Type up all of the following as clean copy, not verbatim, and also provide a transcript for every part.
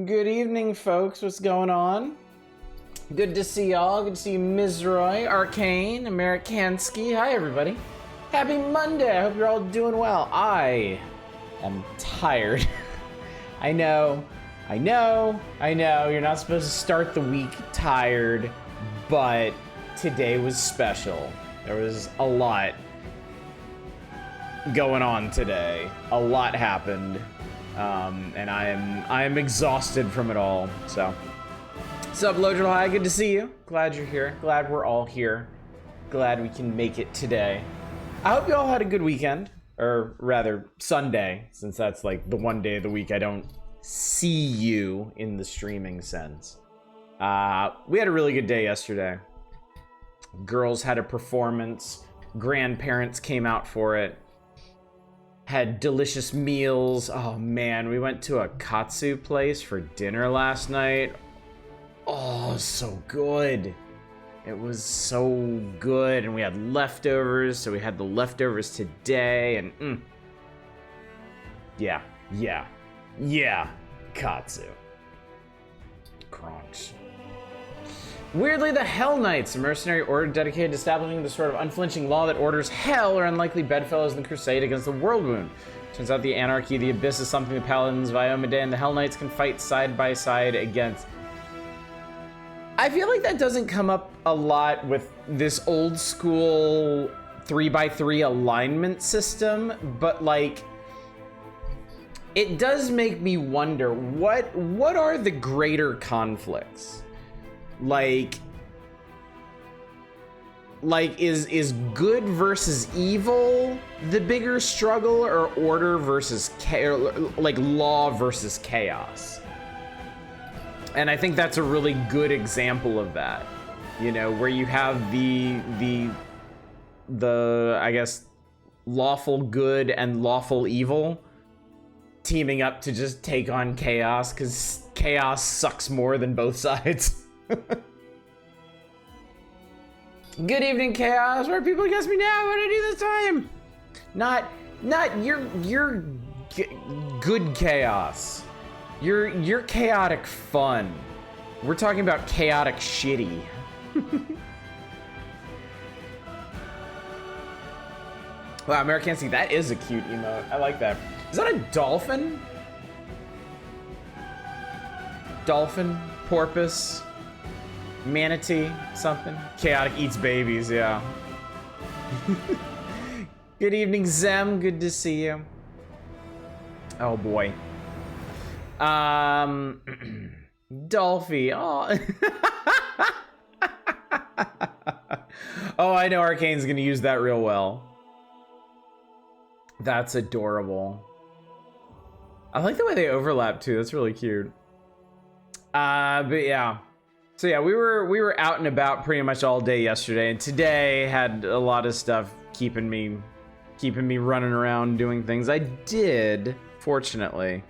Good evening, folks. What's going on? Good to see y'all. Good to see you, Ms. Roy, Arcane, Amerikansky. Hi, everybody. Happy Monday. I hope you're all doing well. I am tired. I know. You're not supposed to start the week tired, but today was special. There was a lot going on today. A lot happened. And I am exhausted from it all. So, what's up, Lojal High? Good to see you. Glad you're here. Glad we're all here. Glad we can make it today. I hope you all had a good weekend, or rather Sunday, since that's like the one day of the week I don't see you in the streaming sense. We had a really good day yesterday. Girls had a performance. Grandparents came out for it. Had delicious meals. Oh man, we went to a katsu place for dinner last night. Oh, so good. It was so good, and we had leftovers, so we had the leftovers today, and yeah, katsu. Crunch. Weirdly, the Hell Knights, a mercenary order dedicated to establishing the sort of unflinching law that orders hell, are unlikely bedfellows in the crusade against the World Wound. Turns out the anarchy of the Abyss is something the Paladins, Viomede, and the Hell Knights can fight side by side against. I feel like that doesn't come up a lot with this old school 3x3 alignment system, but like, it does make me wonder, what are the greater conflicts? Like is good versus evil the bigger struggle, or order versus like law versus chaos? And I think that's a really good example of that, you know, where you have the I guess lawful good and lawful evil teaming up to just take on chaos, because chaos sucks more than both sides. Good evening, Chaos. Where are people against me now? What did I do this time? Not your good chaos. You're chaotic fun. We're talking about chaotic shitty. Wow, Amerikansky, that is a cute emote. I like that. Is that a dolphin? Dolphin? Porpoise? Manatee, something. Chaotic eats babies, yeah. Good evening, Zem. Good to see you. Oh boy. Dolphy. Oh. Oh, I know Arcane's gonna use that real well. That's adorable. I like the way they overlap too. That's really cute. But yeah. So yeah, we were out and about pretty much all day yesterday, and today had a lot of stuff keeping me running around doing things. I did, fortunately,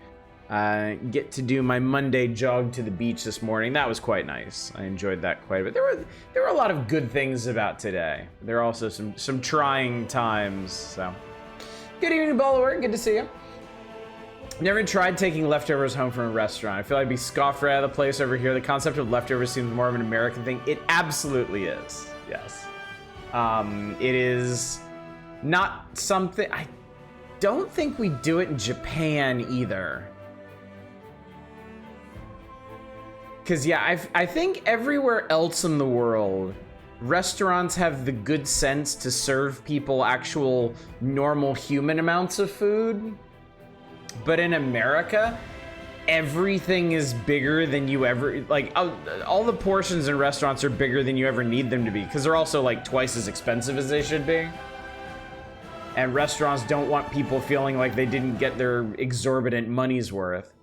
get to do my Monday jog to the beach this morning. That was quite nice. I enjoyed that quite a bit. There were a lot of good things about today. There are also some trying times. So, good evening, Bulwark. Good to see you. Never tried taking leftovers home from a restaurant. I feel like I'd be scoffed right out of the place over here. The concept of leftovers seems more of an American thing. It absolutely is. Yes. It is not something. I don't think we do it in Japan either. Because, yeah, I think everywhere else in the world, restaurants have the good sense to serve people actual normal human amounts of food. But in America, everything is bigger than you ever, like, all the portions in restaurants are bigger than you ever need them to be, because they're also like twice as expensive as they should be. And restaurants don't want people feeling like they didn't get their exorbitant money's worth.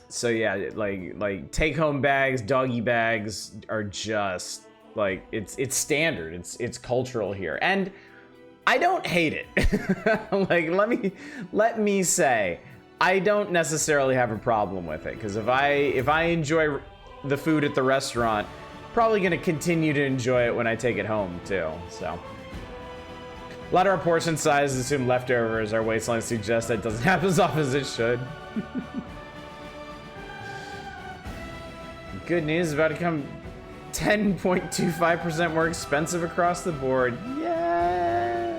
So yeah, like take-home bags, doggy bags are just like, it's standard. It's cultural here. And I don't hate it. Like, let me say, I don't necessarily have a problem with it, because if I enjoy the food at the restaurant, probably gonna continue to enjoy it when I take it home too. So, a lot of our portion sizes assume leftovers. Our waistline suggests that doesn't happen as often as it should. Good news, about to become 10.25% more expensive across the board. Yeah.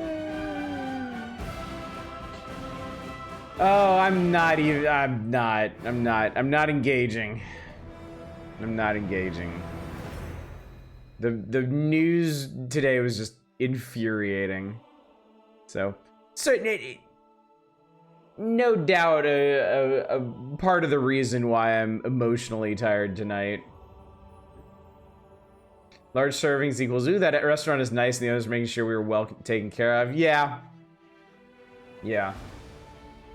Oh, I'm not engaging. I'm not engaging. The news today was just infuriating. So no doubt a part of the reason why I'm emotionally tired tonight. Large servings equals, ooh, that restaurant is nice, and the others are making sure we were well taken care of. Yeah.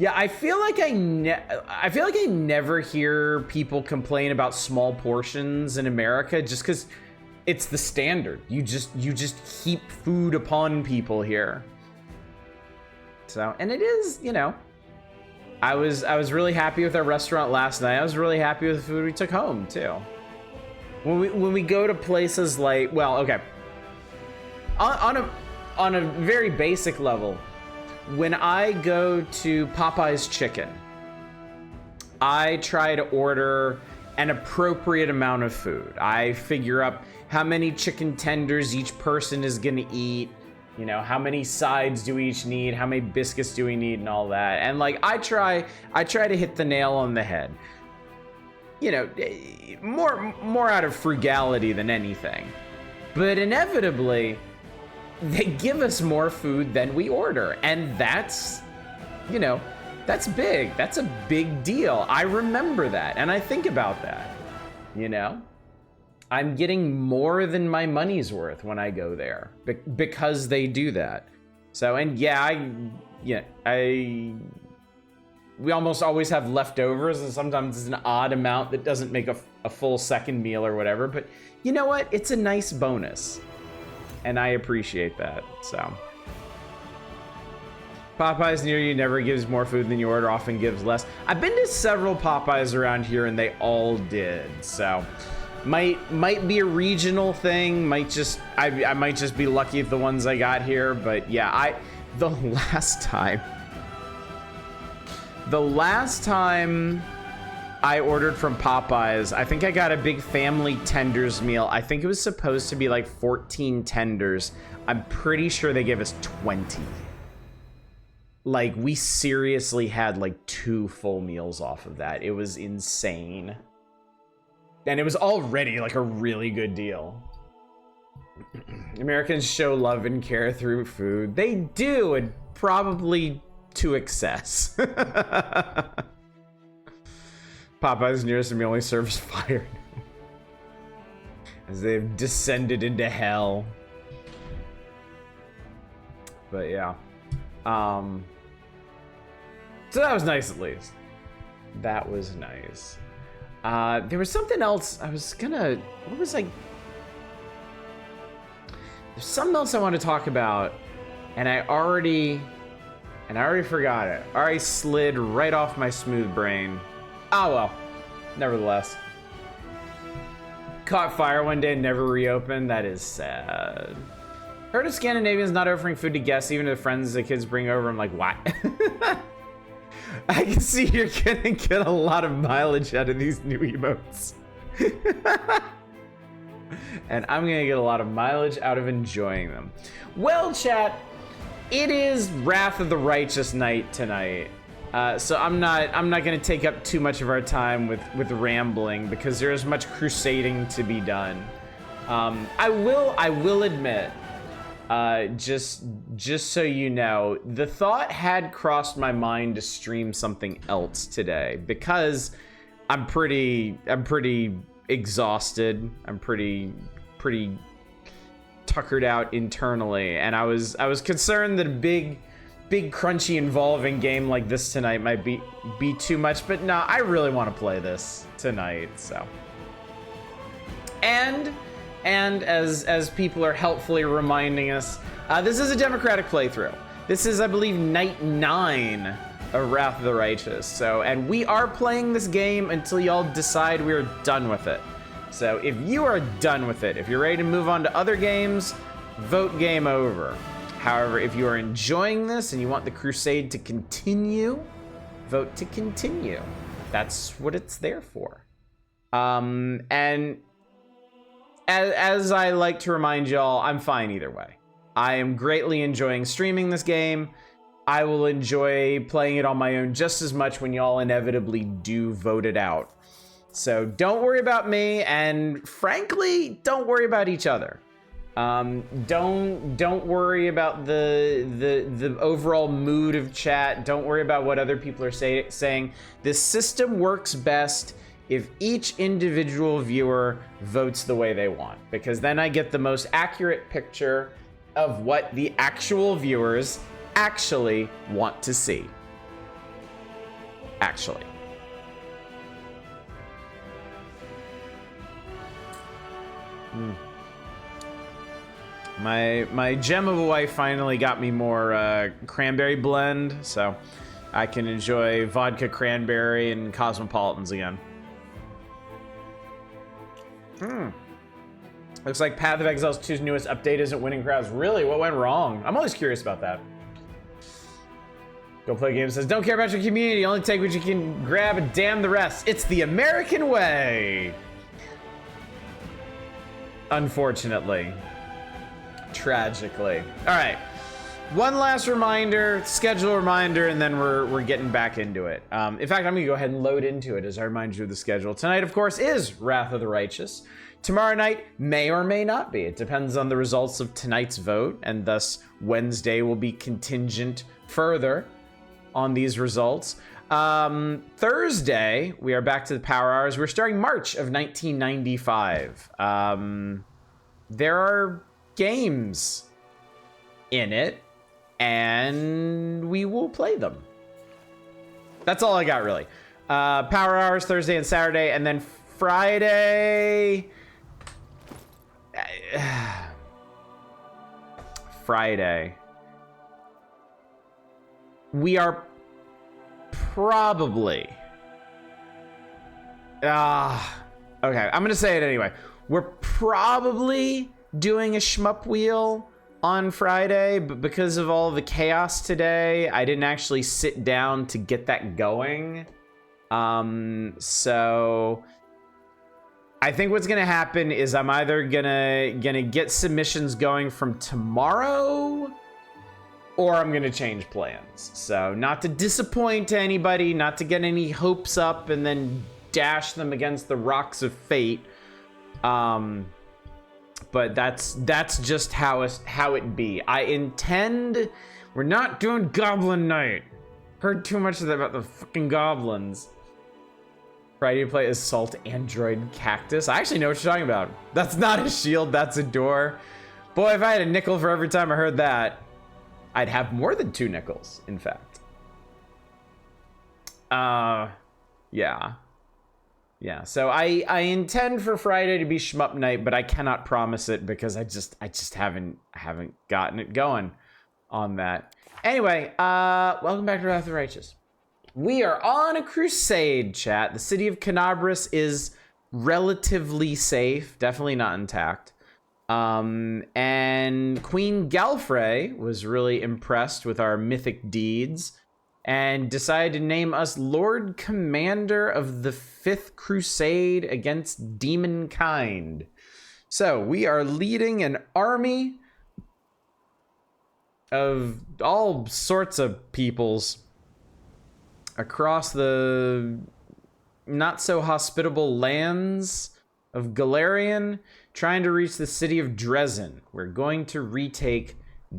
I feel like I never hear people complain about small portions in America, just because it's the standard. You just heap food upon people here. So, and it is, you know, I was really happy with our restaurant last night. I was really happy with the food we took home too. When we go to places like, well, okay, on a very basic level, when I go to Popeye's Chicken, I try to order an appropriate amount of food. I figure up how many chicken tenders each person is gonna eat. You know, how many sides do we each need? How many biscuits do we need, and all that? And like, I try to hit the nail on the head. You know, more out of frugality than anything. But inevitably, they give us more food than we order, and that's, you know, that's big. That's a big deal. I remember that, and I think about that. You know? I'm getting more than my money's worth when I go there because they do that. So, and yeah, we almost always have leftovers, and sometimes it's an odd amount that doesn't make a full second meal or whatever. But you know what? It's a nice bonus, and I appreciate that. So, Popeyes near you never gives more food than you order, often gives less. I've been to several Popeyes around here, and they all did. So. Might be a regional thing. I might just be lucky with the ones I got here. But yeah, the last time I ordered from Popeyes, I think I got a big family tenders meal. I think it was supposed to be like 14 tenders. I'm pretty sure they gave us 20. Like, we seriously had like 2 full meals off of that. It was insane. And it was already like a really good deal. Americans show love and care through food. They do, and probably to excess. Popeye's nearest to me only serves fire as they've descended into hell. But yeah. So that was nice, at least. That was nice. There was something else there's something else I want to talk about, and I already forgot it. Already slid right off my smooth brain. Oh well, nevertheless. Caught fire one day and never reopened. That is sad. Heard of Scandinavians not offering food to guests, even to the friends the kids bring over. I'm like, what? I can see you're gonna get a lot of mileage out of these new emotes. And I'm gonna get a lot of mileage out of enjoying them. Well, chat, it is Wrath of the Righteous night tonight. So I'm not gonna take up too much of our time with rambling, because there is much crusading to be done. I will admit, just so you know, the thought had crossed my mind to stream something else today, because I'm pretty exhausted. I'm pretty tuckered out internally, and I was concerned that a big crunchy involving game like this tonight might be too much, but no, I really want to play this tonight. So, and as people are helpfully reminding us, this is a democratic playthrough. This is, I believe, night 9 of Wrath of the Righteous. So, and we are playing this game until y'all decide we're done with it. So if you are done with it, if you're ready to move on to other games, vote game over. However, if you are enjoying this and you want the crusade to continue, vote to continue. That's what it's there for. And as I like to remind y'all, I'm fine either way. I am greatly enjoying streaming this game. I will enjoy playing it on my own just as much when y'all inevitably do vote it out. So don't worry about me, and frankly, don't worry about each other. Don't worry about the overall mood of chat. Don't worry about what other people are saying. This system works best if each individual viewer votes the way they want, because then I get the most accurate picture of what the actual viewers actually want to see. Actually. My gem of a wife finally got me more cranberry blend, so I can enjoy vodka cranberry and cosmopolitans again. Looks like Path of Exile's 2's newest update isn't winning crowds. Really? What went wrong? I'm always curious about that. Go Play Game says, don't care about your community, only take what you can grab and damn the rest. It's the American way. Unfortunately. Tragically. All right. One last reminder, schedule reminder, and then we're getting back into it. In fact, I'm gonna go ahead and load into it as I remind you of the schedule. Tonight, of course, is Wrath of the Righteous. Tomorrow night may or may not be. It depends on the results of tonight's vote, and thus Wednesday will be contingent further on these results. Thursday, we are back to the Power Hours. We're starting March of 1995. There are games in it, and we will play them. That's all I got, really. Power Hours Thursday and Saturday, and then Friday... Friday. We are probably... okay, I'm gonna say it anyway. We're probably doing a shmup wheel on Friday, but because of all the chaos today, I didn't actually sit down to get that going. So I think what's gonna happen is I'm either gonna get submissions going from tomorrow, or I'm gonna change plans. So not to disappoint anybody, not to get any hopes up and then dash them against the rocks of fate. But that's just how it be. I intend, we're not doing Goblin Night. Heard too much of that about the fucking goblins. Friday to play Assault Android Cactus. I actually know what you're talking about. That's not a shield, that's a door. Boy, if I had a nickel for every time I heard that, I'd have more than 2 nickels, in fact. Yeah. Yeah, so I intend for Friday to be shmup night, but I cannot promise it because I just haven't gotten it going on that. Anyway, welcome back to Wrath of the Righteous. We are on a crusade, chat. The city of Canabras is relatively safe, definitely not intact. And Queen Galfrey was really impressed with our mythic deeds and decided to name us Lord Commander of the 5th Crusade against Demonkind. So we are leading an army of all sorts of peoples across the not so hospitable lands of Galarian, trying to reach the city of Dresden. We're going to retake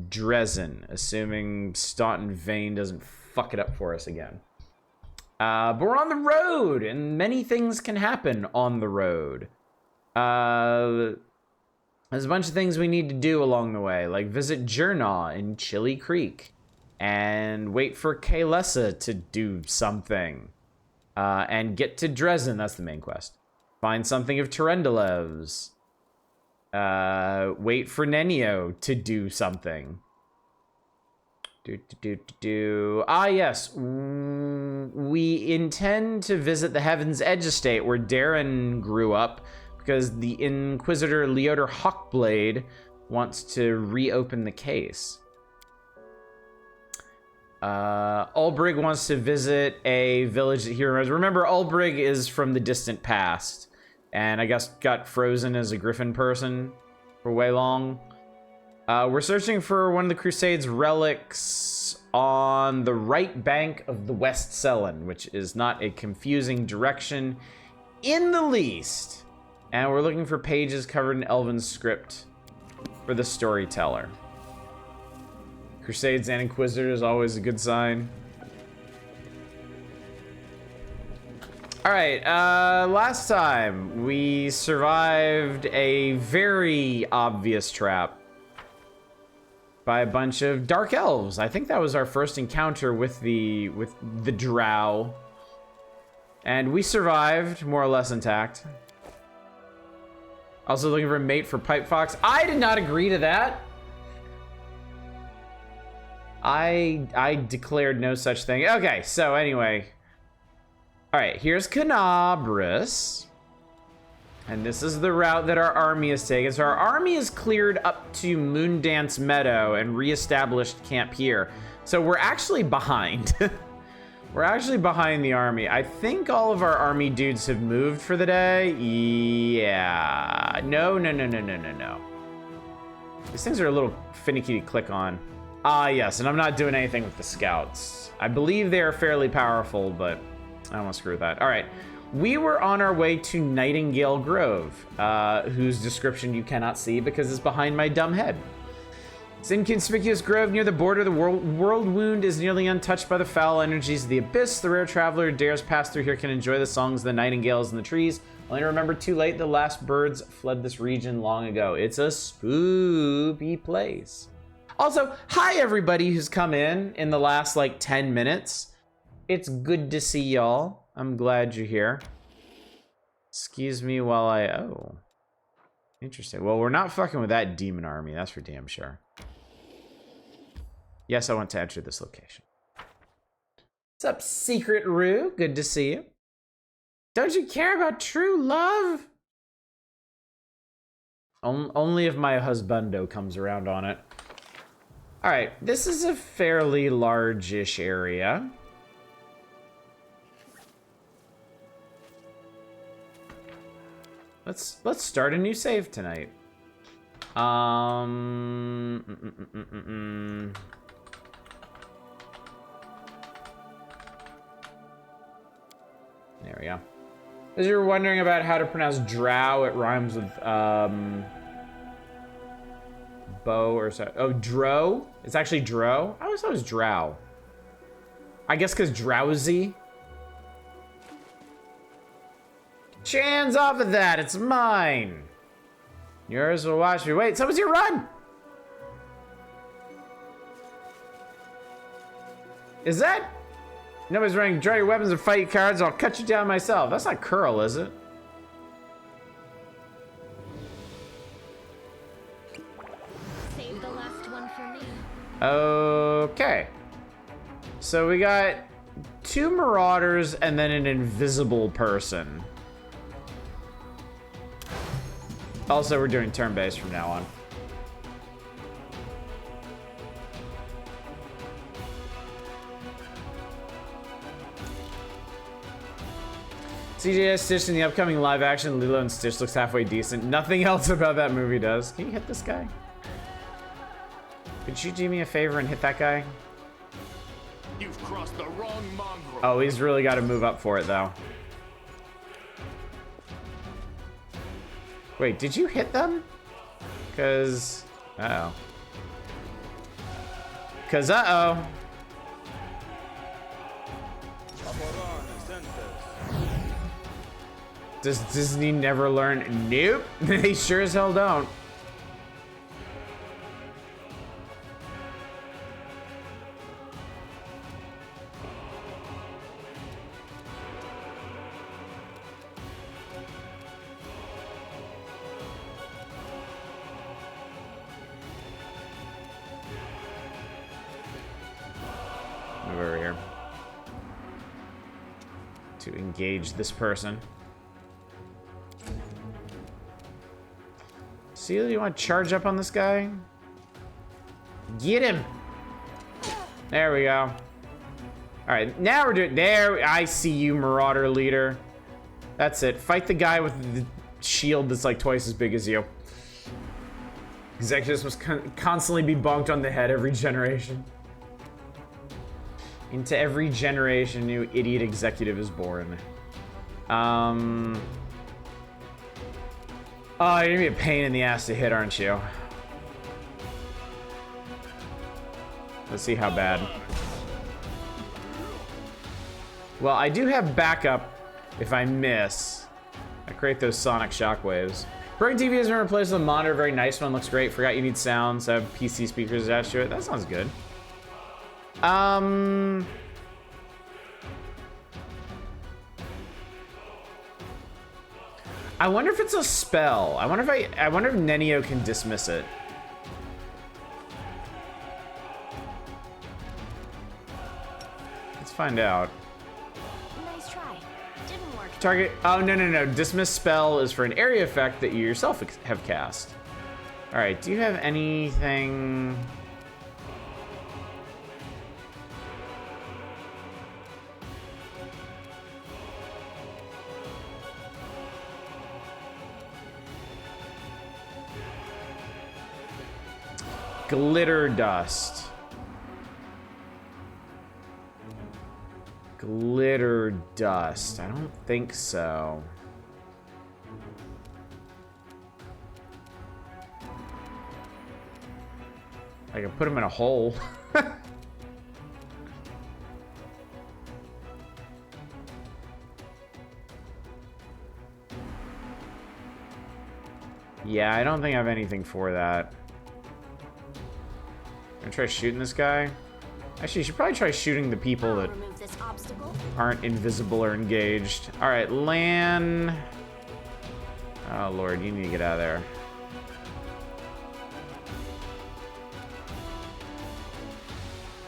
Dresden, assuming Staunton Vane doesn't fuck it up for us again. But we're on the road, and many things can happen on the road. There's a bunch of things we need to do along the way, like visit Jurnaw in Chili Creek, and wait for Kaelessa to do something. And get to Dresden, that's the main quest. Find something of Terendalev's. Wait for Nenio to do something. Ah, yes. We intend to visit the Heaven's Edge estate where Darren grew up because the Inquisitor Leoder Hawkblade wants to reopen the case. Ulbrig wants to visit a village that he remembers. Remember, Ulbrig is from the distant past. and I guess got frozen as a griffin person for way long. We're searching for one of the Crusades relics on the right bank of the West Sellen, which is not a confusing direction in the least. And we're looking for pages covered in Elven script for the storyteller. Crusades and Inquisitors, always a good sign. All right, last time we survived a very obvious trap by a bunch of dark elves. I think that was our first encounter with the drow. And we survived, more or less intact. Also looking for a mate for Pipe Fox. I did not agree to that. I declared no such thing. Okay, so anyway. All right, here's Canabris. And this is the route that our army has taken. So our army is cleared up to Moondance Meadow and reestablished camp here. So we're actually behind. We're actually behind the army. I think all of our army dudes have moved for the day. Yeah. No. These things are a little finicky to click on. Ah, yes, and I'm not doing anything with the scouts. I believe they are fairly powerful, but I don't want to screw with that. All right. We were on our way to Nightingale Grove, whose description you cannot see because it's behind my dumb head. This inconspicuous grove near the border of the world wound is nearly untouched by the foul energies of the abyss. The rare traveler who dares pass through here can enjoy the songs of the nightingales in the trees. Only to remember too late, the last birds fled this region long ago. It's a spooky place. Also, hi everybody who's come in the last like 10 minutes. It's good to see y'all. I'm glad you're here. Excuse me while I... Oh. Interesting. Well, we're not fucking with that demon army. That's for damn sure. Yes, I want to enter this location. What's up, Secret Rue? Good to see you. Don't you care about true love? Only if my husbando comes around on it. All right. This is a fairly large-ish area. Let's start a new save tonight. There we go. As you're wondering about how to pronounce drow, it rhymes with bow or so. Oh, dro? It's actually dro? I always thought it was drow. I guess because drowsy. Get your hands off of that, it's mine. Yours will watch me. Wait, someone's here, run! Is that? Nobody's running. Draw your weapons and fight your cards. I'll cut you down myself. That's not Curl, is it? Save the last one for me. Okay. So we got 2 marauders and then an invisible person. Also, we're doing turn-based from now on. CJ Stitch in the upcoming live action Lilo and Stitch looks halfway decent. Nothing else about that movie does. Can you hit this guy? Could you do me a favor and hit that guy? You've crossed the wrong mongrel. Oh, he's really got to move up for it, though. Wait, did you hit them? Because... Uh-oh. Because, uh-oh. Does Disney never learn? Nope. They sure as hell don't. Move over here. To engage this person. Seal, you want to charge up on this guy? Get him! There we go. Alright, now we're doing... There, I see you, Marauder Leader. That's it. Fight the guy with shield that's like twice as big as you. Executives must constantly be bonked on the head every generation. Into every generation, new idiot executive is born. Oh, you're gonna be a pain in the ass to hit, aren't you? Let's see how bad. Well, I do have backup if I miss. I create those sonic shockwaves. Broken TV has been replaced with a monitor. Very nice one. Looks great. Forgot you need sounds. I have PC speakers attached to it. That sounds good. I wonder if it's a spell. I wonder if Nenio can dismiss it. Let's find out. Nice try. Didn't work. Target. Oh, no. Dismiss spell is for an area effect that you yourself have cast. All right. Do you have anything? Glitter dust. Glitter dust. I don't think so. I can put him in a hole. Yeah, I don't think I have anything for that. Gonna try shooting this guy. Actually, you should probably try shooting the people that Remove this obstacle. aren't invisible or engaged. All right, Lan. Oh Lord, you need to get out of there.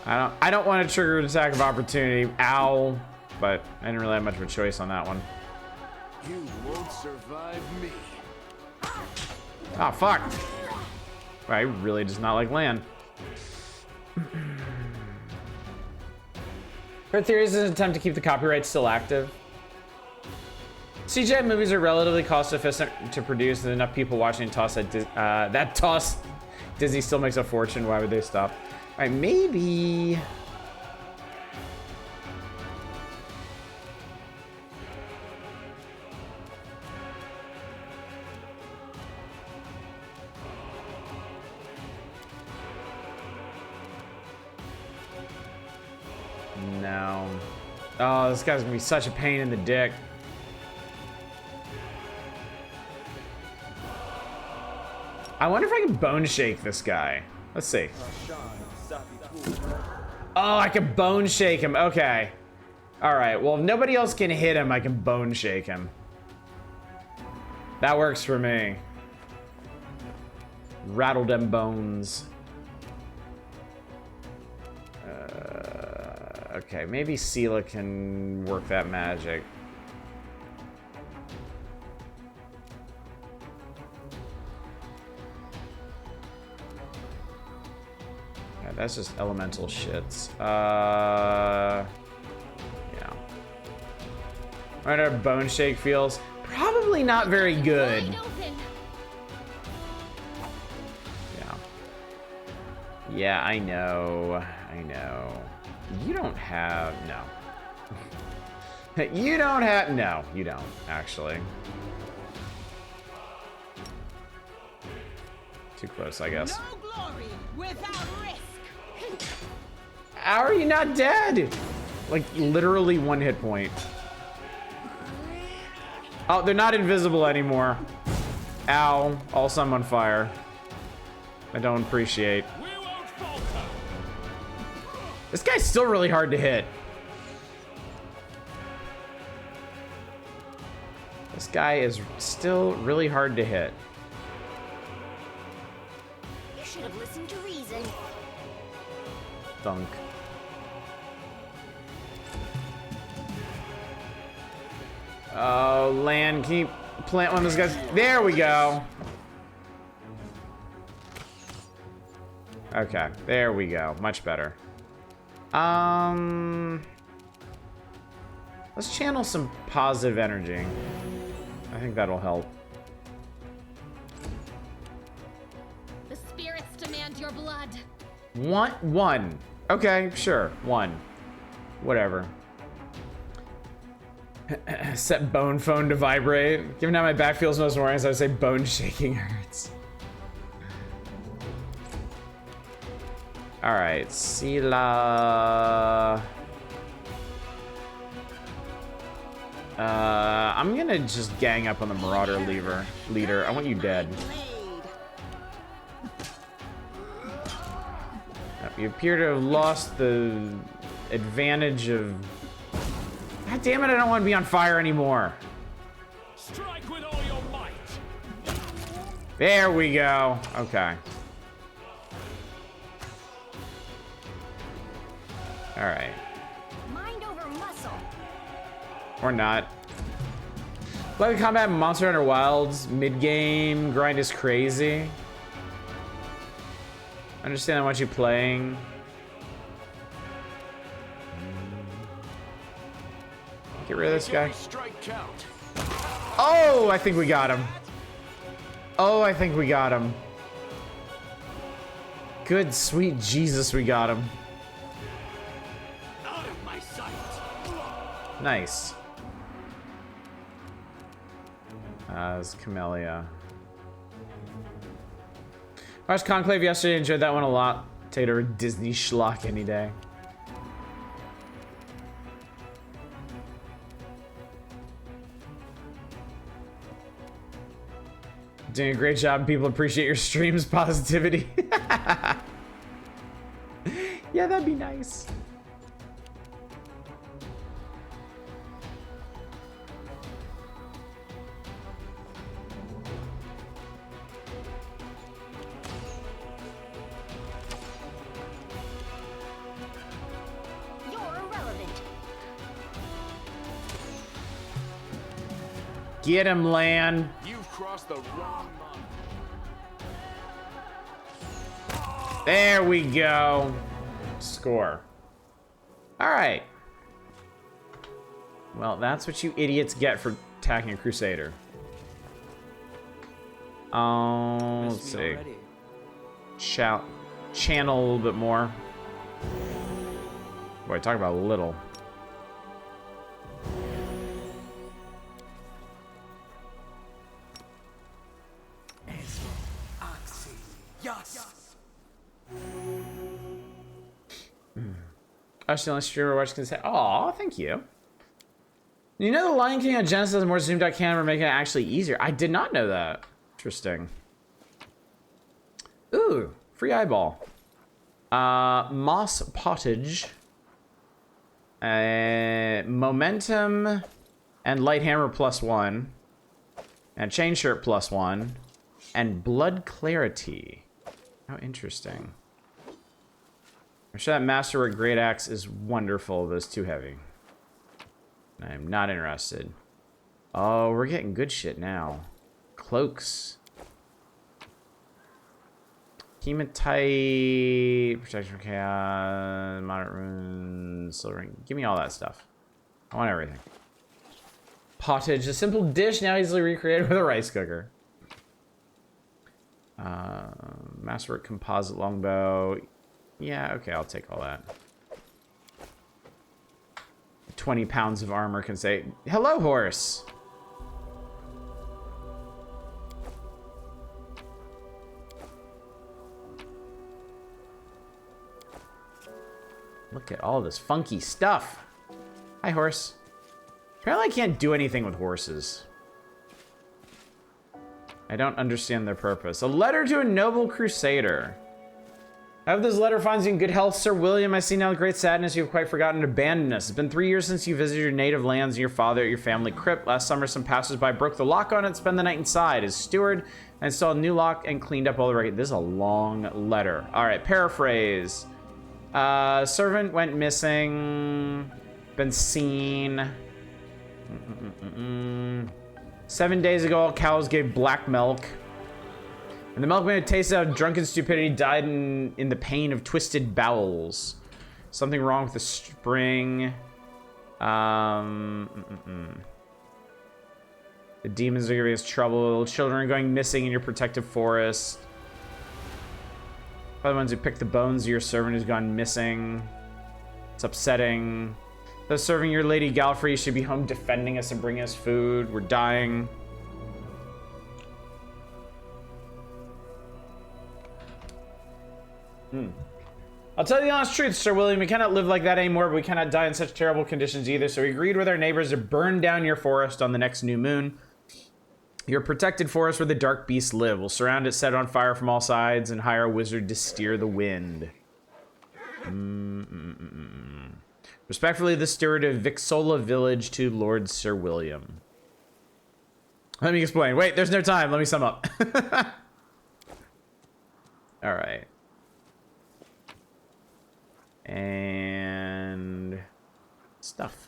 I don't want to trigger an attack of opportunity. Ow! But I didn't really have much of a choice on that one. You won't survive me. Ah, fuck! I really does not like Lan. Her theory is an attempt to keep the copyright still active. CGI movies are relatively cost efficient to produce, and enough people watching toss that toss. Disney still makes a fortune. Why would they stop? All right, maybe. No. Oh, this guy's gonna be such a pain in the dick. I wonder if I can bone shake this guy. Let's see. Oh, I can bone shake him. Okay. All right. Well, if nobody else can hit him, I can bone shake him. That works for me. Rattle them bones. Okay, maybe Sela can work that magic. Yeah, that's just elemental shits. Yeah. Right, our bone shake feels probably not very good. Wide open. Yeah. Yeah, I know. You don't have, no. You don't have, no, you don't, actually. Too close, I guess. No glory without risk. How are you not dead? Like, literally 1 hit point. Oh, they're not invisible anymore. Ow, also I'm on fire. I don't appreciate. We won't falter. This guy's still really hard to hit. This guy is still really hard to hit. You should have listened to reason. Thunk. Oh, Lan, can you plant one of those guys? There we go. Okay, there we go. Much better. Let's channel some positive energy. I think that'll help. blood. One. Okay, sure. One. Whatever. Set bone phone to vibrate. Given how my back feels most mornings, I would say bone shaking hurts. Alright, Sila. I'm gonna just gang up on the Marauder leader. I want you dead. You appear to have lost the advantage of... God damn it, I don't want to be on fire anymore. Strike with all your might. There we go. Okay. Alright. Mind over muscle. Or not. Live combat Monster Hunter Wilds mid-game grind is crazy. Understand I want you playing. Get rid of this guy. Strike count. Oh, I think we got him. Oh, I think we got him. Good sweet Jesus, we got him. Out of my sight. Nice. It's Camellia. I watched Conclave yesterday, enjoyed that one a lot. Take it over Disney schlock any day. Doing a great job. People appreciate your stream's positivity. Yeah, that'd be nice. You're irrelevant. Get him, Lan. You've crossed the wrong line. There we go. Score. All right. Well, that's what you idiots get for attacking a Crusader. Let's see. Channel a little bit more. Boy, talk about little. I was the only streamer watching can say, "Aw, thank you." You know the Lion King on Genesis has more zoomed out camera, making it actually easier. I did not know that. Interesting. Ooh, free eyeball. Moss pottage. Momentum and light hammer +1. And chain shirt +1. And blood clarity. How interesting. I'm sure that masterwork great axe is wonderful, but it's too heavy. I am not interested. Oh, we're getting good shit now. Cloaks. Hematite, protection from chaos, moderate runes, silver ring. Give me all that stuff. I want everything. Pottage, a simple dish now easily recreated with a rice cooker. Masterwork composite longbow. Yeah, okay, I'll take all that. 20 pounds of armor can say, "Hello, horse." Look at all this funky stuff. Hi, horse. Apparently I can't do anything with horses. I don't understand their purpose. A letter to a noble crusader. I hope this letter finds you in good health, Sir William. I see now with great sadness you have quite forgotten and abandoned us. It's been 3 years since you visited your native lands and your father at your family crypt. Last summer, some passers-by broke the lock on it, spent the night inside. As steward, I installed a new lock and cleaned up all the records. This is a long letter. All right, paraphrase. Servant went missing. Been seen. 7 days ago, all cows gave black milk. And the milkman who tasted of drunken stupidity died in the pain of twisted bowels. Something wrong with the spring. The demons are giving us trouble. Children are going missing in your protective forest. By the ones who picked the bones of your servant who's gone missing. It's upsetting. Those serving your Lady Galfrey should be home defending us and bringing us food. We're dying. I'll tell you the honest truth, Sir William. We cannot live like that anymore, but we cannot die in such terrible conditions either. So we agreed with our neighbors to burn down your forest on the next new moon. Your protected forest where the dark beasts live. We'll surround it, set it on fire from all sides, and hire a wizard to steer the wind. Respectfully, the steward of Vixola Village to Lord Sir William. Let me explain. Wait, there's no time. Let me sum up. All right. And stuff.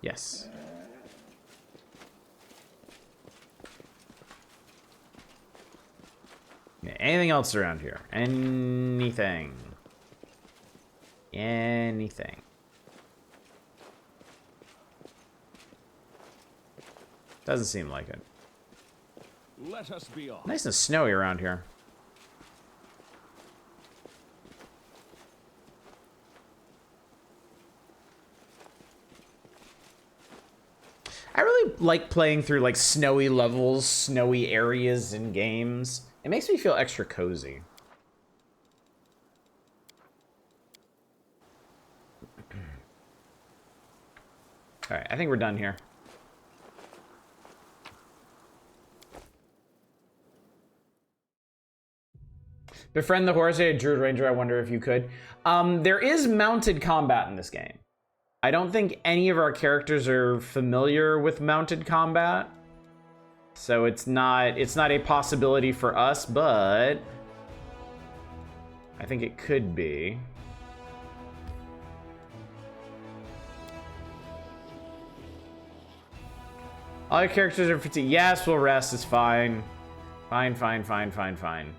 Yes. Okay, anything else around here? Anything? Anything? Doesn't seem like it. Let us be off. Nice and snowy around here. I really like playing through like snowy levels, snowy areas in games. It makes me feel extra cozy. All right, I think we're done here. Befriend the horse, a Druid Ranger. I wonder if you could. There is mounted combat in this game. I don't think any of our characters are familiar with mounted combat, so it's not a possibility for us, but I think it could be. All your characters are fatigued. Yes, we'll rest. It's fine. Fine, fine, fine, fine, fine.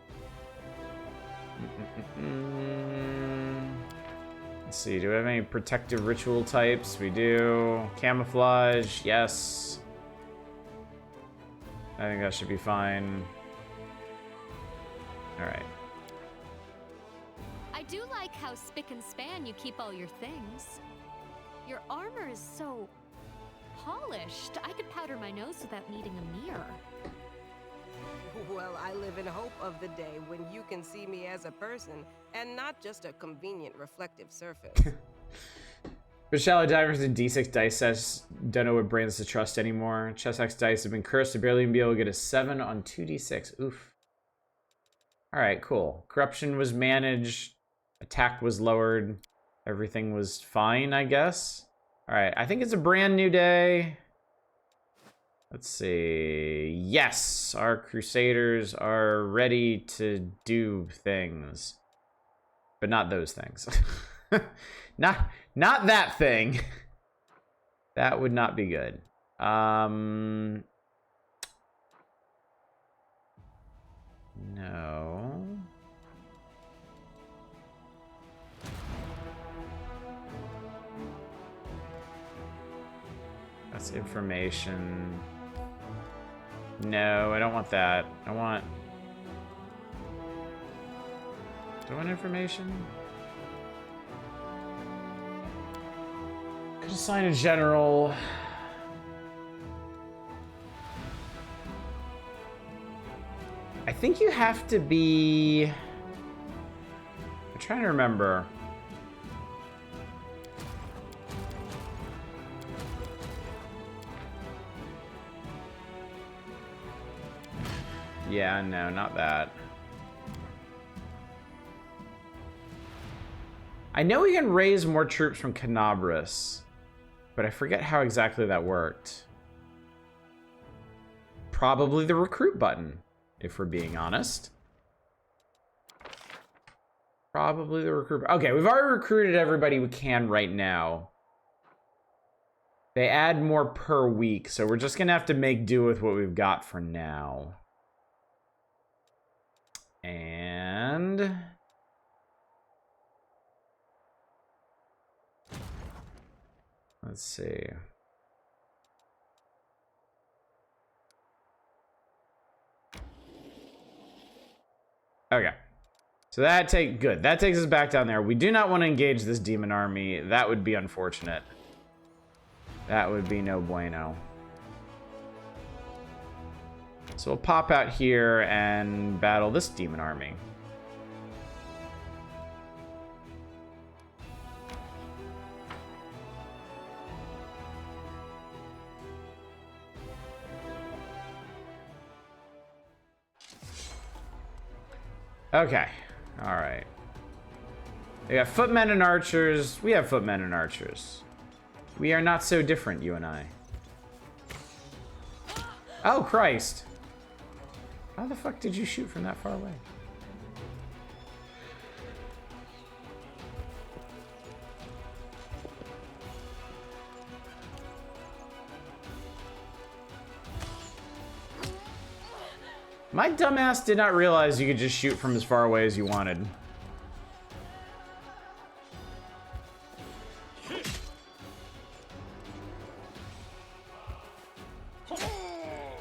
Let's see, do we have any protective ritual types? We do. Camouflage, yes. I think that should be fine. Alright. I do like how spick and span you keep all your things. Your armor is so polished. I could powder my nose without needing a mirror. Well, I live in hope of the day when you can see me as a person and not just a convenient reflective surface. But Shallow Divers and D6 dice sets don't know what brands to trust anymore. Chessex dice have been cursed to barely even be able to get a 7 on 2d6. Oof. Alright, cool. Corruption was managed. Attack was lowered. Everything was fine, I guess. Alright, I think it's a brand new day. Let's see. Yes, our Crusaders are ready to do things. But not those things. Not that thing. That would not be good. No. That's information. No, I don't want that. Do I want information? Could assign a general. I think you have to be. I'm trying to remember. Yeah, no, not that. I know we can raise more troops from Canabras, but I forget how exactly that worked. Probably the recruit button, if we're being honest. Probably the recruit. Okay, we've already recruited everybody we can right now. They add more per week, so we're just gonna have to make do with what we've got for now. And let's see. Okay. So that takes us back down there. We do not want to engage this demon army. That would be unfortunate. That would be no bueno. So we'll pop out here and battle this demon army. Okay. All right. We got footmen and archers. We have footmen and archers. We are not so different, you and I. Oh, Christ. How the fuck did you shoot from that far away? My dumbass did not realize you could just shoot from as far away as you wanted.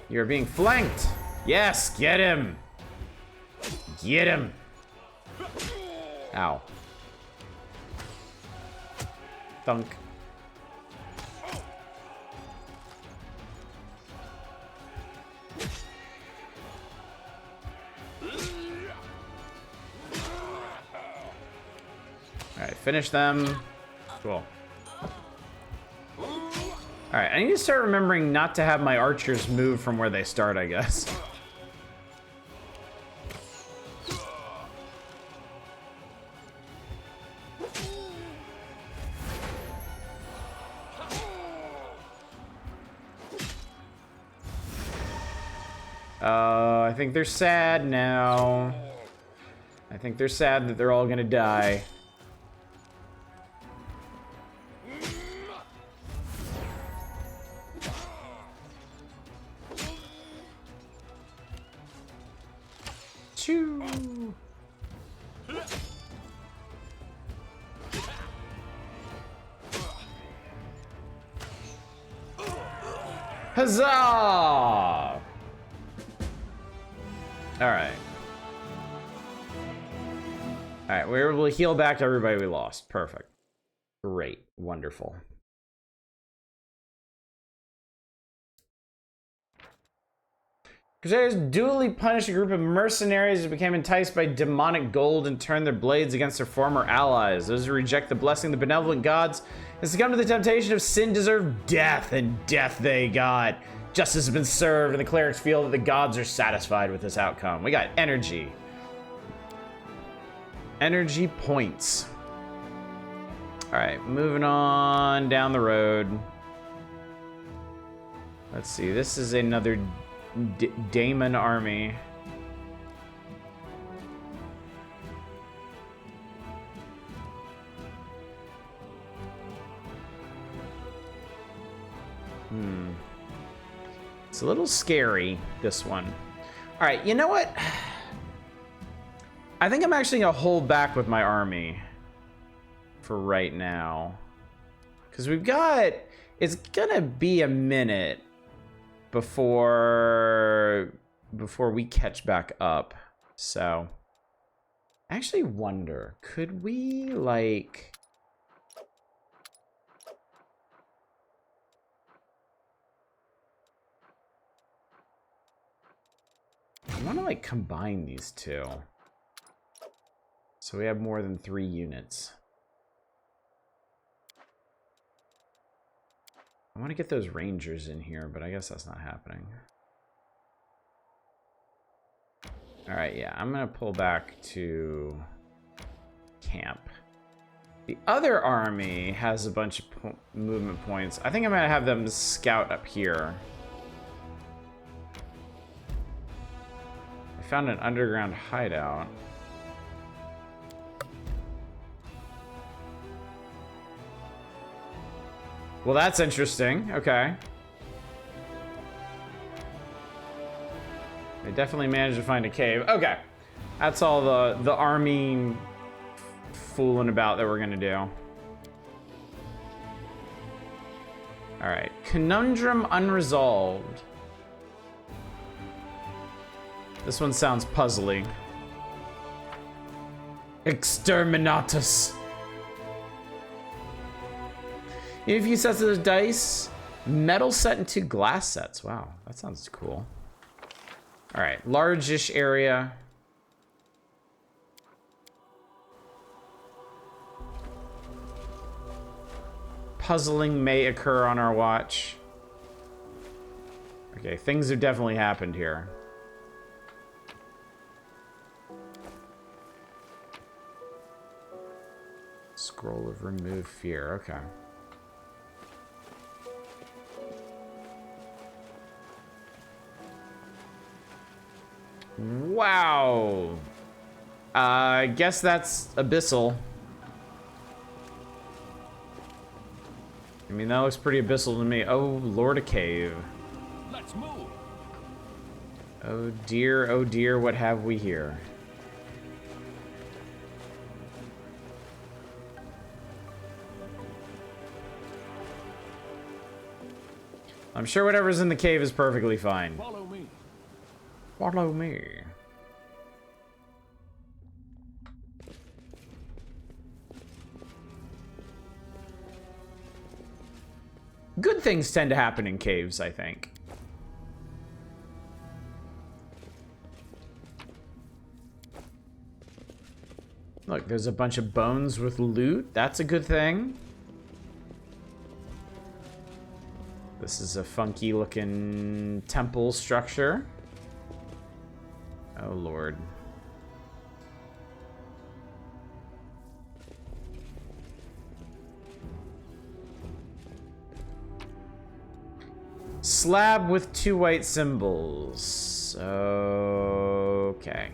You're being flanked. Yes, get him. Get him. Ow. Thunk. Alright, finish them. Cool. Alright, I need to start remembering not to have my archers move from where they start, I guess. I think they're sad now. I think they're sad that they're all gonna die. Choo. Huzzah! Alright. Alright, we were able to heal back everybody we lost. Perfect. Great. Wonderful. Crusaders duly punished a group of mercenaries who became enticed by demonic gold and turned their blades against their former allies. Those who reject the blessing of the benevolent gods and succumb to the temptation of sin deserve death, and death they got. Justice has been served, and the clerics feel that the gods are satisfied with this outcome. We got energy. Energy points. Alright, moving on down the road. Let's see, this is another Daemon army. It's a little scary, this one. All right, you know what? I think I'm actually gonna hold back with my army for right now. Because we've got, it's gonna be a minute before we catch back up. So I actually wonder, could we like I want to like combine these two so we have more than 3 units. I want to get those rangers in here, but I guess that's not happening. All right, yeah, I'm gonna pull back to camp. The other army has a bunch of movement points. I think I'm gonna have them scout up here. I found an underground hideout. Well, that's interesting. Okay. They definitely managed to find a cave. Okay. That's all the army fooling about that we're gonna do. All right. Conundrum unresolved. This one sounds puzzly. Exterminatus. If you sets of the dice, metal set and 2 glass sets. Wow, that sounds cool. All right, large-ish area. Puzzling may occur on our watch. Okay, things have definitely happened here. Scroll of remove fear, okay. Wow. I guess that's abyssal. I mean, that looks pretty abyssal to me. Oh, Lord, a cave. Let's move. Oh dear, what have we here? I'm sure whatever's in the cave is perfectly fine. Follow me. Follow me. Good things tend to happen in caves, I think. Look, there's a bunch of bones with loot. That's a good thing. This is a funky looking temple structure. Oh, Lord. Slab with 2 white symbols. Okay.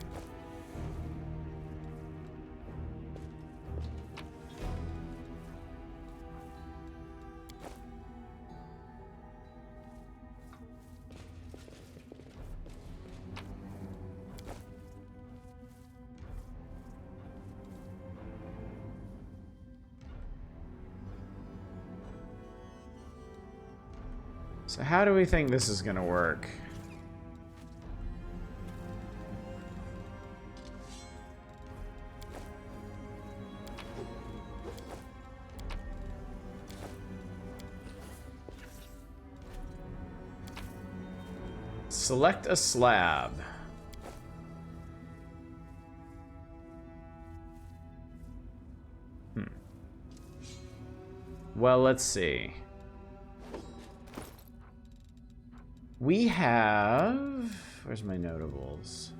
So how do we think this is gonna work? Select a slab. Well, let's see. We have... Where's my notables?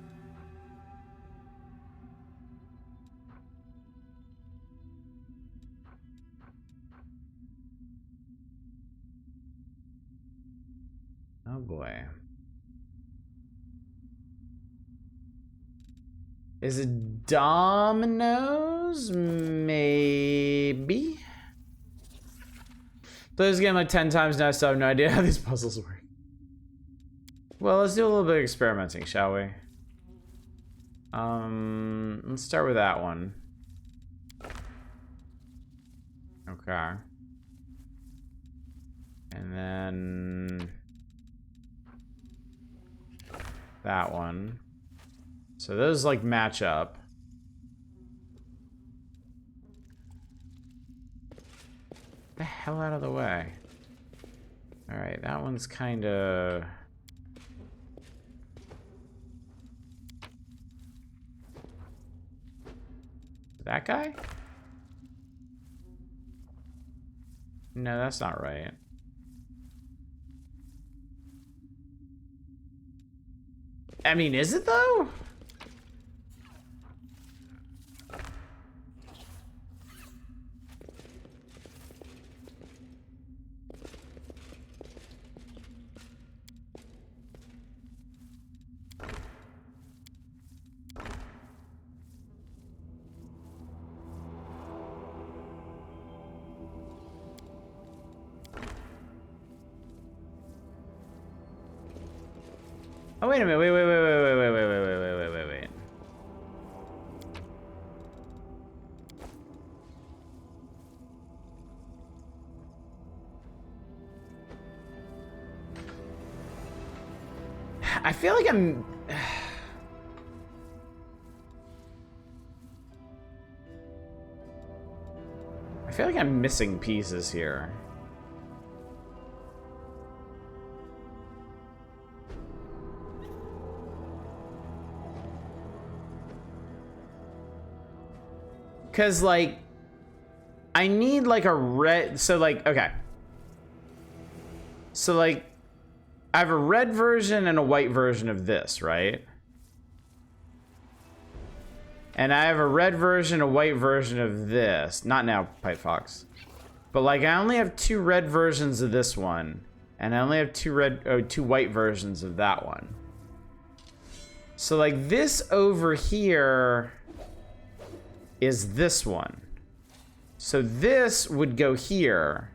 Oh boy. Is it dominoes? Maybe? Played this game like 10 times now, so I have no idea how these puzzles work. Well, let's do a little bit of experimenting, shall we? Let's start with that one. Okay. And then... that one. So those, like, match up. Get the hell out of the way. Alright, that one's kinda... that guy? No, that's not right. I mean, is it though? Oh, wait a minute. Wait. I feel like I'm... feel like I'm missing pieces here. Because, like, I need, like, a red... So, like, okay. So, like, I have a red version and a white version of this, right? And I have a red version, a white version of this. Not now, Pipe Fox. But, like, I only have 2 red versions of this one. And I only have 2 white versions of that one. So, like, this over here is this one. So this would go here,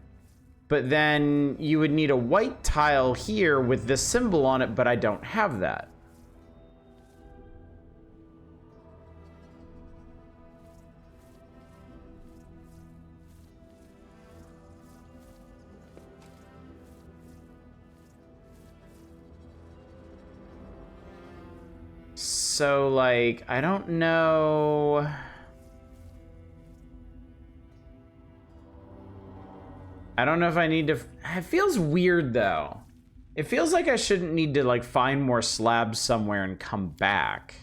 but then you would need a white tile here with this symbol on it, but I don't have that. So, like, I don't know... I don't know if I need to... It feels weird, though. It feels like I shouldn't need to, like, find more slabs somewhere and come back.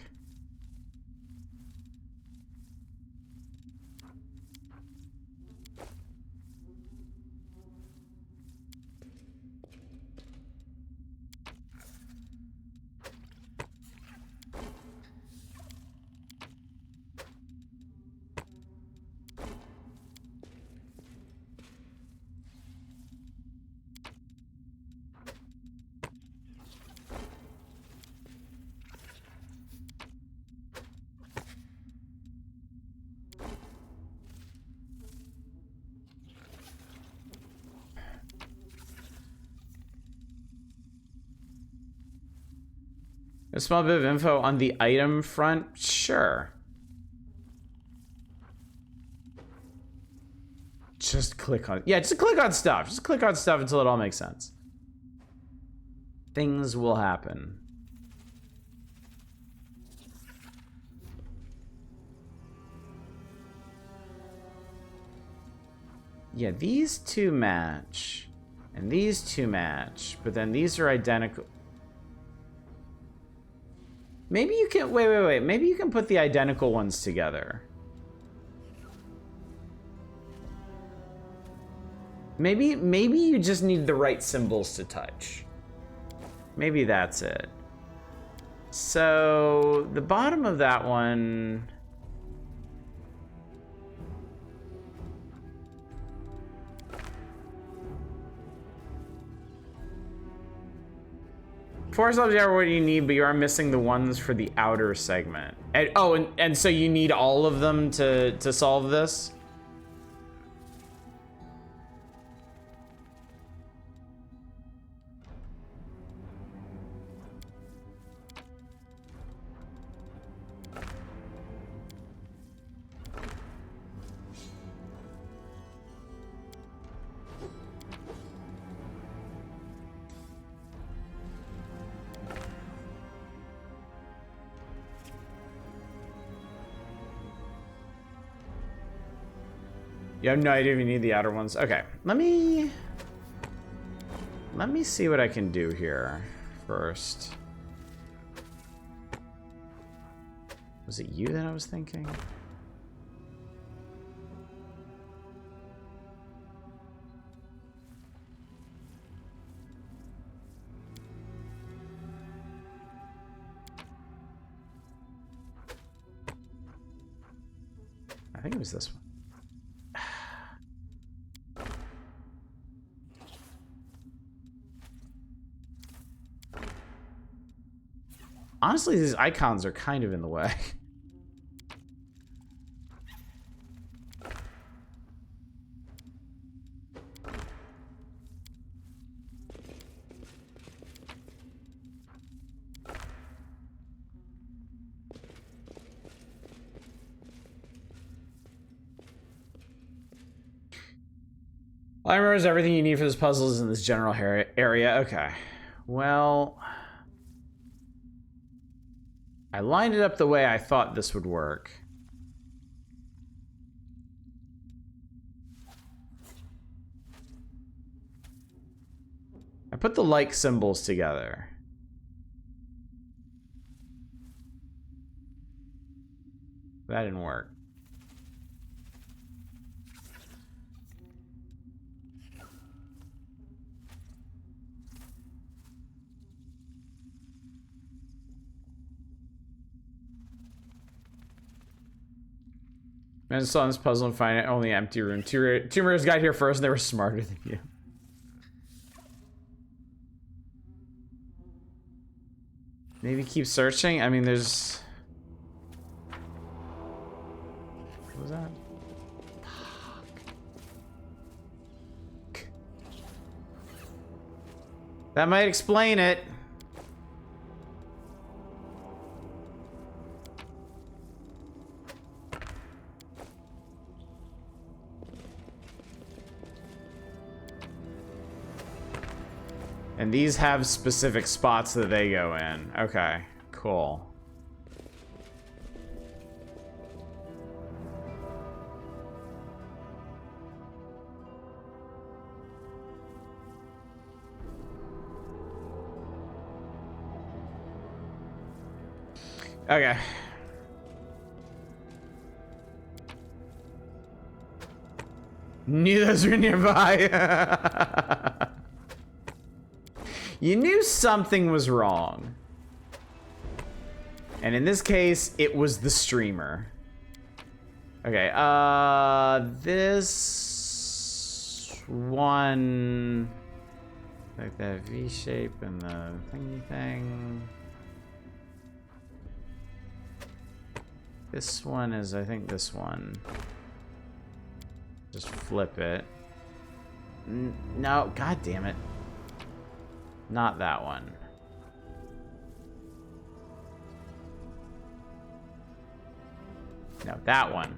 A small bit of info on the item front? Sure. Just click on... Yeah, just click on stuff. Just click on stuff until it all makes sense. Things will happen. Yeah, these 2 match. And these 2 match. But then these are identical. Maybe you can... Wait. Maybe you can put the identical ones together. Maybe you just need the right symbols to touch. Maybe that's it. So, the bottom of that one... Four slabs are what you need, but you are missing the ones for the outer segment. And so you need all of them to solve this? You have no idea if you need the outer ones. Okay, let me see what I can do here first. Was it you that I was thinking? I think it was this one. Honestly, these icons are kind of in the way. All I remember is everything you need for this puzzle is in this general area. Okay. Well... I lined it up the way I thought this would work. I put the like symbols together. That didn't work. I just saw this puzzle and find it only an empty room. Two mirrors got here first and they were smarter than you. Maybe keep searching? I mean, there's... What was that? Fuck. That might explain it. And these have specific spots that they go in. Okay, cool. Okay. Knew those were nearby. You knew something was wrong. And in this case, it was the streamer. Okay, this one... Like that V shape and the thingy thing. This one is, I think, this one. Just flip it. No, god damn it. Not that one. No, that one.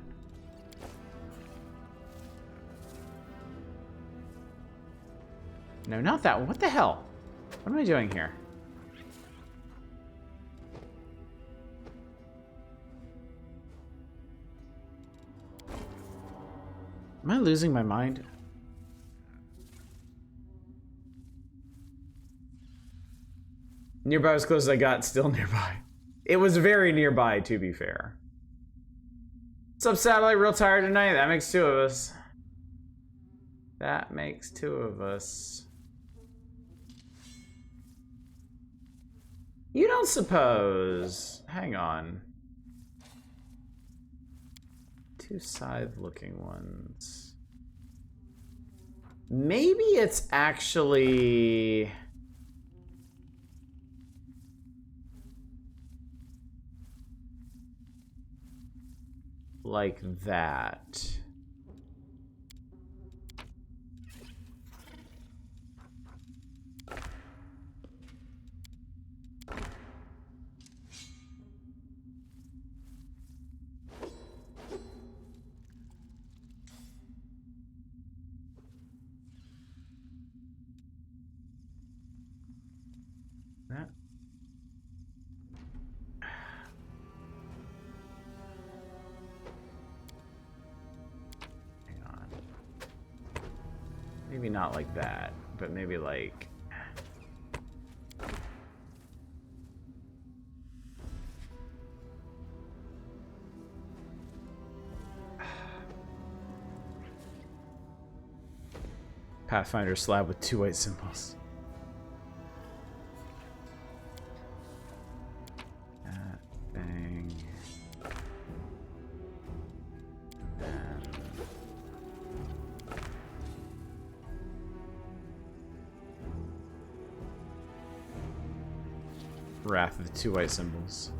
No, not that one. What the hell? What am I doing here? Am I losing my mind? Nearby as close as I got, still nearby. It was very nearby, to be fair. What's up, Satellite? Real tired tonight? That makes two of us. That makes two of us. You don't suppose... Hang on. Two side-looking ones. Maybe it's actually... like that. That. Maybe not like that, but maybe like... Pathfinder slab with two white symbols. That thing. Wrath of the two white symbols.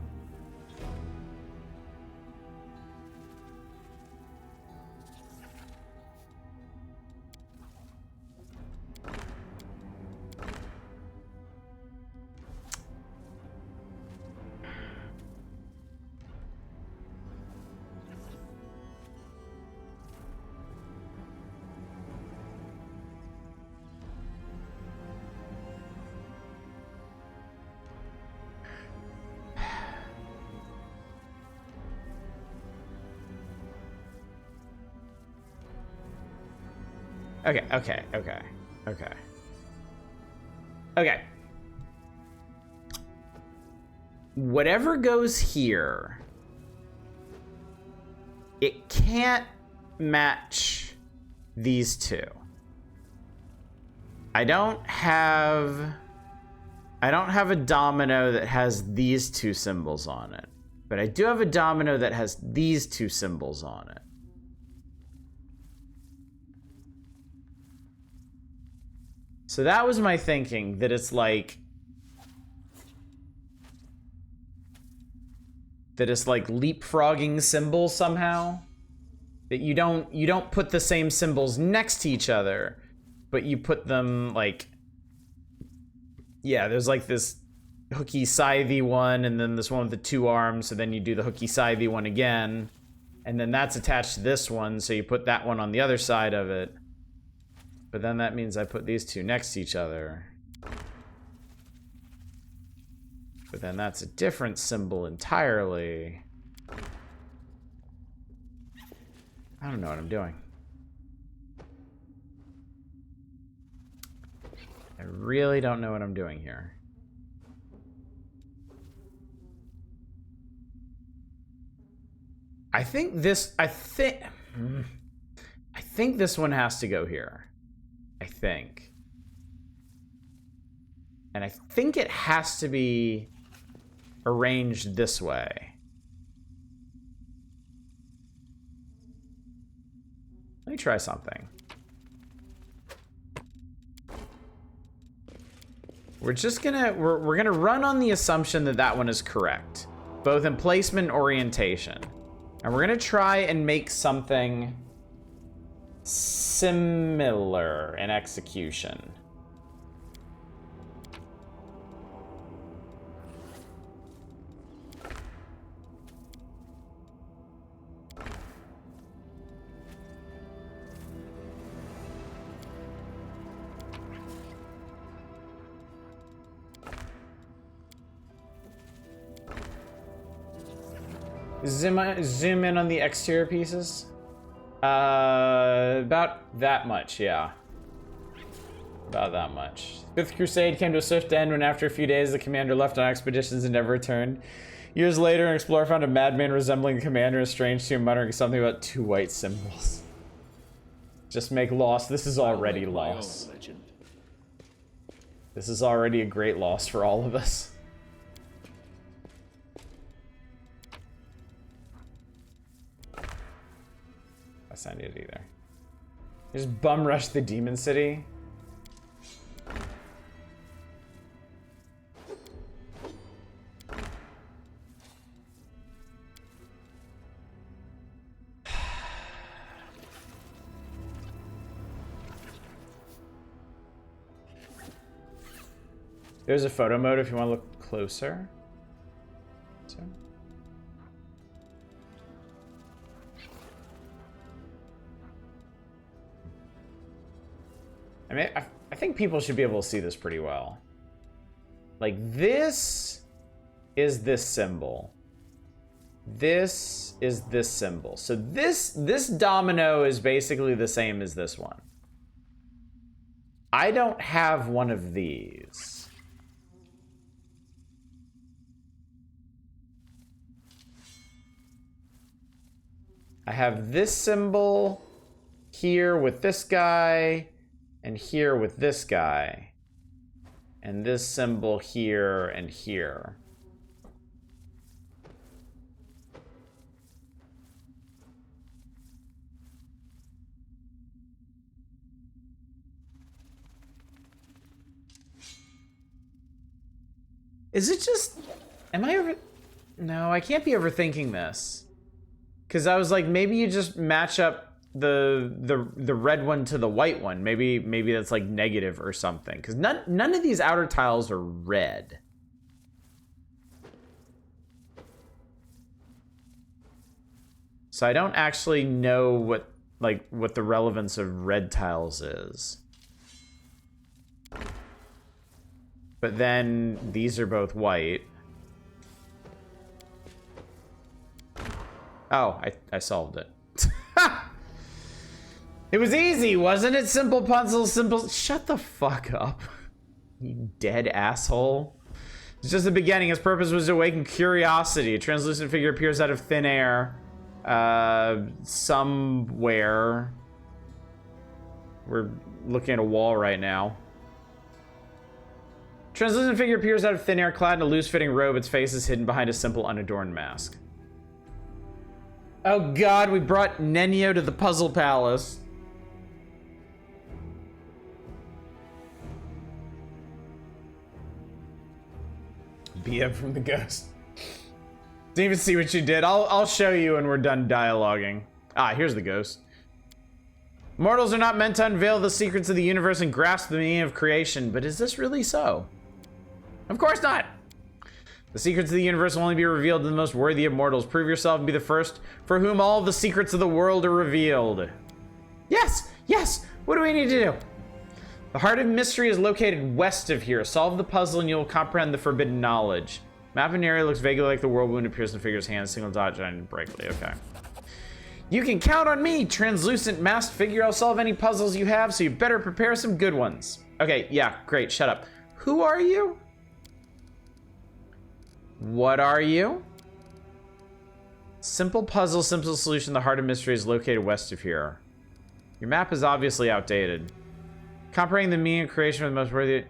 Okay. Okay. Whatever goes here, it can't match these two. I don't have a domino that has these two symbols on it, but I do have a domino that has these two symbols on it. So that was my thinking, that it's like leapfrogging symbols somehow. That you don't put the same symbols next to each other, but you put them like, yeah, there's like this hooky scythe one, and then this one with the two arms, so then you do the hooky scythe one again, and then that's attached to this one, so you put that one on the other side of it. But then that means I put these two next to each other. But then that's a different symbol entirely. I don't know what I'm doing. I really don't know what I'm doing here. I think this one has to go here. I think. And I think it has to be arranged this way. Let me try something. We're just gonna, we're gonna run on the assumption that that one is correct, both in placement and orientation. And we're gonna try and make something similar in execution. Zoom in on the exterior pieces. About that much, yeah. About that much. Fifth Crusade came to a swift end when after a few days the commander left on expeditions and never returned. Years later, an explorer found a madman resembling the commander and strange to him muttering something about two white symbols. Just make Lost. This is already Lost. This is already a great loss for all of us. I need it either. Just bum rush the demon city. There's a photo mode if you want to look closer. So. I mean, I think people should be able to see this pretty well. Like, this is this symbol. This is this symbol. So this domino is basically the same as this one. I don't have one of these. I have this symbol here with this guy, and here with this guy, and this symbol here and here. Is it just, am I over, no, I can't be overthinking this. Because I was like, maybe you just match up the red one to the white one. Maybe that's like negative or something. Because none of these outer tiles are red. So I don't actually know what the relevance of red tiles is. But then these are both white. Oh, I solved it. It was easy, wasn't it? Simple puzzle, simple. Shut the fuck up. You dead asshole. It's just the beginning. His purpose was to awaken curiosity. A translucent figure appears out of thin air. Somewhere. We're looking at a wall right now. Translucent figure appears out of thin air, clad in a loose-fitting robe. Its face is hidden behind a simple, unadorned mask. Oh god, we brought Nenio to the Puzzle Palace. BM from the ghost. Didn't even see what you did. I'll show you when we're done dialoguing. Ah, here's the ghost. Mortals are not meant to unveil the secrets of the universe and grasp the meaning of creation, but is this really so? Of course not! The secrets of the universe will only be revealed to the most worthy of mortals. Prove yourself and be the first for whom all the secrets of the world are revealed. Yes! Yes! What do we need to do? The heart of mystery is located west of here. Solve the puzzle and you'll comprehend the forbidden knowledge. Map and area looks vaguely like the world wound appears in the figure's hand. Single dot giant brightly. Okay. You can count on me, translucent masked figure. I'll solve any puzzles you have, so you better prepare some good ones. Okay, yeah, great. Shut up. Who are you? What are you? Simple puzzle, simple solution. The heart of mystery is located west of here. Your map is obviously outdated. Comprehending the meaning of creation of the most worthy...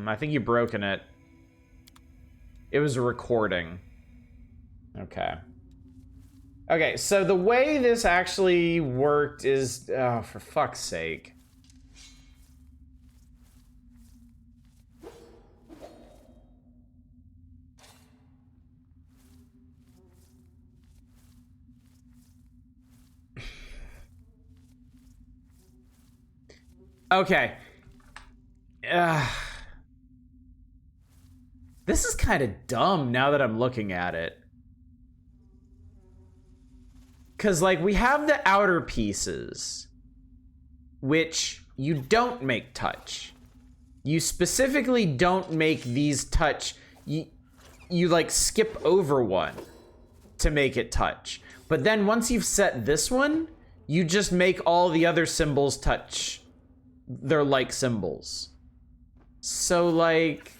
I think you've broken it. It was a recording. Okay. Okay, so the way this actually worked is... Oh, for fuck's sake. Okay. This is kind of dumb now that I'm looking at it. Because, like, we have the outer pieces, which you don't make touch. You specifically don't make these touch. You like, skip over one to make it touch. But then once you've set this one, you just make all the other symbols touch. They're like symbols. So, like...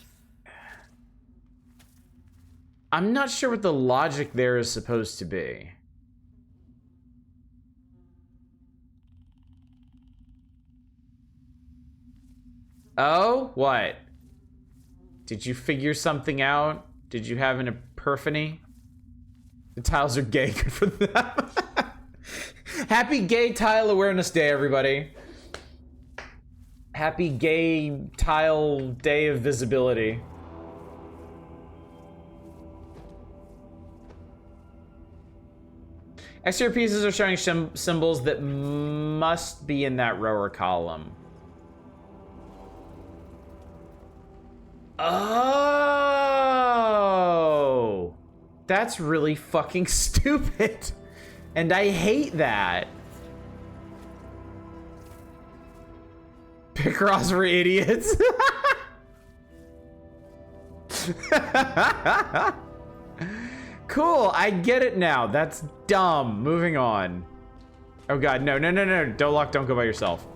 I'm not sure what the logic there is supposed to be. Oh? What? Did you figure something out? Did you have an epiphany? The tiles are gay. Good for them. Happy Gay Tile Awareness Day, everybody. Happy Gay Tile Day of Visibility. Exterior pieces are showing symbols that must be in that row or column. Oh, that's really fucking stupid. And I hate that. Picross for idiots. Cool, I get it now. That's dumb. Moving on. Oh god, no. Dolok, don't go by yourself.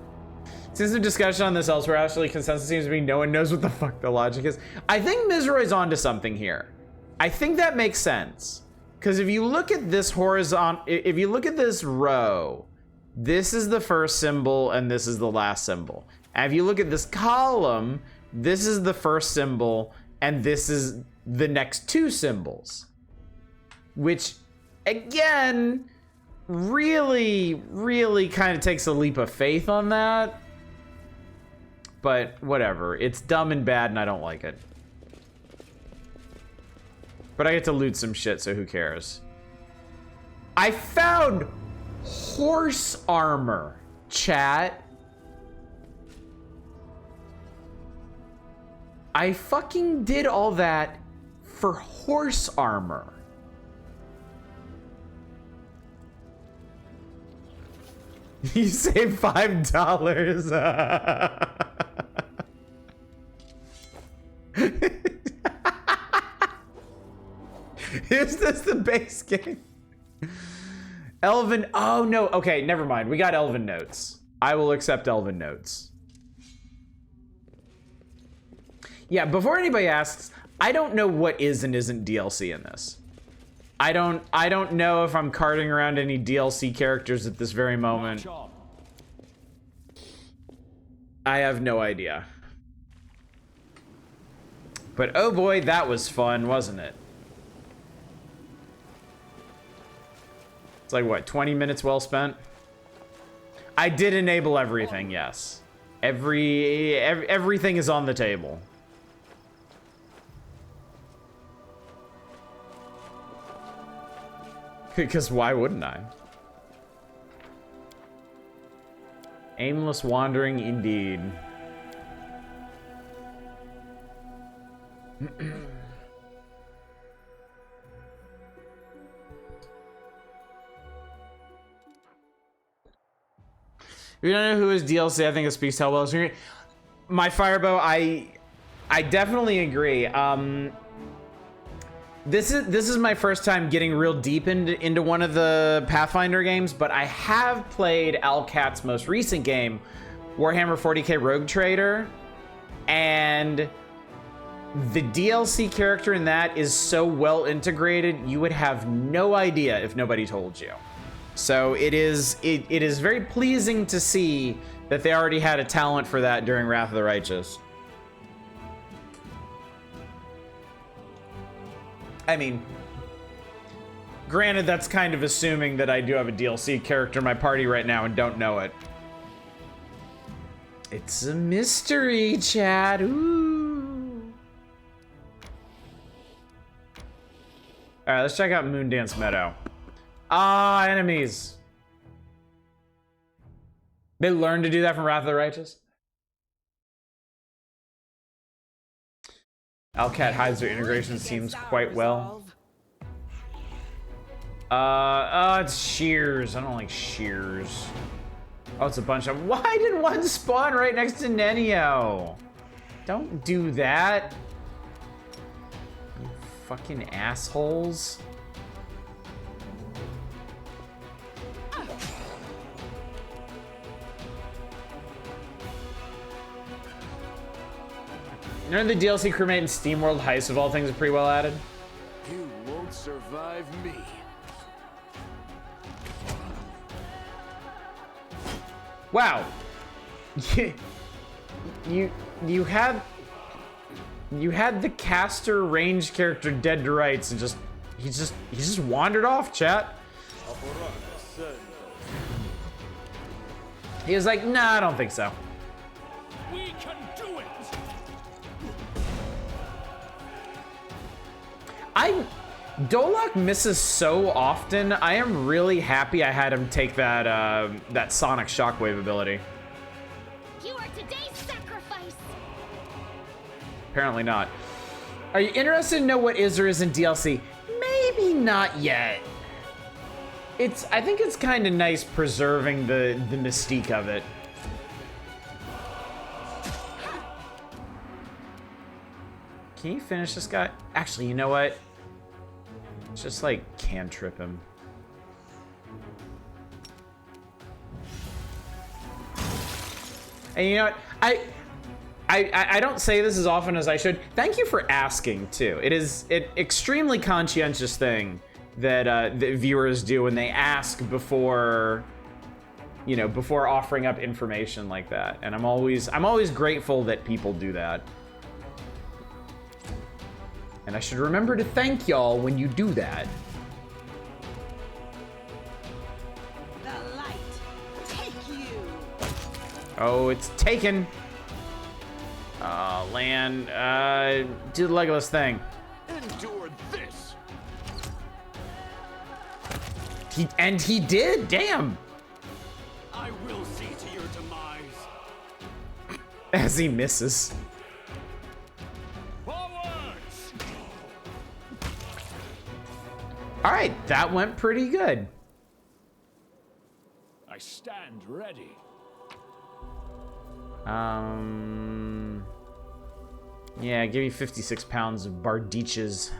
Since the discussion on this elsewhere, actually, consensus seems to be no one knows what the fuck the logic is. I think Mizroy's onto something here. I think that makes sense. Because if you look at this if you look at this row, this is the first symbol and this is the last symbol. And if you look at this column, this is the first symbol and this is the next two symbols. Which, again, really, really kind of takes a leap of faith on that. But whatever. It's dumb and bad and I don't like it. But I get to loot some shit, so who cares? I found horse armor, chat. I fucking did all that for horse armor. You saved $5. Is this the base game? Elven, oh no, okay, never mind. We got Elven notes. I will accept Elven notes. Yeah, before anybody asks, I don't know what is and isn't DLC in this. I don't know if I'm carting around any DLC characters at this very moment. I have no idea. But oh boy, that was fun, wasn't it? It's like, what, 20 minutes well spent? I did enable everything, yes. Everything is on the table. Because why wouldn't I? Aimless wandering indeed. If you don't know who is DLC, I think it speaks to how well it's doing. My Firebow, I definitely agree. This is my first time getting real deep into one of the Pathfinder games, but I have played Al Cat's most recent game, Warhammer 40k Rogue Trader, and the DLC character in that is so well integrated, you would have no idea if nobody told you. So it is very pleasing to see that they already had a talent for that during Wrath of the Righteous. I mean, granted, that's kind of assuming that I do have a DLC character in my party right now and don't know it. It's a mystery, chat. Ooh. All right, let's check out Moondance Meadow. Ah, enemies. They learned to do that from Wrath of the Righteous. Alcat hides their integration seems quite well. It's shears. I don't like shears. Oh, it's a bunch of. Why did one spawn right next to Nenio? Don't do that. You fucking assholes. You know the DLC crewmate and SteamWorld Heist of all things are pretty well added? You won't survive me. Wow. You had the caster range character dead to rights and he just wandered off, chat. He was like, nah, I don't think so. We can do it. Dolok misses so often. I am really happy I had him take that that Sonic Shockwave ability. You are today's sacrifice. Apparently not. Are you interested to know what is or isn't DLC? Maybe not yet. I think it's kind of nice preserving the mystique of it. Can you finish this guy? Actually, you know what? Just like cantrip him. And you know what? I don't say this as often as I should. Thank you for asking too. It is an extremely conscientious thing that viewers do when they ask before, you know, before offering up information like that. And I'm always grateful that people do that. And I should remember to thank y'all when you do that. The light take you. Oh, it's taken. Land. Do the Legolas thing. Endure this. He did. Damn. I will see to your demise. As he misses. Forwards! All right, that went pretty good. I stand ready. Yeah, give me 56 pounds of bardiches.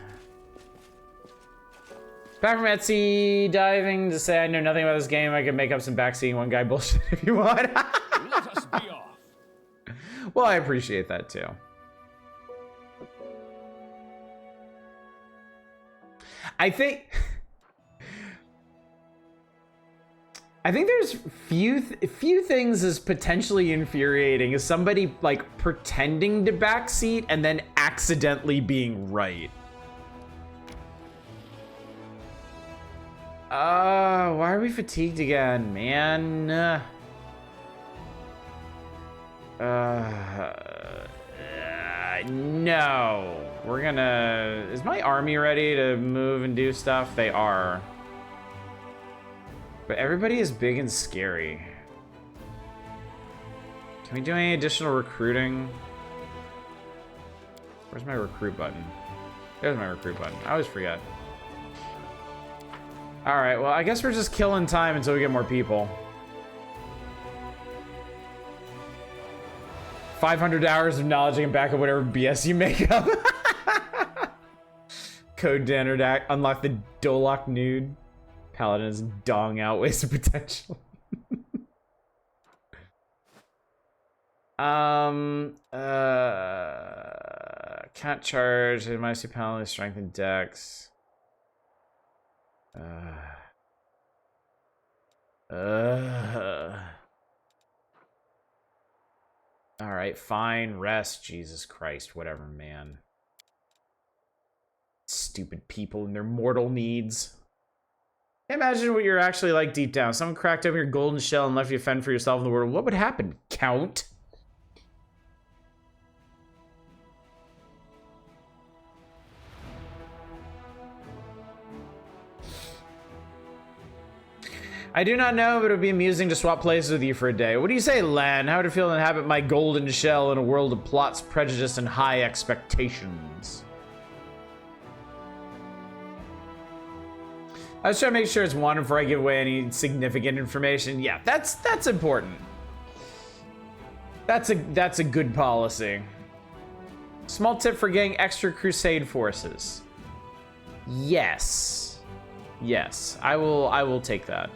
Back from Etsy diving to say I know nothing about this game. I could make up some backseating one guy bullshit if you want. Let us be off. Well, I appreciate that too. I think there's few things as potentially infuriating as somebody like pretending to backseat and then accidentally being right. Why are we fatigued again, man? No. We're gonna... Is my army ready to move and do stuff? They are. But everybody is big and scary. Can we do any additional recruiting? Where's my recruit button? There's my recruit button. I always forget. Alright, well, I guess we're just killing time until we get more people. 500 hours of knowledge and back up whatever BS you make up. Code standard act. Unlock the Dolok nude. Paladin's dong outweighs the potential. Can't charge. It might see paladin strength and dex. Alright, fine. Rest. Jesus Christ. Whatever, man. Stupid people and their mortal needs. Imagine what you're actually like deep down. Someone cracked open your golden shell and left you to fend for yourself in the world. What would happen, Count? I do not know, but it would be amusing to swap places with you for a day. What do you say, Lan? How would it feel to inhabit my golden shell in a world of plots, prejudice, and high expectations? I was trying to make sure it's one before I give away any significant information. Yeah, that's important. That's a good policy. Small tip for getting extra crusade forces. Yes. Yes, I will take that.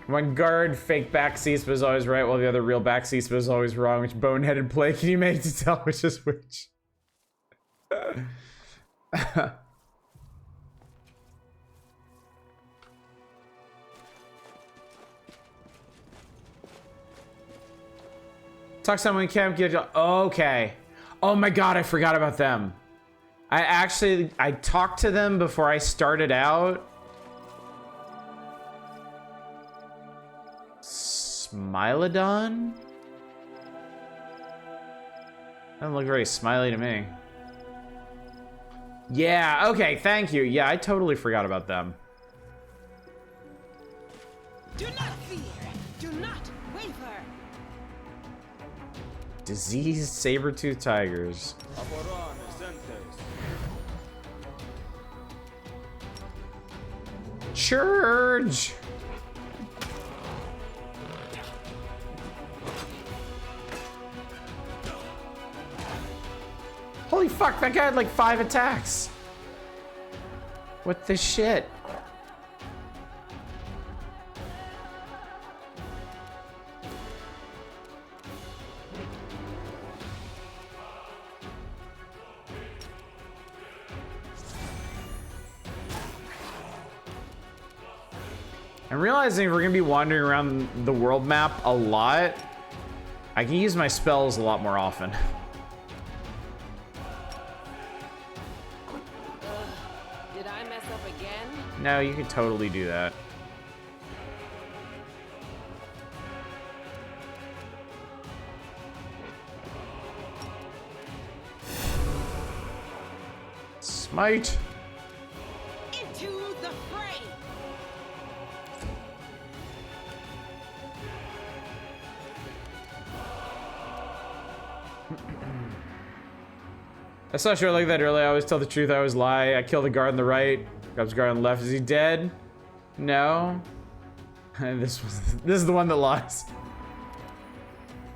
One guard fake backseats was always right, while the other real backseats was always wrong. Which boneheaded play can you make to tell which is which? Talk to someone camp. Okay. Oh my god, I forgot about them. I talked to them before I started out. Smilodon? Doesn't look very smiley to me. Yeah, okay, thank you. Yeah, I totally forgot about them. Do not fear. Do not waver. Diseased saber-toothed tigers. Charge! Holy fuck, that guy had like 5 attacks. What the shit? I'm realizing if we're gonna be wandering around the world map a lot, I can use my spells a lot more often. Did I mess up again? No, you could totally do that. Smite! Into the fray. I saw a show like that earlier. I always tell the truth, I always lie. I kill the guard on the right, grabs the guard on the left. Is he dead? No. This is the one that lies.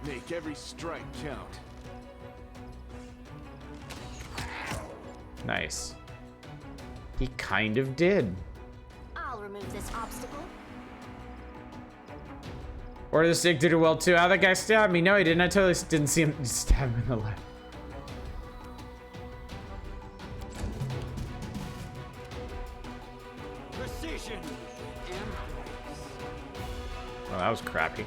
Make every strike count. Nice. He kind of did. I'll remove this obstacle. Or the stick did it well too. How that guy stabbed me? No, he didn't. I totally didn't see him stab him in the leg. Precision and grace. Well, that was crappy.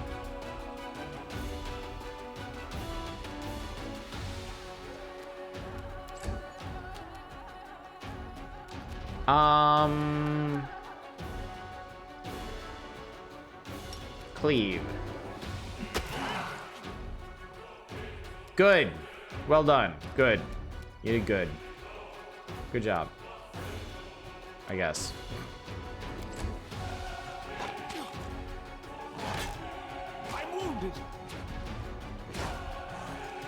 Cleave. Good. Well done. Good. You did good. Good job. I guess. I'm wounded.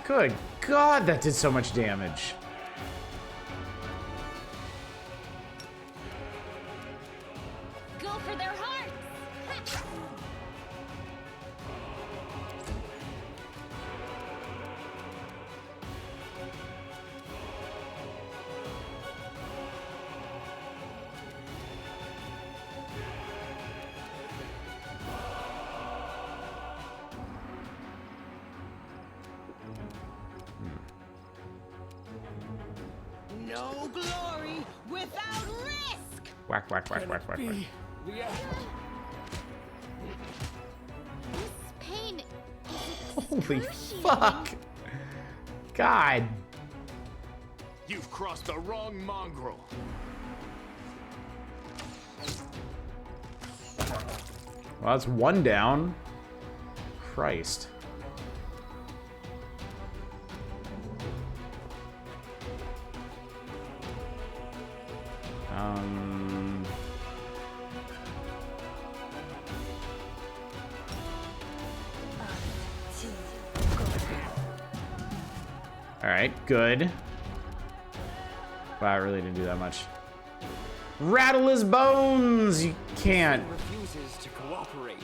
Good God, that did so much damage. Go for their hearts! No glory without risk! Whack, whack, whack, whack, whack, whack. Be the end. This pain is Holy excruciating. fuck. God. You've crossed the wrong mongrel. Well, that's one down. Christ. All right, good. Wow, I really didn't do that much. Rattle his bones! You can't. Refuses to cooperate.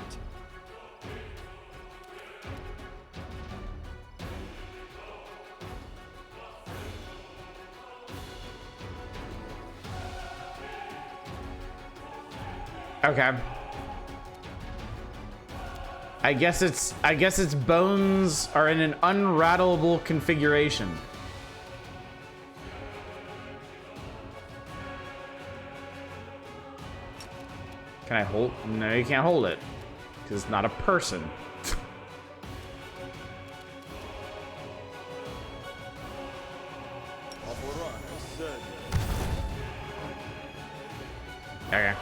Okay. I guess its bones are in an unrattleable configuration. Can I hold? No, you can't hold it. Because it's not a person. Okay.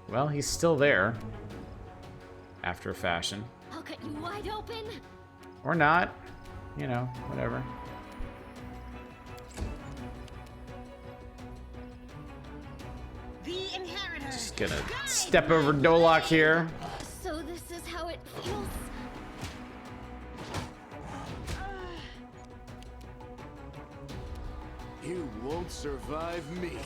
Well, he's still there. After a fashion. I'll cut you wide open. Or not. You know, whatever. The inheritor. Just gonna Guide step my over Dolok blade. here. So this is how it feels. You won't survive me.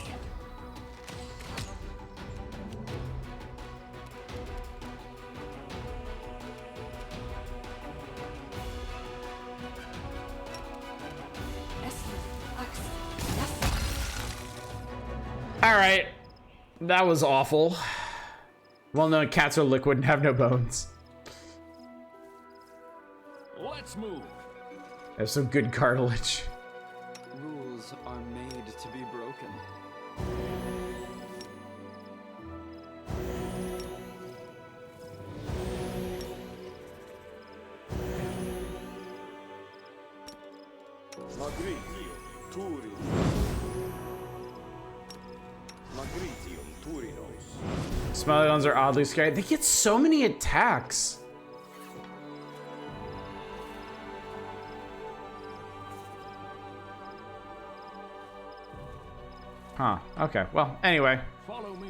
Alright. That was awful. Well, no, cats are liquid and have no bones. Let's move. They have some good cartilage. Rules are made to be broken. Magritium Turi. Magritium Turinos. Smilodons are oddly scary. They get so many attacks. Huh. Okay. Well, anyway. Follow me.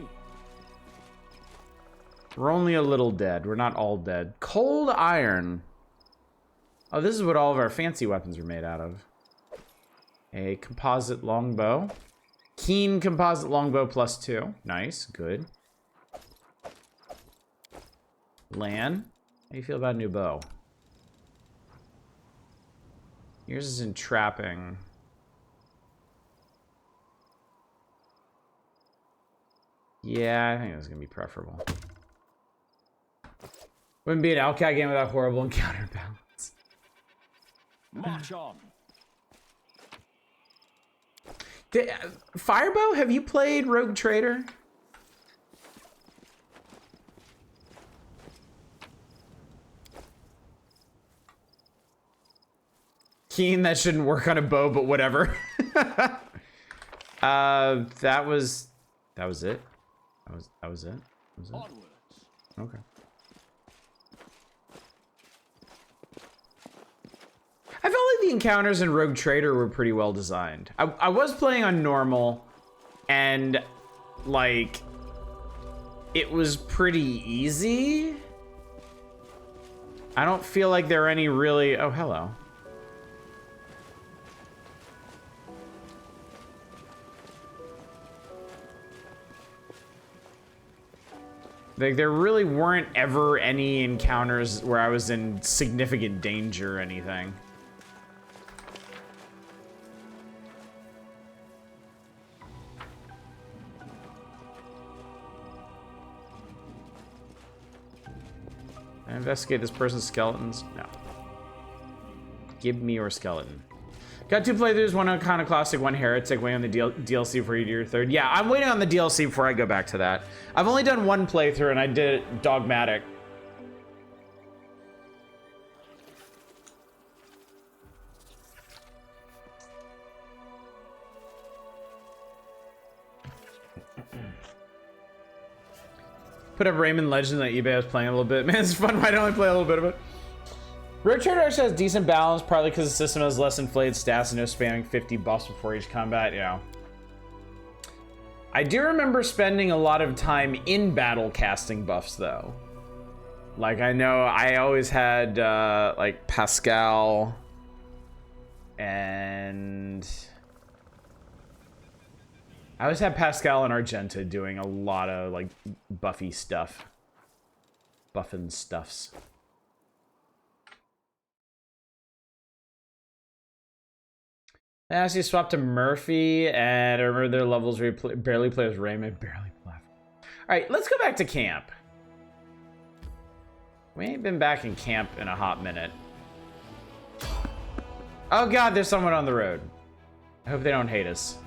We're only a little dead. We're not all dead. Cold iron. Oh, this is what all of our fancy weapons are made out of. A composite longbow. Keen composite longbow +2. Nice. Good. Lan, how do you feel about a new bow? Yours is entrapping. Yeah, I think that's gonna be preferable. Wouldn't be an Alcat game without horrible encounter balance. March on. Firebow, have you played Rogue Trader? Keen, that shouldn't work on a bow, but whatever. That was it. That was it. That was it. Onwards. Okay. I felt like the encounters in Rogue Trader were pretty well designed. I was playing on normal, and like it was pretty easy. I don't feel like there are any really. Oh, hello. Like, there really weren't ever any encounters where I was in significant danger or anything. Can I investigate this person's skeletons? No. Give me your skeleton. Got 2 playthroughs, one Iconoclastic, one Heretic, waiting on the DLC before you do your third. Yeah, I'm waiting on the DLC before I go back to that. I've only done 1 playthrough, and I did it Dogmatic. Put up Raymond Legends on eBay. I was playing a little bit. Man, it's fun. Why don't I play a little bit of it? Rogue Trader actually has decent balance, partly because the system has less inflated stats and no spamming 50 buffs before each combat, yeah. I do remember spending a lot of time in battle casting buffs, though. Like, I know I always had, like, Pascal and... I always had Pascal and Argenta doing a lot of, like, buffy stuff. Buffin' stuffs. I actually swapped to Murphy, and I remember their levels where you barely play as Raymond, barely play. Alright, let's go back to camp. We ain't been back in camp in a hot minute. Oh god, there's someone on the road. I hope they don't hate us.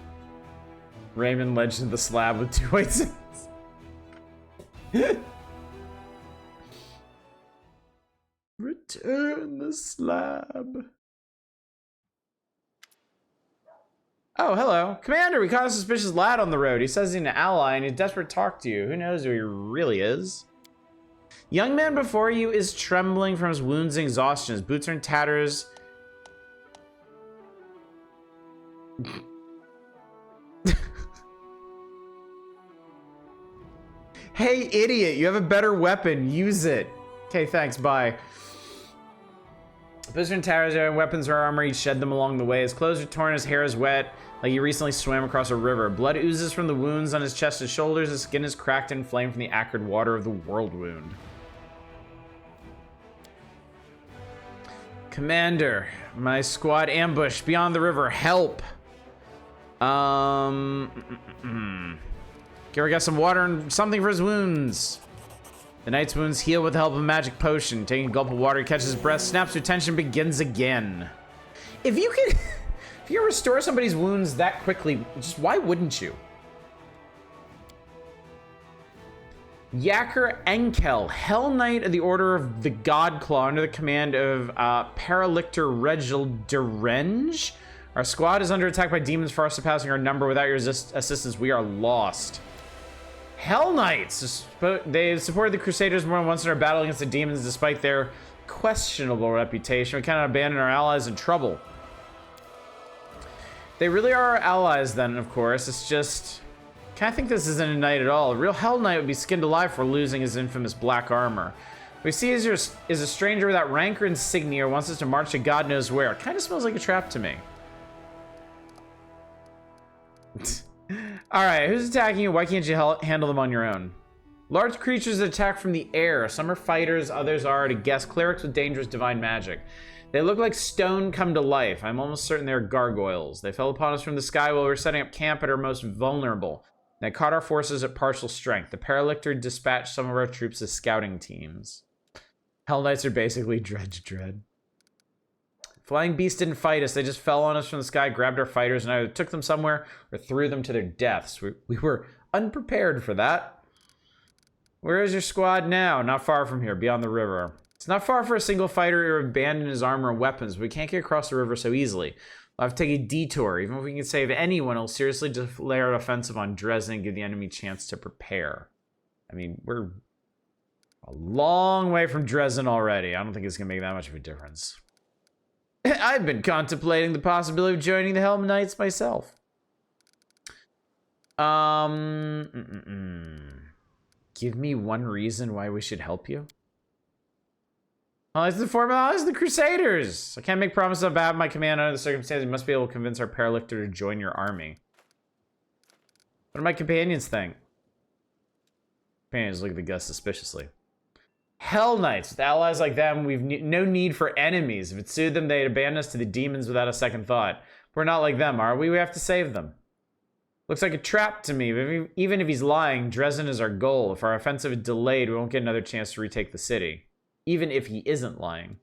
Raymond Legend of the Slab with 2 white sins. Return the slab. Oh, hello. Commander, we caught a suspicious lad on the road. He says he's an ally and he's desperate to talk to you. Who knows who he really is? Young man before you is trembling from his wounds and exhaustion. His boots are in tatters. Hey, idiot, you have a better weapon. Use it. Okay, thanks, bye. Boots are in tatters, weapons or armor. He shed them along the way. His clothes are torn, his hair is wet, like he recently swam across a river. Blood oozes from the wounds on his chest and shoulders. His skin is cracked and inflamed from the acrid water of the world wound. Commander, my squad ambushed beyond the river. Help! Gary got some water and something for his wounds. The knight's wounds heal with the help of a magic potion. Taking a gulp of water, he catches his breath, snaps to attention, begins again. If you can restore somebody's wounds that quickly, just why wouldn't you? Yaker Enkel, Hell Knight of the Order of the Godclaw, under the command of Paralictor Reginald Derenge. Our squad is under attack by demons far surpassing our number. Without your assistance, we are lost. Hell Knights! They supported the Crusaders more than once in our battle against the demons despite their questionable reputation. We cannot abandon our allies in trouble. They really are our allies then, of course. It's just... I think this isn't a knight at all. A real Hell Knight would be skinned alive for losing his infamous black armor. We see is a stranger without rank or insignia, wants us to march to God knows where. Kind of smells like a trap to me. Alright, who's attacking you? Why can't you handle them on your own? Large creatures attack from the air. Some are fighters, others are, to guess, clerics with dangerous divine magic. They look like stone come to life. I'm almost certain they're gargoyles. They fell upon us from the sky while we were setting up camp at our most vulnerable. They caught our forces at partial strength. The Paralictor dispatched some of our troops as scouting teams. Hell Knights are basically Dredge Dread. Flying Beasts didn't fight us. They just fell on us from the sky, grabbed our fighters, and either took them somewhere or threw them to their deaths. We were unprepared for that. Where is your squad now? Not far from here, beyond the river. It's not far for a single fighter to abandon his armor and weapons, but we can't get across the river so easily. We'll have to take a detour. Even if we can save anyone, it'll seriously declare an offensive on Dresden and give the enemy a chance to prepare. I mean, we're a long way from Dresden already. I don't think it's going to make that much of a difference. I've been contemplating the possibility of joining the Helm Knights myself. Give me one reason why we should help you. Well, it's the formula. It's the Crusaders. I can't make promises on behalf of my command under the circumstances. You must be able to convince our Paralictor to join your army. What do my companions think? Companions look at the Gus suspiciously. Hell Knights. With allies like them, we've no need for enemies. If it suited them, they'd abandon us to the demons without a second thought. We're not like them, are we? We have to save them. Looks like a trap to me, but even if he's lying, Dresden is our goal. If our offensive is delayed, we won't get another chance to retake the city. Even if he isn't lying.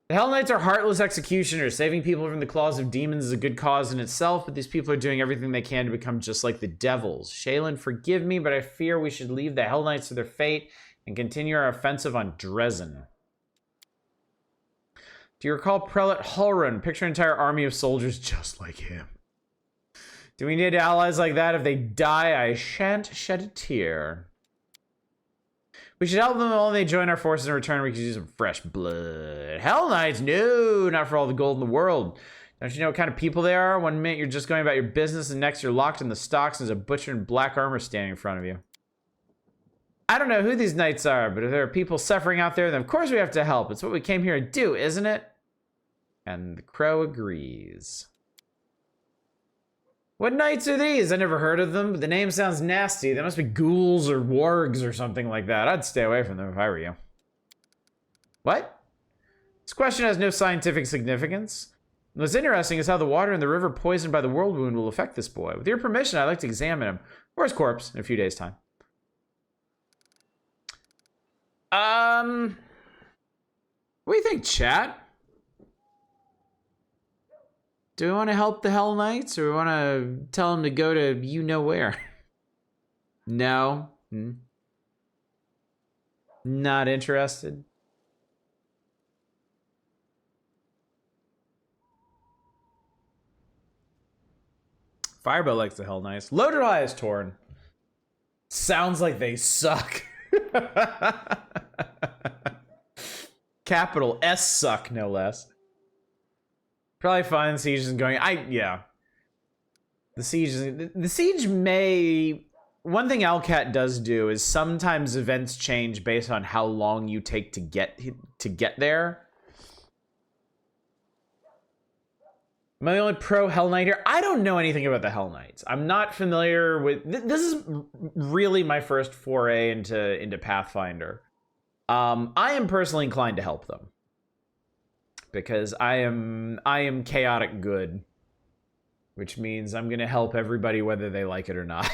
The Hell Knights are heartless executioners. Saving people from the claws of demons is a good cause in itself, but these people are doing everything they can to become just like the devils. Shaylin, forgive me, but I fear we should leave the Hell Knights to their fate and continue our offensive on Dresden. Do you recall Prelate Hulrun? Picture an entire army of soldiers just like him. Do we need allies like that? If they die, I shan't shed a tear. We should help them all when they join our forces. In return, we could use some fresh blood. Hell Knights? No, not for all the gold in the world. Don't you know what kind of people they are? One minute you're just going about your business, and next you're locked in the stocks and there's a butcher in black armor standing in front of you. I don't know who these knights are, but if there are people suffering out there, then of course we have to help. It's what we came here to do, isn't it? And the crow agrees. What knights are these? I never heard of them, but the name sounds nasty. They must be ghouls or wargs or something like that. I'd stay away from them if I were you. What? This question has no scientific significance. What's interesting is how the water in the river poisoned by the world wound will affect this boy. With your permission, I'd like to examine him, or his corpse, in a few days' time. What do you think, chat? Do we want to help the Hell Knights, or we want to tell them to go to you-know-where? No? Not interested? Firebell likes the Hell Knights. Loaded Eye is torn. Sounds like they suck. Capital S suck, no less. Probably fine. The siege is going. Yeah. The siege may. One thing Alcat does do is sometimes events change based on how long you take to get there. Am I the only pro Hell Knight here? I don't know anything about the Hell Knights. I'm not familiar with. This is really my first foray into Pathfinder. I am personally inclined to help them. Because I am chaotic good, which means I'm gonna help everybody whether they like it or not.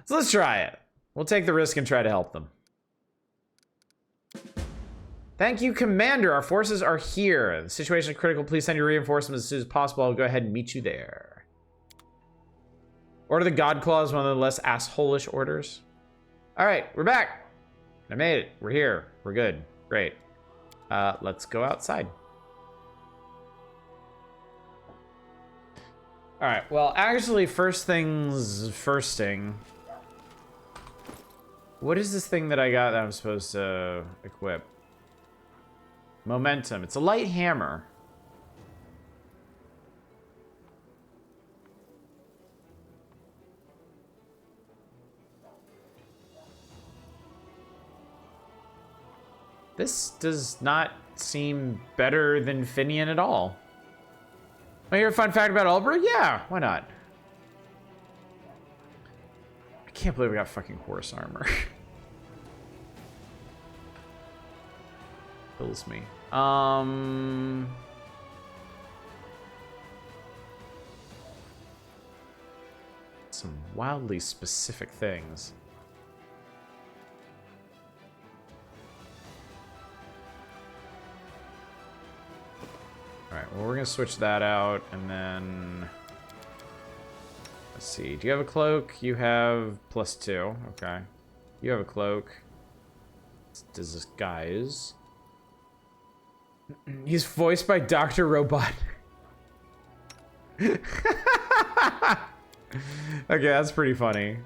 So let's try it. We'll take the risk and try to help them. Thank you, Commander. Our forces are here. The situation is critical. Please send your reinforcements as soon as possible. I'll go ahead and meet you there. Order the God Clause, one of the less asshole-ish orders. All right, we're back. I made it. We're here. We're good. Great. Let's go outside. All right. Well, actually, first things firsting. What is this thing that I got that I'm supposed to equip? Momentum. It's a light hammer. This does not seem better than Finian at all. Want to hear a fun fact about Ulbrich? Yeah, why not? I can't believe we got fucking horse armor. Kills me. Some wildly specific things. Alright, well, we're gonna switch that out, and then... Let's see. Do you have a cloak? You have +2. Okay. You have a cloak. Does this guys? He's voiced by Dr. Robot. Okay, that's pretty funny.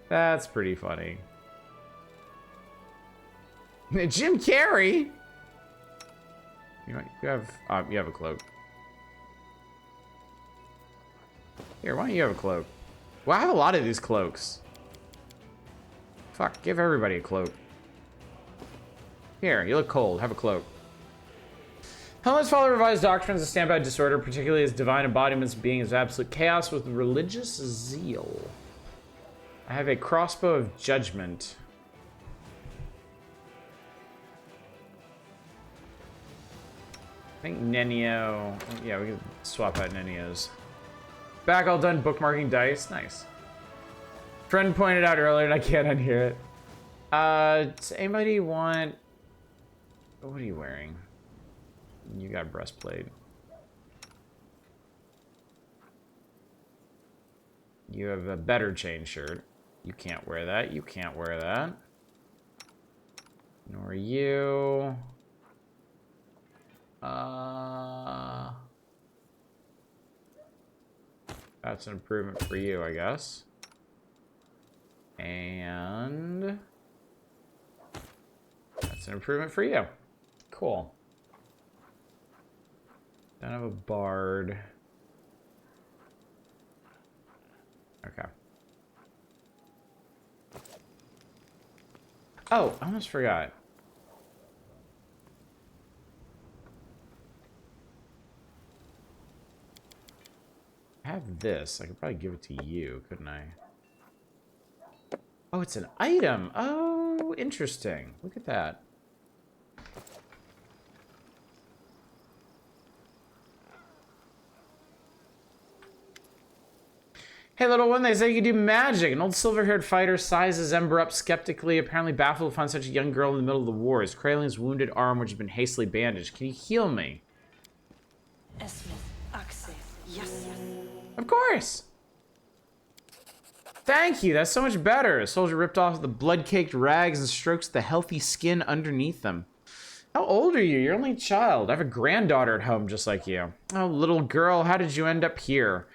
That's pretty funny. Jim Carrey? You have a cloak. Here, why don't you have a cloak? Well, I have a lot of these cloaks. Fuck, give everybody a cloak. Here, you look cold. Have a cloak. Helmets follow revised doctrines of stand-by disorder, particularly as divine embodiments of beings of absolute chaos with religious zeal. I have a crossbow of judgment. I think Nenio... Yeah, we can swap out Nenio's. Back all done bookmarking dice. Nice. Friend pointed out earlier and I can't unhear it. Does anybody want... What are you wearing? You got a breastplate. You have a better chain shirt. You can't wear that. You can't wear that. Nor you. That's an improvement for you, I guess. And that's an improvement for you. Cool. Don't have a bard. Okay. Oh, I almost forgot. I have this. I could probably give it to you, couldn't I? Oh, it's an item. Oh, interesting. Look at that. Hey, little one, they say you can do magic. An old silver-haired fighter sizes Ember up skeptically, apparently baffled to find such a young girl in the middle of the war. He's cradling his wounded arm, which has been hastily bandaged. Can you heal me? Yes. Of course! Thank you, that's so much better. A soldier ripped off the blood-caked rags and strokes the healthy skin underneath them. How old are you? You're only a child. I have a granddaughter at home just like you. Oh, little girl, how did you end up here?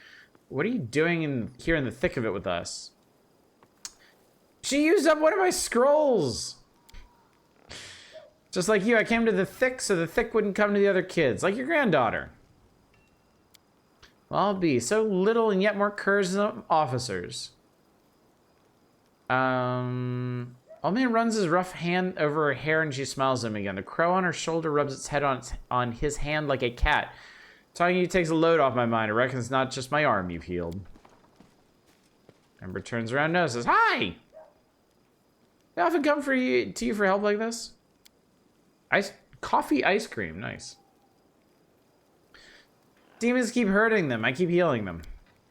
What are you doing here in the thick of it with us? She used up one of my scrolls! Just like you, I came to the thick so the thick wouldn't come to the other kids, like your granddaughter. Well, I'll be so little and yet more courage than officers. Old man runs his rough hand over her hair and she smiles at him again. The crow on her shoulder rubs its head on his hand like a cat. Talking to you takes a load off my mind. I reckon it's not just my arm you've healed. Ember turns around and notices, hi! They often come to you for help like this? Coffee ice cream, nice. Demons keep hurting them. I keep healing them.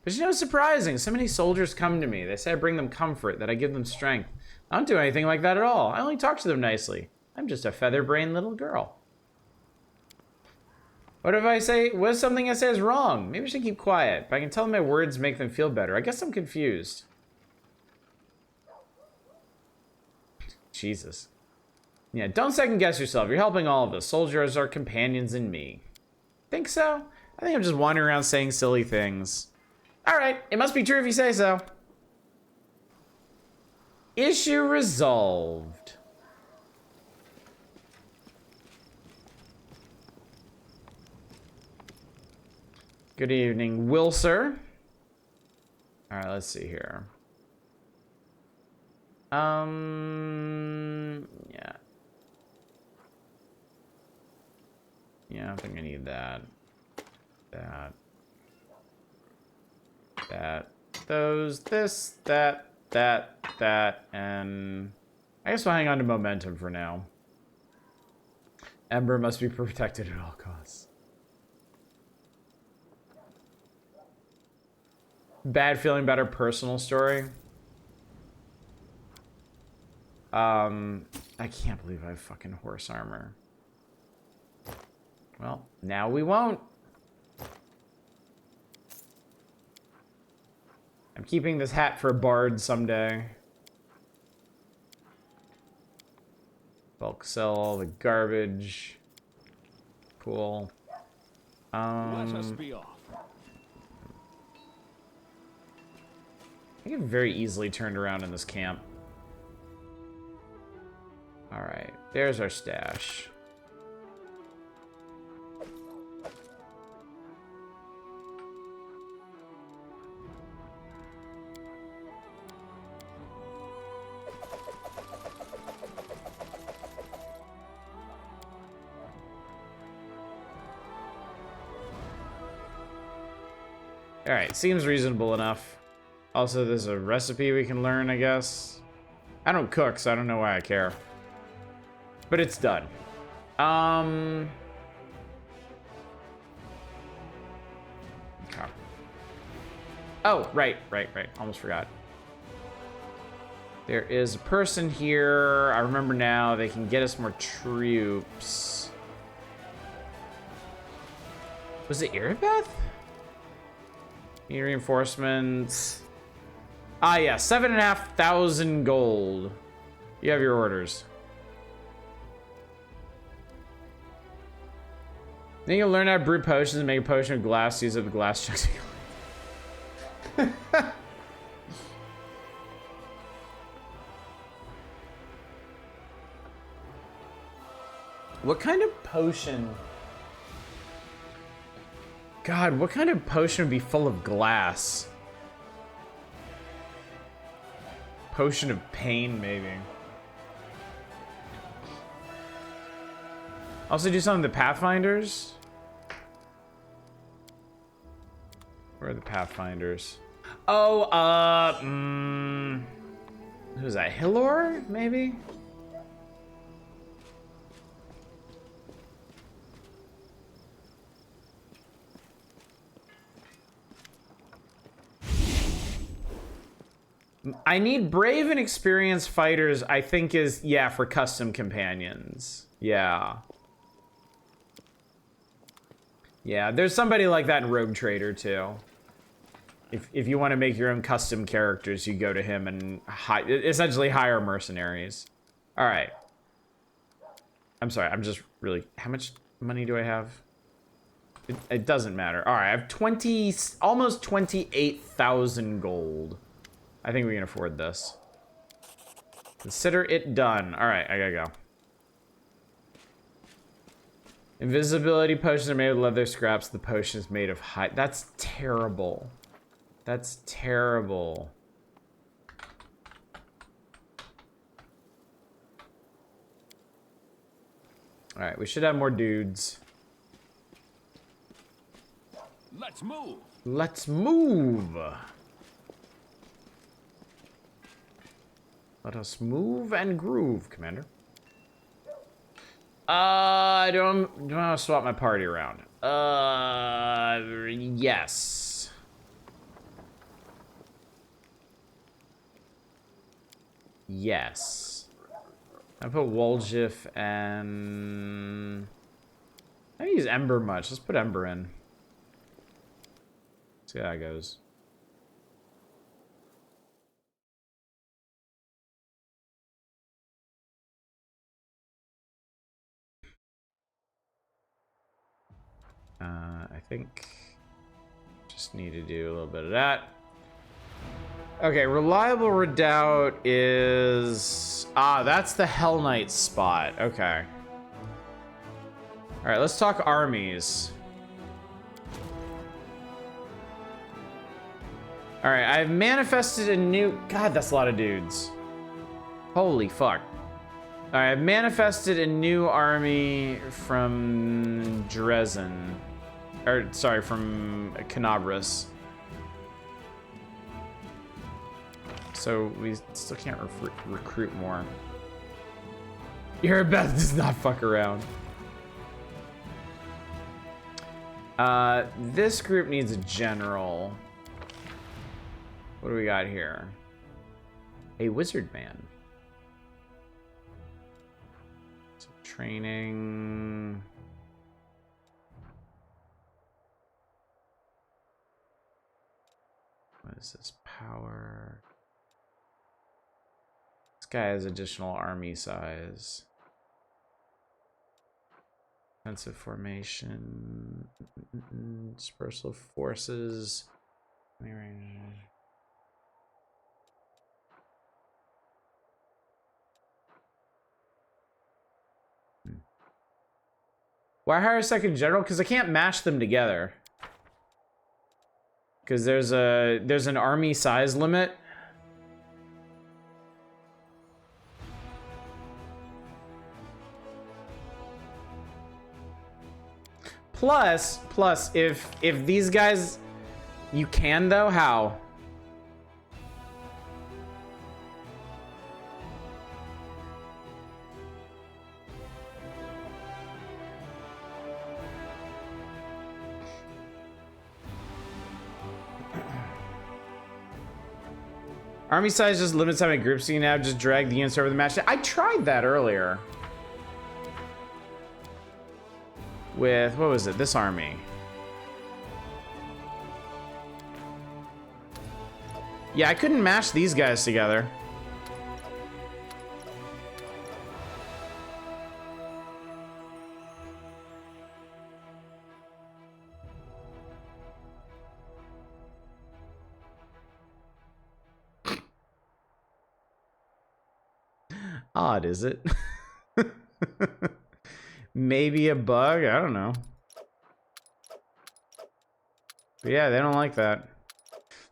But you know, it's surprising. So many soldiers come to me. They say I bring them comfort, that I give them strength. I don't do anything like that at all. I only talk to them nicely. I'm just a feather-brained little girl. What if something I say is wrong? Maybe I should keep quiet, but I can tell them my words make them feel better. I guess I'm confused. Jesus. Yeah, don't second guess yourself. You're helping all of us. Soldiers are companions in me. Think so? I think I'm just wandering around saying silly things. Alright, it must be true if you say so. Issue resolved. Good evening, Wilser. Alright, let's see here. Yeah. Yeah, I think I need that. Those, this, that, and... I guess we'll hang on to momentum for now. Ember must be protected at all costs. bad feeling about her personal story. I can't believe I have fucking horse armor. Well, now we won't. I'm keeping this hat for a bard someday. Bulk sell all the garbage. Cool. Let us be off. I get very easily turned around in this camp. Alright, there's our stash. Alright, seems reasonable enough. Also, there's a recipe we can learn, I guess. I don't cook, so I don't know why I care. But it's done. Okay. Oh, right. Almost forgot. There is a person here. I remember now. They can get us more troops. Was it Iribeth? Need reinforcements. Ah, yeah. 7,500 gold. You have your orders. Then you'll learn how to brew potions and make a potion of glass. Use up the glass chunks. What kind of potion? God, what kind of potion would be full of glass? Potion of pain, maybe. Also do some of the Pathfinders. Where are the Pathfinders? Oh, who's that? Hilor, maybe? I need brave and experienced fighters, I think is, yeah, for custom companions. Yeah. Yeah, there's somebody like that in Rogue Trader, too. If you want to make your own custom characters, you go to him and essentially hire mercenaries. All right. I'm sorry, I'm just really... How much money do I have? It doesn't matter. All right, I have almost 28,000 gold. I think we can afford this. Consider it done. All right, I gotta go. Invisibility potions are made with leather scraps. The potion is made of hide. That's terrible. That's terrible. All right, we should have more dudes. Let's move. Let's move. Let us move and groove, Commander. Do I want to swap my party around? Yes. Yes. I put Woljif and... I don't use Ember much. Let's put Ember in. See how that goes. I think just need to do a little bit of that. Okay, Reliable Redoubt is... Ah, that's the Hell Knight spot. Okay. Alright, let's talk armies. Alright, I've manifested a new... God, that's a lot of dudes. Holy fuck. Alright, I've manifested a new army from Dresden. Or, sorry, from Canabras. So we still can't recruit more. Iribeth does not fuck around. This group needs a general. What do we got here? A wizard man. Some training. What is this? Power. This guy has additional army size. Defensive formation. Dispersal of forces. Why hire a second general? Because I can't mash them together. Because there's an army size limit. Plus, if these guys, you can though, how? Army size just limits how many groups you can have. Just drag the units over the match. I tried that earlier. With, what was it? This army. Yeah, I couldn't mash these guys together. Odd, is it? Maybe a bug? I don't know. But yeah, they don't like that.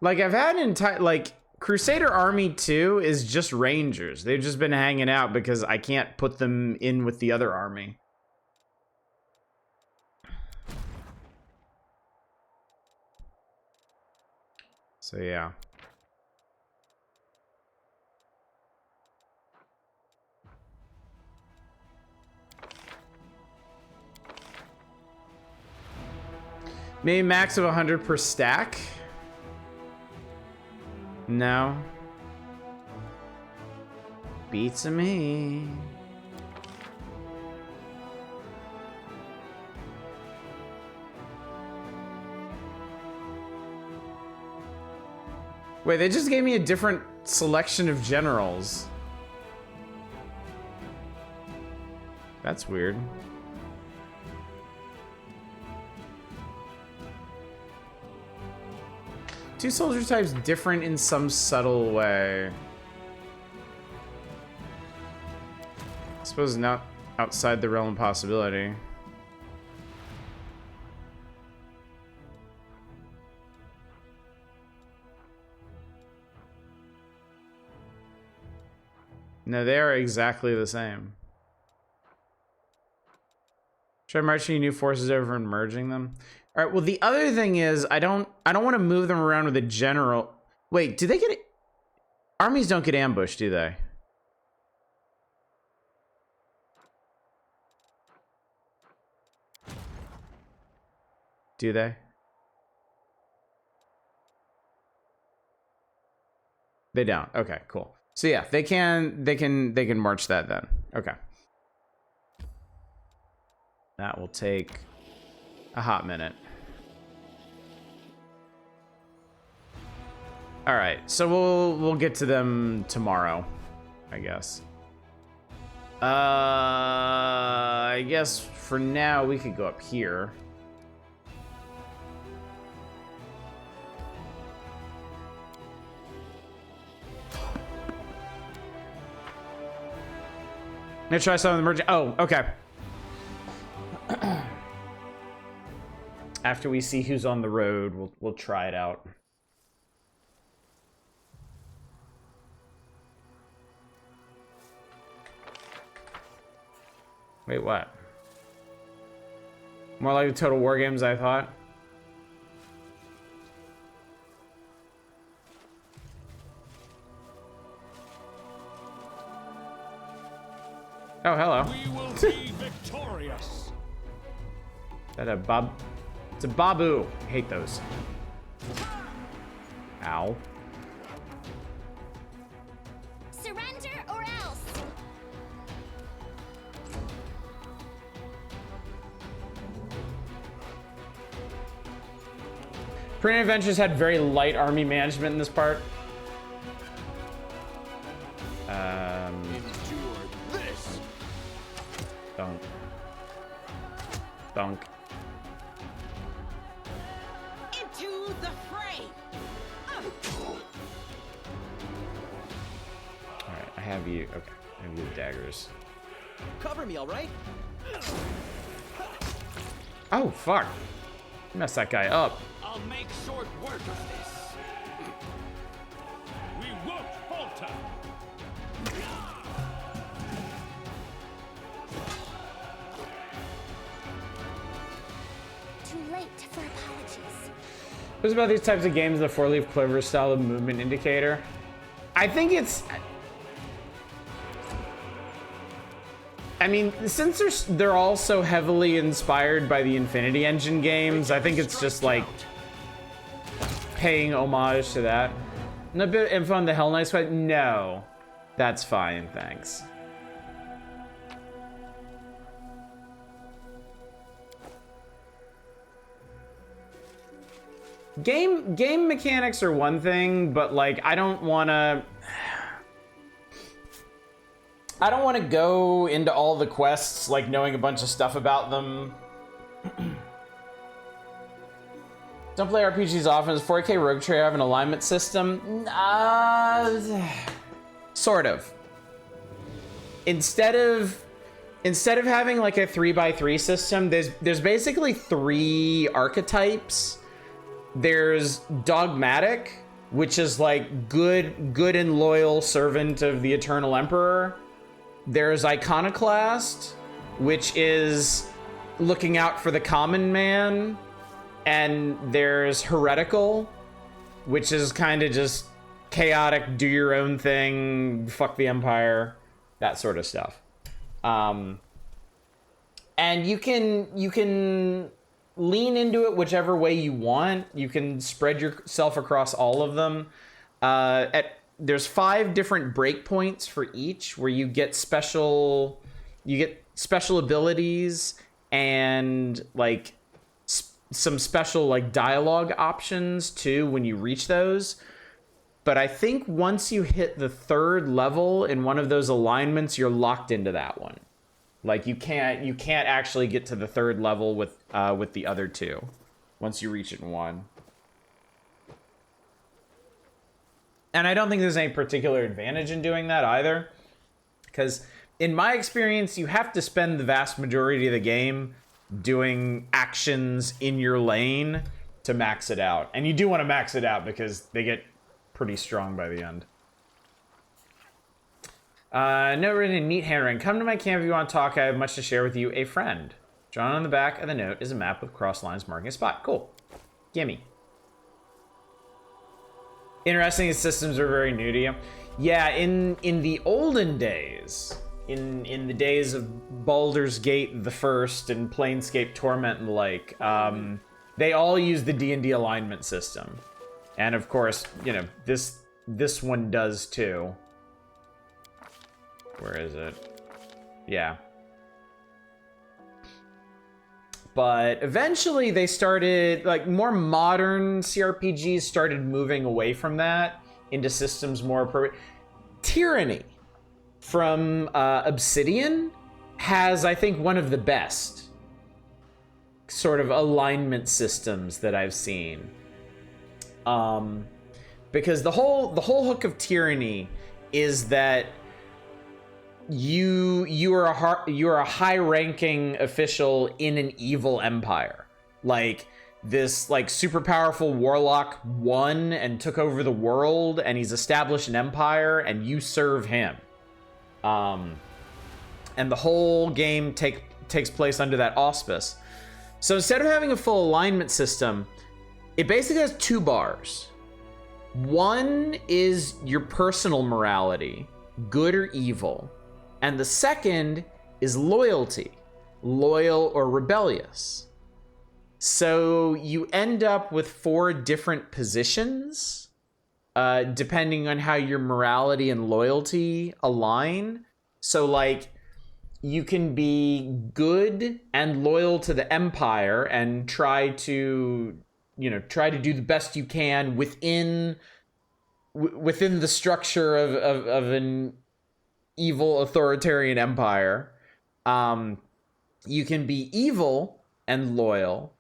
Like, I've had entire, like, Crusader Army 2 is just Rangers. They've just been hanging out because I can't put them in with the other army. So yeah. Maybe max of 100 per stack? No. Beats me. Wait, they just gave me a different selection of generals. That's weird. Two soldier types different in some subtle way. I suppose not outside the realm of possibility. No, they are exactly the same. Try marching new forces over and merging them. All right, well, the other thing is I don't want to move them around with a general. Wait, do they get it? Armies don't get ambushed, do they? Do they? They don't. Okay, cool. So yeah, they can march that then. Okay. That will take a hot minute. All right, so we'll get to them tomorrow, I guess. I guess for now we could go up here. I'm gonna try some of the merging. Oh, okay. After we see who's on the road, we'll try it out. Wait, what? More like the Total War games I thought. Oh, hello. We will be victorious. That a Bob? It's a Babu. I hate those. Ow. Print Adventures had very light army management in this part. Endure this. Dunk. Dunk. Into the fray. Alright, I have you. Okay, I have you with daggers. Cover me, all right? Oh, fuck. Messed that guy up. I'll make short work of this. We won't falter. Too late for apologies. What's about these types of games, the four-leaf clover style of movement indicator? I think it's... I mean, since they're all so heavily inspired by the Infinity Engine games, I think it's just like paying homage to that. And a bit of info on the Hell Knights fight? No. That's fine, thanks. Game mechanics are one thing, but like I don't want to go into all the quests like knowing a bunch of stuff about them. Don't play RPGs often. Does 4K Rogue Trader have an alignment system? Sort of. Instead of having like a 3x3 system, there's basically 3 archetypes. There's Dogmatic, which is like good and loyal servant of the Eternal Emperor. There's Iconoclast, which is looking out for the common man. And there's Heretical, which is kind of just chaotic, do your own thing, fuck the Empire, that sort of stuff. And you can lean into it whichever way you want. You can spread yourself across all of them. There's 5 different breakpoints for each where you get special abilities and like some special like dialogue options too when you reach those. But I think once you hit the 3rd level in one of those alignments, you're locked into that one. Like you can't actually get to the 3rd level with the other 2 once you reach it in one. And I don't think there's any particular advantage in doing that either, because in my experience, you have to spend the vast majority of the game doing actions in your lane to max it out. And you do want to max it out because they get pretty strong by the end. Note written in neat handwriting. Come to my camp if you want to talk. I have much to share with you, a friend. Drawn on the back of the note is a map with cross lines marking a spot. Cool. Gimme. Interesting, the systems are very new to you. Yeah, in the olden days, in the days of Baldur's Gate the First and Planescape Torment and the like, they all use the D&D alignment system. And of course, you know, this one does too. Where is it? Yeah. But eventually they started, like, more modern CRPGs started moving away from that into systems more appropriate. Tyranny from Obsidian has, I think, one of the best sort of alignment systems that I've seen. Because the whole hook of Tyranny is that you are a high-ranking official in an evil empire. Like this like super powerful warlock won and took over the world, and he's established an empire, and you serve him. And the whole game takes place under that auspice. So instead of having a full alignment system, it basically has 2 bars. One is your personal morality, good or evil. And the second is loyalty, loyal or rebellious. So you end up with 4 different positions, depending on how your morality and loyalty align. So like, you can be good and loyal to the Empire and try to try to do the best you can within the structure of an evil authoritarian empire. You can be evil and loyal,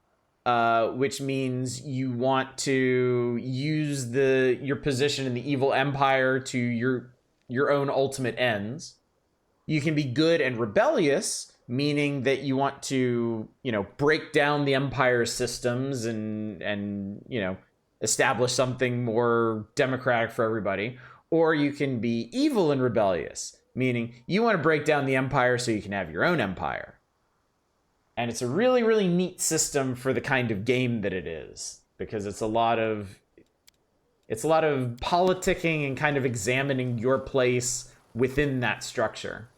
which means you want to use your position in the evil empire to your own ultimate ends. You can be good and rebellious, meaning that you want to, break down the empire's systems and establish something more democratic for everybody. Or you can be evil and rebellious, meaning you want to break down the empire so you can have your own empire. And it's a really, really neat system for the kind of game that it is, because it's a lot of politicking and kind of examining your place within that structure.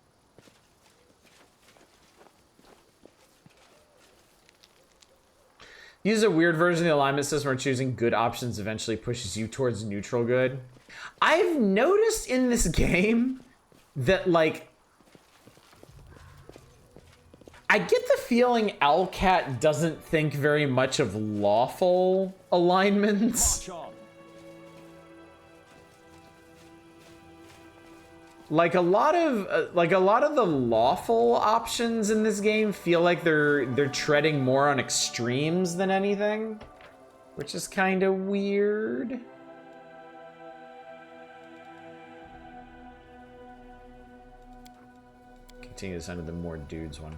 Use a weird version of the alignment system where choosing good options eventually pushes you towards neutral good. I've noticed in this game that, like, I get the feeling Alcat doesn't think very much of lawful alignments. Like a lot of the lawful options in this game feel like they're treading more on extremes than anything, which is kind of weird. Continue this under the more dudes one.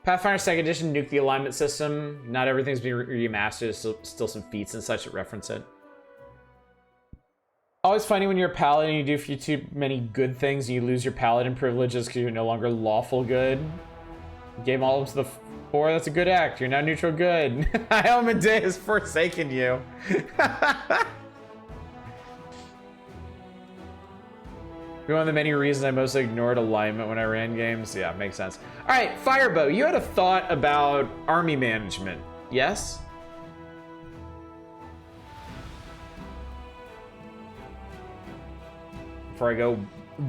Pathfinder 2nd Edition nuked the alignment system. Not everything's being remastered. There's still some feats and such that reference it. Always funny when you're a paladin and you do too many good things and you lose your paladin privileges because you're no longer lawful good. You gave all of them to the poor. That's a good act. You're now neutral good. Iomade has forsaken you. One of the many reasons I mostly ignored alignment when I ran games. Yeah, makes sense. All right, Firebow, you had a thought about army management, yes? Before I go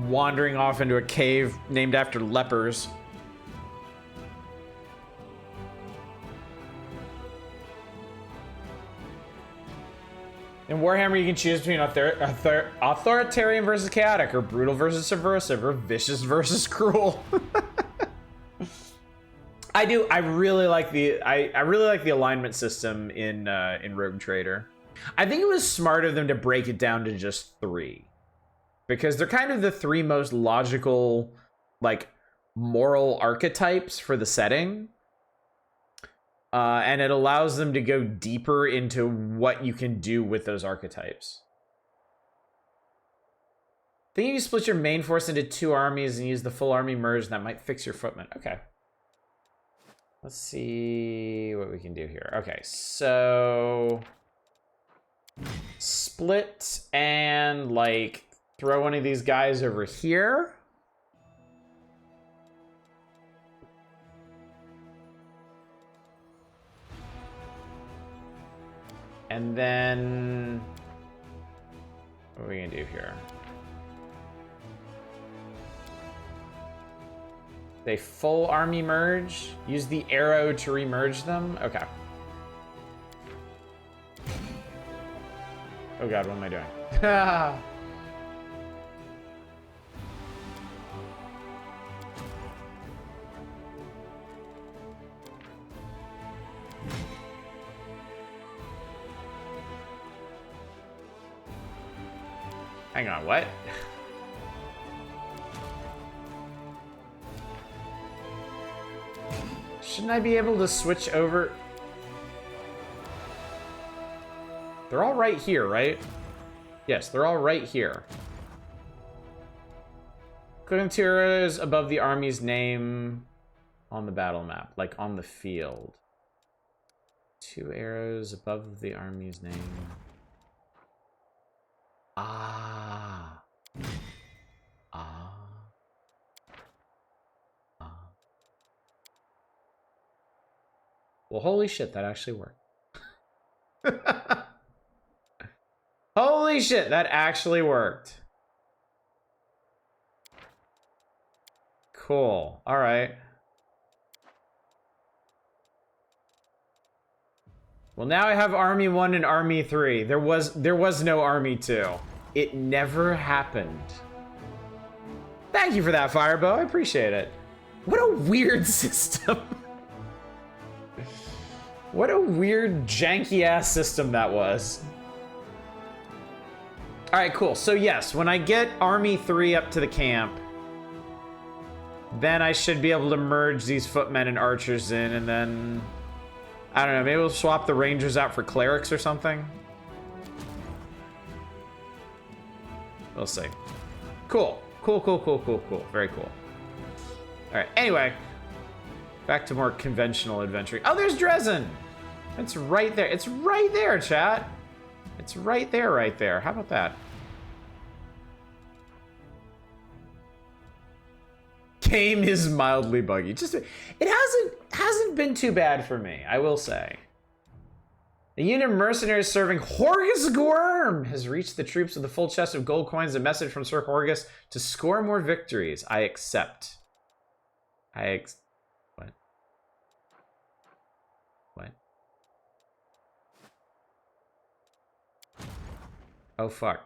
wandering off into a cave named after lepers. In Warhammer, you can choose between authoritarian versus chaotic, or brutal versus subversive, or vicious versus cruel. I really like the alignment system in Rogue Trader. I think it was smart of them to break it down to just 3, because they're kind of the 3 most logical, like, moral archetypes for the setting. And it allows them to go deeper into what you can do with those archetypes. I think you split your main force into 2 armies and use the full army merge, and that might fix your footment. Okay. Let's see what we can do here. Okay, so split and, like, throw one of these guys over here. And then, what are we gonna do here? They full army merge. Use the arrow to remerge them. Okay. Oh god, what am I doing? Hang on, what? Shouldn't I be able to switch over? They're all right here, right? Yes, they're all right here. Click on 2 arrows above the army's name on the battle map, like on the field. 2 arrows above the army's name. Ah. Ah. Ah. Well, holy shit, that actually worked. Holy shit, that actually worked. Cool. All right. Well, now I have Army 1 and Army 3. There was no Army 2. It never happened. Thank you for that, Firebow. I appreciate it. What a weird system. What a weird, janky-ass system that was. All right, cool. So yes, when I get Army 3 up to the camp, then I should be able to merge these footmen and archers in, and then... I don't know, maybe we'll swap the rangers out for clerics or something. We'll see. Cool. Cool. Very cool. Alright, anyway. Back to more conventional adventuring. Oh, there's Dresden! It's right there. It's right there, chat. It's right there. How about that? Game is mildly buggy. It hasn't been too bad for me, I will say. A unit of mercenaries serving Horgus Gorm has reached the troops with a full chest of gold coins. A message from Sir Horgus to score more victories. I accept. What? What? Oh, fuck.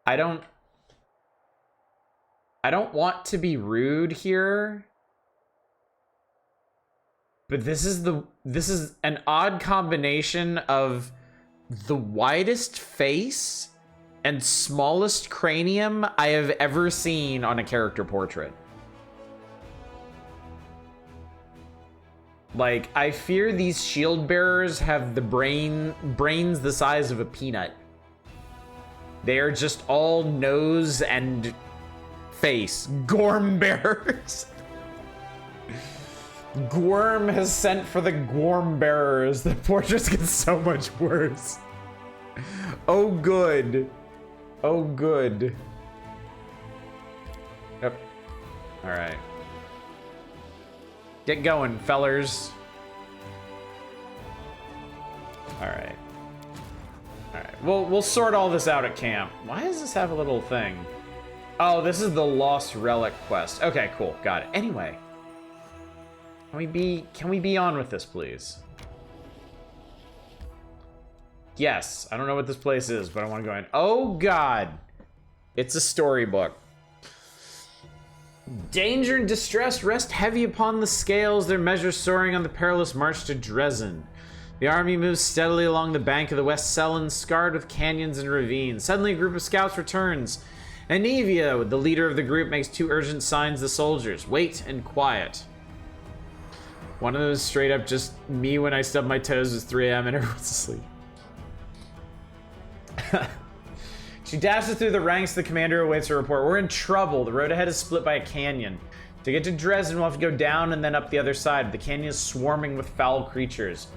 I don't want to be rude here, but this is an odd combination of the widest face and smallest cranium I have ever seen on a character portrait. Like, I fear these shield bearers have the brains the size of a peanut. They are just all nose and face. Gorm bearers. Gorm has sent for the Gorm bearers. The portraits get so much worse. Oh, good. Oh, good. Yep. All right. Get going, fellers. All right. All right. We'll sort all this out at camp. Why does this have a little thing? Oh, this is the Lost Relic quest. Okay, cool. Got it. Anyway. Can we be on with this, please? Yes. I don't know what this place is, but I want to go in. Oh, God. It's a storybook. Danger and distress rest heavy upon the scales, their measures soaring on the perilous march to Dresden. The army moves steadily along the bank of the West Selen, scarred with canyons and ravines. Suddenly, a group of scouts returns. Anivia, the leader of the group, makes two urgent signs to the soldiers. Wait and quiet. One of them is straight up just me when I stub my toes. It's 3 a.m. and everyone's asleep. She dashes through the ranks. The commander awaits her report. We're in trouble. The road ahead is split by a canyon. To get to Dresden, we'll have to go down and then up the other side. The canyon is swarming with foul creatures.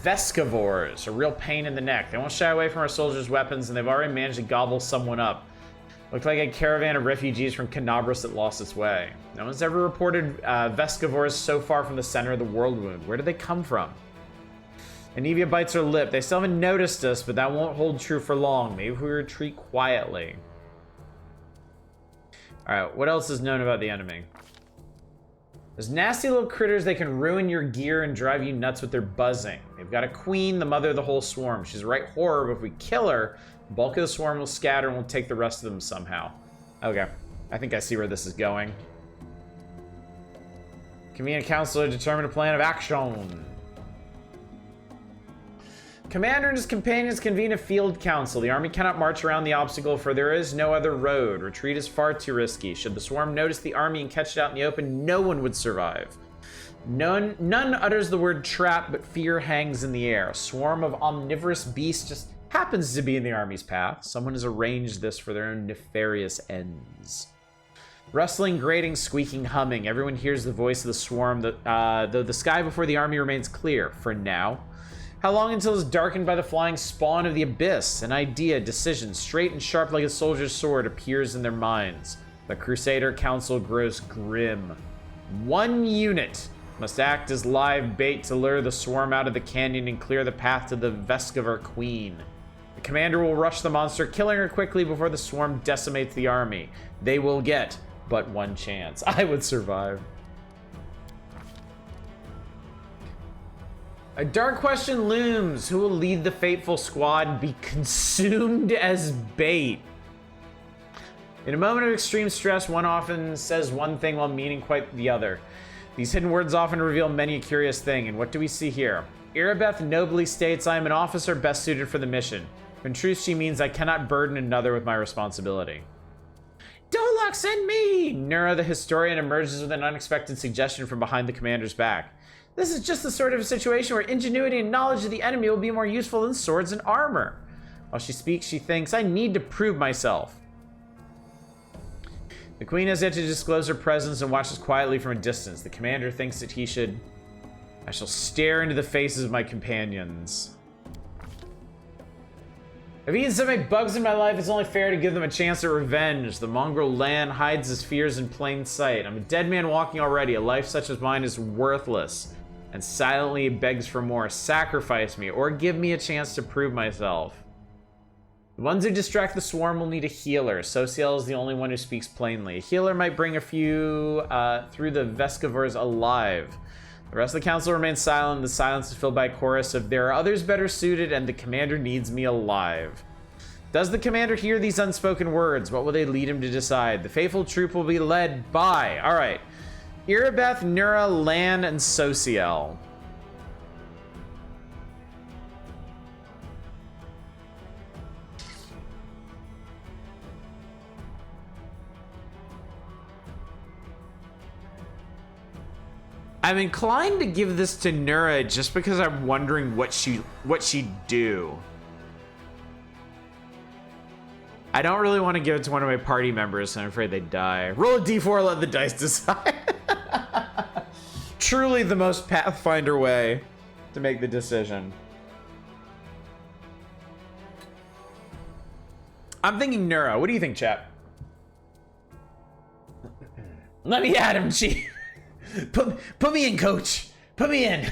Vescivores, a real pain in the neck. They won't shy away from our soldiers' weapons, and they've already managed to gobble someone up. Looked like a caravan of refugees from Canabras that lost its way. No one's ever reported Vescivores so far from the center of the world wound. Where did they come from? Anivia bites her lip. They still haven't noticed us, but that won't hold true for long. Maybe if we retreat quietly. Alright, what else is known about the enemy? There's nasty little critters. They can ruin your gear and drive you nuts with their buzzing. They've got a queen, the mother of the whole swarm. She's a right horror, but if we kill her, the bulk of the swarm will scatter and we'll take the rest of them somehow. Okay, I think I see where this is going. Convenient counselor determine a plan of action. Commander and his companions convene a field council. The army cannot march around the obstacle, for there is no other road. Retreat is far too risky. Should the swarm notice the army and catch it out in the open, no one would survive. None utters the word trap, but fear hangs in the air. A swarm of omnivorous beasts just happens to be in the army's path. Someone has arranged this for their own nefarious ends. Rustling, grating, squeaking, humming. Everyone hears the voice of the swarm, though the sky before the army remains clear, for now. How long until it's darkened by the flying spawn of the abyss? An idea, decision, straight and sharp like a soldier's sword, appears in their minds. The Crusader Council grows grim. One unit must act as live bait to lure the swarm out of the canyon and clear the path to the Vescivore Queen. The commander will rush the monster, killing her quickly before the swarm decimates the army. They will get but one chance. I would survive. A dark question looms. Who will lead the fateful squad and be consumed as bait? In a moment of extreme stress, one often says one thing while meaning quite the other. These hidden words often reveal many a curious thing, and what do we see here? Irabeth nobly states, I am an officer best suited for the mission. In truth, she means I cannot burden another with my responsibility. Dolok, send me! Nura the historian emerges with an unexpected suggestion from behind the commander's back. This is just the sort of situation where ingenuity and knowledge of the enemy will be more useful than swords and armor. While she speaks, she thinks, I need to prove myself. The queen has yet to disclose her presence and watches quietly from a distance. The commander thinks that he should... I shall stare into the faces of my companions. I've eaten so many bugs in my life, it's only fair to give them a chance at revenge. The mongrel Lan hides his fears in plain sight. I'm a dead man walking already. A life such as mine is worthless. And silently begs for more. Sacrifice me, or give me a chance to prove myself. The ones who distract the swarm will need a healer. Sociel is the only one who speaks plainly. A healer might bring a few through the Vescivores alive. The rest of the council remains silent. The silence is filled by a chorus of, there are others better suited, and the commander needs me alive. Does the commander hear these unspoken words? What will they lead him to decide? The faithful troop will be led by... Alright. Irabeth, Nura, Lan, and Sociel. I'm inclined to give this to Nura just because I'm wondering what she'd do. I don't really want to give it to one of my party members, and I'm afraid they'd die. Roll a d4, let the dice decide. Truly the most Pathfinder way to make the decision. I'm thinking Nura. What do you think, chap? Let me at him, Chief. Put me in, coach. Put me in.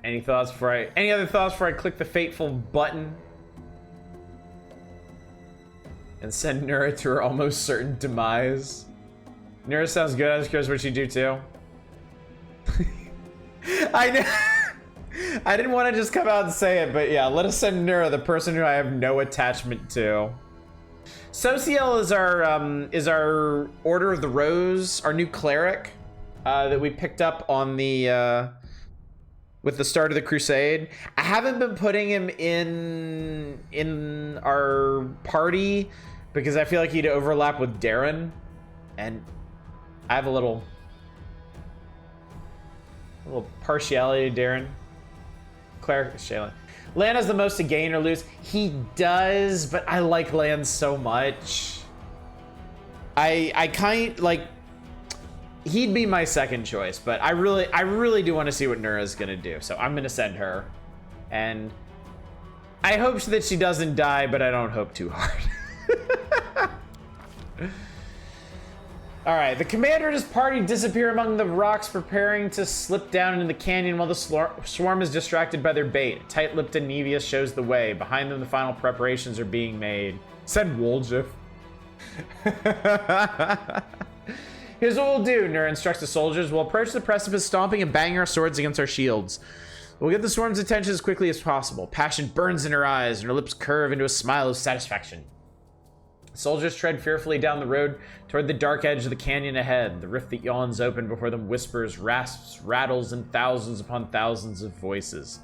Any other thoughts before I click the fateful button and send Nura to her almost certain demise? Nura sounds good. I was curious what she'd do too. I know. I didn't want to just come out and say it, but yeah, let us send Nura, the person who I have no attachment to. Sociel is our Order of the Rose, our new cleric that we picked up on the with the start of the crusade. I haven't been putting him in our party because I feel like he'd overlap with Darren, and I have a little partiality to Darren. Cleric, Shayla. Lan has the most to gain or lose. He does, but I like Lan so much. I kind like, he'd be my second choice, but I really do want to see what Nura's gonna do. So I'm gonna send her, and I hope that she doesn't die, but I don't hope too hard. All right, the commander and his party disappear among the rocks, preparing to slip down into the canyon while the swarm is distracted by their bait. Tight-lipped Anevius shows the way. Behind them, the final preparations are being made. Send Woljif. Here's what we'll do, Nura instructs the soldiers. We'll approach the precipice, stomping and banging our swords against our shields. We'll get the swarm's attention as quickly as possible. Passion burns in her eyes, and her lips curve into a smile of satisfaction. Soldiers tread fearfully down the road toward the dark edge of the canyon ahead. The rift that yawns open before them whispers, rasps, rattles, and thousands upon thousands of voices.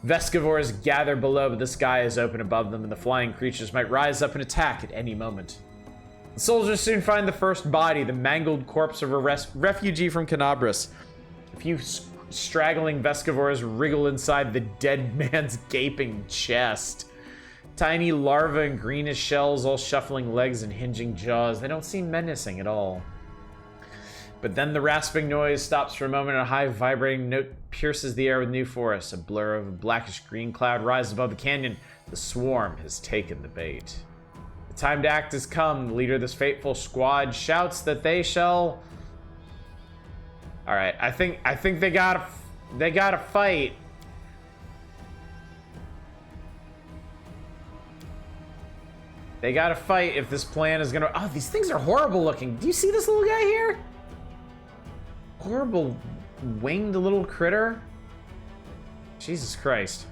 Vescivores gather below, but the sky is open above them, and the flying creatures might rise up and attack at any moment. The soldiers soon find the first body, the mangled corpse of a refugee from Canabras. A few straggling Vescivores wriggle inside the dead man's gaping chest. Tiny larvae and greenish shells, all shuffling legs and hinging jaws. They don't seem menacing at all. But then the rasping noise stops for a moment, and a high vibrating note pierces the air with new force. A blur of a blackish green cloud rises above the canyon. The swarm has taken the bait. The time to act has come. The leader of this fateful squad shouts that they shall... All right, I think they gotta fight. They gotta fight if this plan is gonna. Oh, these things are horrible looking. Do you see this little guy here? Horrible winged little critter. Jesus Christ.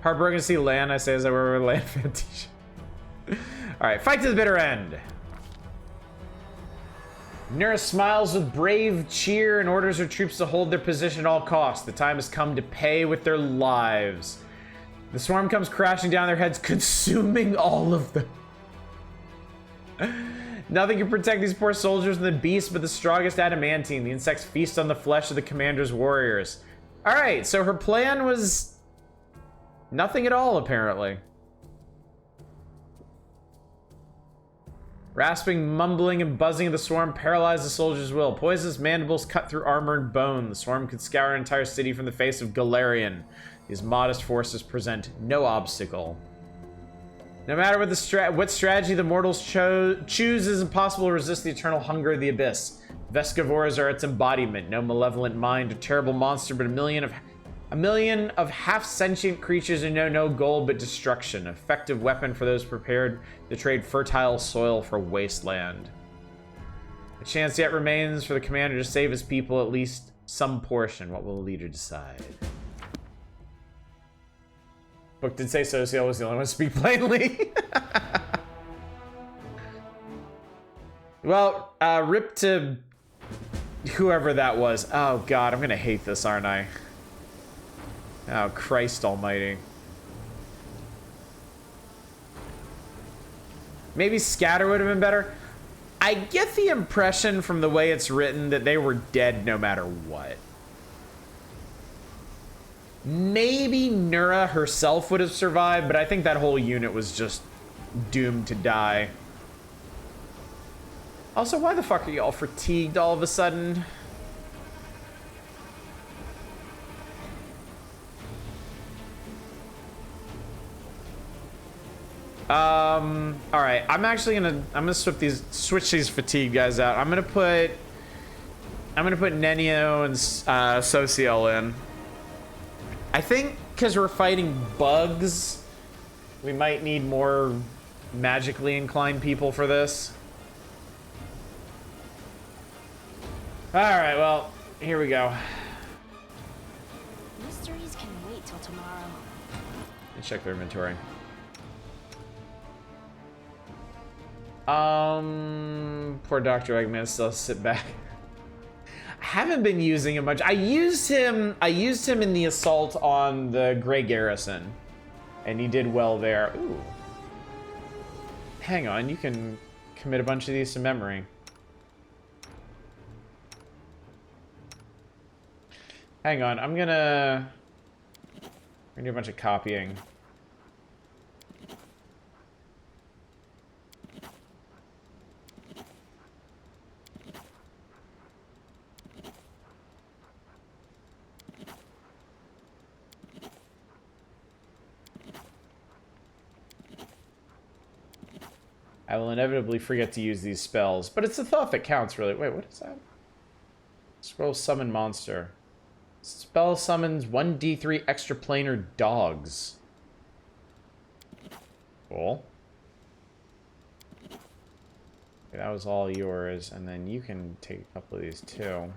Heartbroken to see Lan, I say as I wear a Lan fan t-shirt. Alright, fight to the bitter end. Nura smiles with brave cheer and orders her troops to hold their position at all costs. The time has come to pay with their lives. The swarm comes crashing down their heads, consuming all of them. Nothing can protect these poor soldiers from the beast but the strongest adamantine. The insects feast on the flesh of the commander's warriors. Alright, so her plan was nothing at all, apparently. Rasping, mumbling, and buzzing of the swarm paralyzed the soldier's will. Poisonous mandibles cut through armor and bone. The swarm could scour an entire city from the face of Galarian. These modest forces present no obstacle. No matter what strategy the mortals choose, it is impossible to resist the eternal hunger of the abyss. Vescivores are its embodiment. No malevolent mind or terrible monster, but a million of half-sentient creatures who know no goal but destruction. Effective weapon for those prepared to trade fertile soil for wasteland. A chance yet remains for the commander to save his people, at least some portion. What will the leader decide? Book did say Socio was the only one to speak plainly. Well, rip to whoever that was. Oh god, I'm gonna hate this, aren't I? Oh, Christ almighty. Maybe Scatter would have been better. I get the impression from the way it's written that they were dead no matter what. Maybe Nura herself would have survived, but I think that whole unit was just doomed to die. Also, why the fuck are y'all fatigued all of a sudden? All right, I'm gonna switch these fatigue guys out. I'm gonna put Nenio and Sociel in. I think because we're fighting bugs, we might need more magically inclined people for this. All right, well, here we go. Mysteries can wait till tomorrow. Let's check their inventory. Poor Dr. Eggman still sit back. I haven't been using him much. I used him in the assault on the Grey Garrison, and he did well there. Ooh. Hang on, you can commit a bunch of these to memory. Hang on, I'm gonna do a bunch of copying. I will inevitably forget to use these spells, but it's the thought that counts, really. Wait, what is that? Scroll summon monster. Spell summons 1d3 extra planar dogs. Cool. Okay, that was all yours, and then you can take a couple of these too.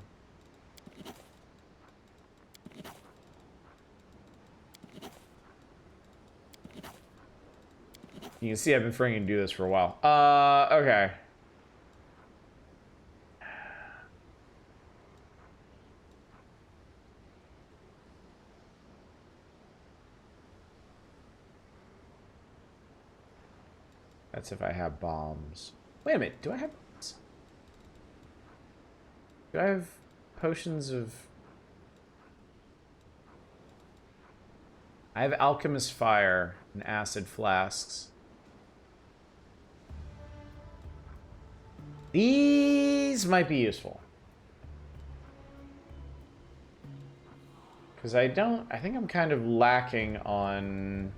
You can see I've been forgetting to do this for a while. Okay. That's if I have bombs. Wait a minute, do I have bombs? Do I have potions of... I have Alchemist Fire and Acid Flasks. These might be useful. Because I think I'm kind of lacking on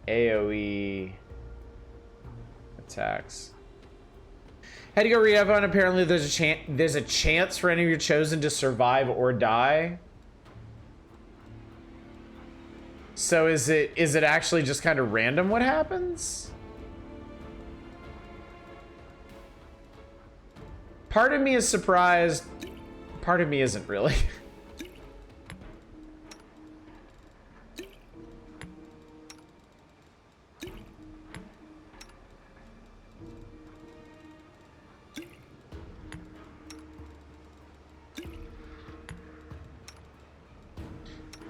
AoE attacks. Had to go read up on. Apparently, there's a chance for any of your chosen to survive or die. So is it actually just kind of random what happens? Part of me is surprised. Part of me isn't really.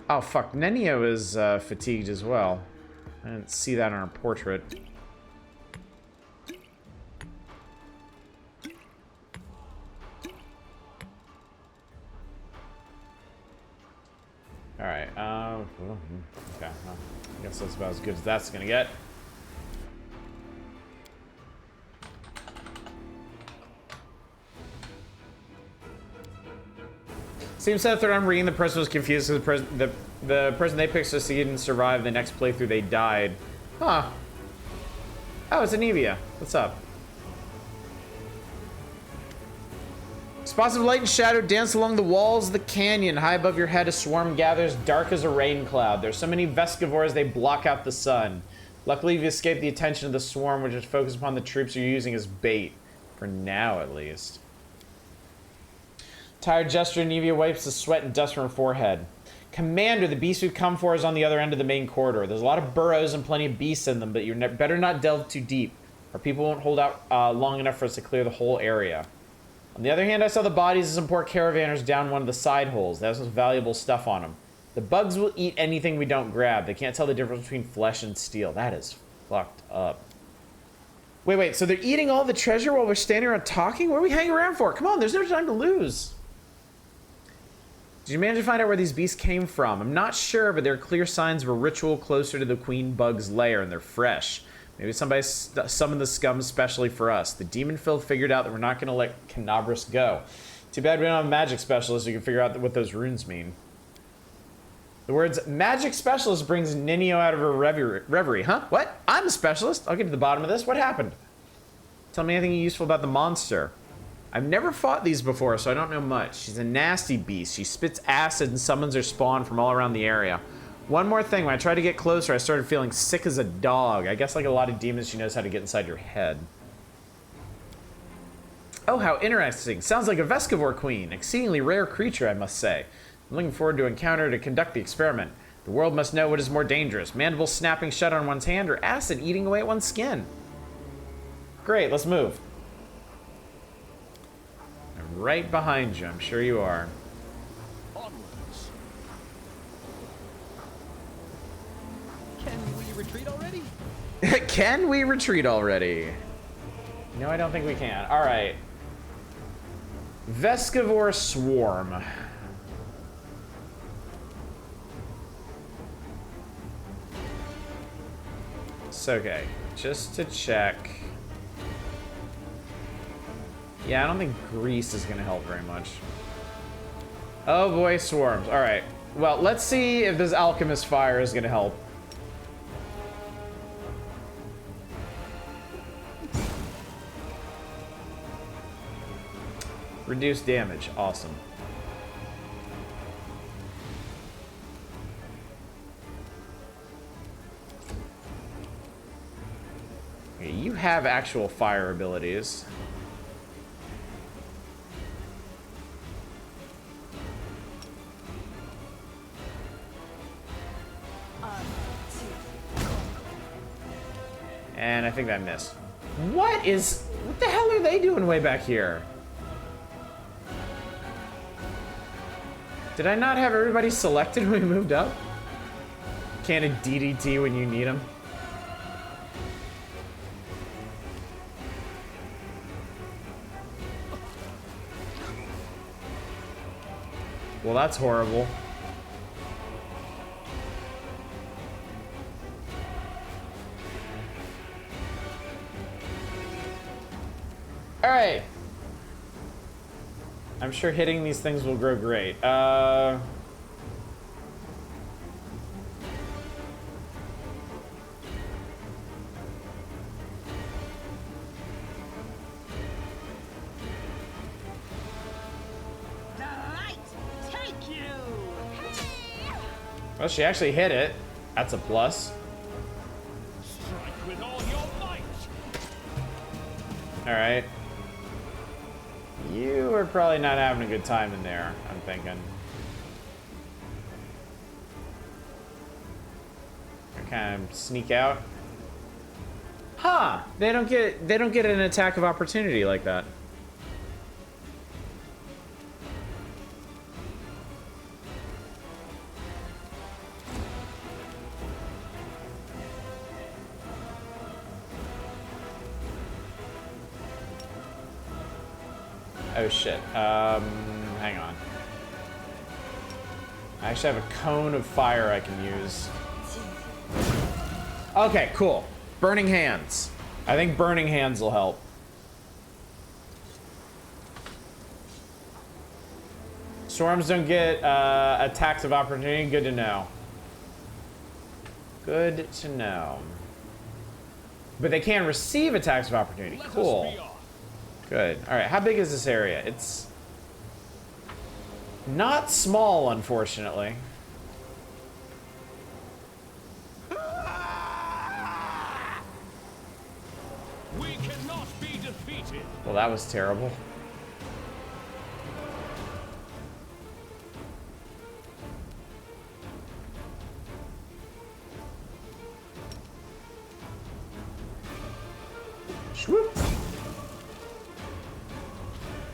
Oh, fuck. Nenio is fatigued as well. I didn't see that on her portrait. Alright, okay. Well, I guess that's about as good as that's gonna get. Seems that I'm reading the person was confused because the person they picked succeeded and survived. The next playthrough they died. Huh. Oh, it's Anivia. What's up? Spots of light and shadow dance along the walls of the canyon. High above your head, a swarm gathers, dark as a rain cloud. There's so many Vescivores, they block out the sun. Luckily, you've escaped the attention of the swarm, which is focused upon the troops you're using as bait. For now, at least. Tired gesture, Nevia wipes the sweat and dust from her forehead. Commander, the beast we've come for is on the other end of the main corridor. There's a lot of burrows and plenty of beasts in them, but you better not delve too deep, or people won't hold out long enough for us to clear the whole area. On the other hand, I saw the bodies of some poor caravanners down one of the side holes. They have some valuable stuff on them. The bugs will eat anything we don't grab. They can't tell the difference between flesh and steel. That is fucked up. Wait, so they're eating all the treasure while we're standing around talking? What are we hanging around for? Come on, there's no time to lose. Did you manage to find out where these beasts came from? I'm not sure, but there are clear signs of a ritual closer to the queen bug's lair, and they're fresh. Maybe somebody summoned the scum specially for us. The demon Phil figured out that we're not going to let Canabras go. Too bad we don't have a magic specialist who can figure out what those runes mean. The words magic specialist brings Ninio out of her reverie. Huh? What? I'm a specialist? I'll get to the bottom of this. What happened? Tell me anything useful about the monster. I've never fought these before, so I don't know much. She's a nasty beast. She spits acid and summons her spawn from all around the area. One more thing, when I tried to get closer, I started feeling sick as a dog. I guess like a lot of demons, she knows how to get inside your head. Oh, how interesting. Sounds like a Vescivore queen. Exceedingly rare creature, I must say. I'm looking forward to encounter her to conduct the experiment. The world must know what is more dangerous, mandible snapping shut on one's hand or acid eating away at one's skin. Great, let's move. I'm right behind you, I'm sure you are. Onwards. Can we retreat already? Can we retreat already? No, I don't think we can. All right. Vescivore Swarm. So, okay, just to check. Yeah, I don't think grease is gonna help very much. Oh boy, swarms. All right. Well, let's see if this alchemist fire is gonna help. Reduce damage. Awesome. Okay, you have actual fire abilities. And I think that missed. What the hell are they doing way back here? Did I not have everybody selected when we moved up? Can a DDT when you need them? Well, that's horrible. Alright. I'm sure hitting these things will grow great. Well, she actually hit it. That's a plus. Strike with all your might. All right. You are probably not having a good time in there, I'm thinking. Kind of sneak out. Huh, they don't get an attack of opportunity like that. Oh shit. Hang on. I actually have a cone of fire I can use. Okay, cool. Burning hands. I think burning hands will help. Swarms don't get attacks of opportunity. Good to know. Good to know. But they can receive attacks of opportunity. Cool. Good. All right, how big is this area? It's not small, unfortunately. We cannot be defeated. Well, that was terrible. Swoop.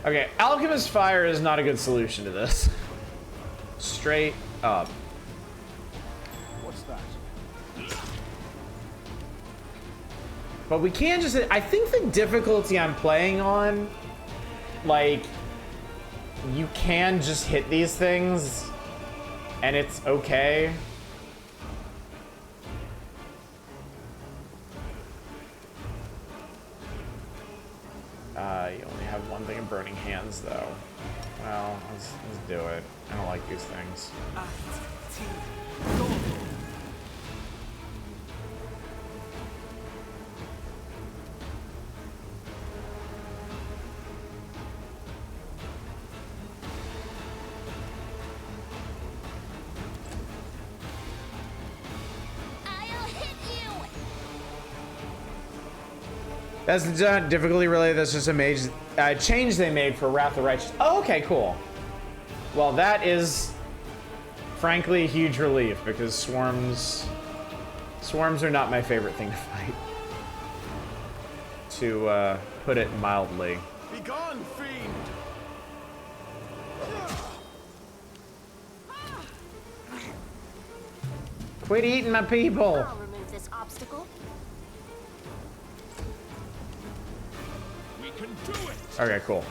Okay, Alchemist Fire is not a good solution to this. Straight up. What's that? But we can just... I think the difficulty I'm playing on, like, you can just hit these things, and it's okay. You only have one thing of burning hands, though. Well, let's do it. I don't like these things. That's not difficulty related. That's just a change they made for Wrath of Righteous. Oh, okay, cool. Well, that is, frankly, a huge relief because swarms are not my favorite thing to fight. To put it mildly. Be gone, fiend! Quit eating my people. I'll remove this obstacle. We can do it! Okay, cool.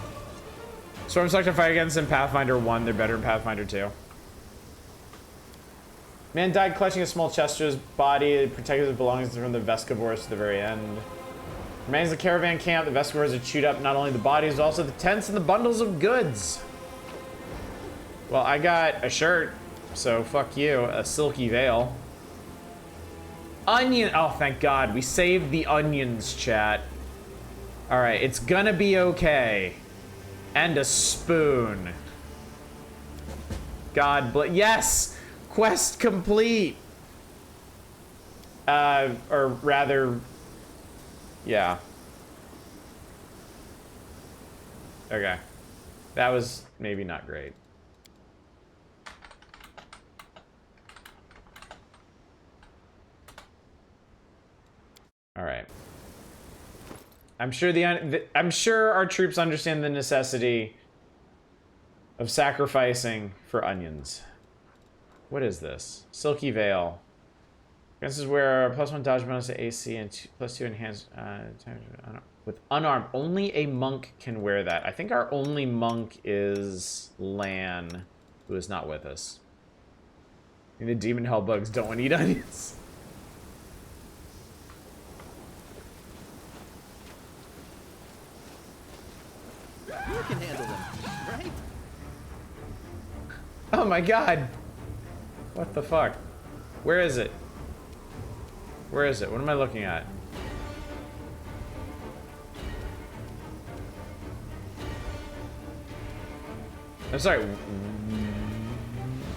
Swarms like to fight against in Pathfinder 1. They're better in Pathfinder 2. Man died clutching a small chest to his body. It protected his belongings from the Vescavores to the very end. Remains the caravan camp. The Vescavores had chewed up not only the bodies, but also the tents and the bundles of goods. Well, I got a shirt, so fuck you. A silky veil. Onion. Oh, thank God. We saved the onions, chat. All right, it's gonna be okay. And a spoon. God bless. Yes! Quest complete! Or rather... Yeah. Okay. That was maybe not great. All right. I'm sure our troops understand the necessity of sacrificing for onions. What is this? Silky Veil. This is where +1 dodge bonus to AC and +2 enhanced with unarmed. Only a monk can wear that. I think our only monk is Lan, who is not with us. And the demon hell bugs don't want to eat onions. You can handle them, right? Oh my God. What the fuck? Where is it? Where is it? What am I looking at? I'm sorry.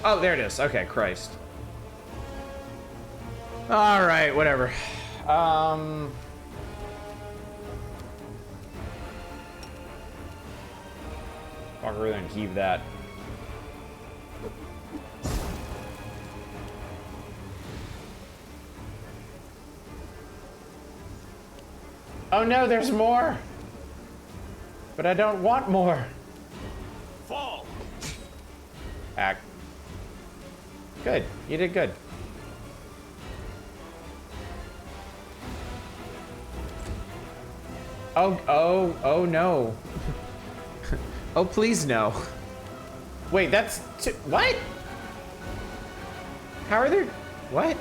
Oh, there it is. Okay, Christ. All right, whatever. Walk over there and heave that. Oh no, there's more! But I don't want more. Fall. Act. Good, you did good. Oh no. Oh, please no. Wait, that's what? How are there? What?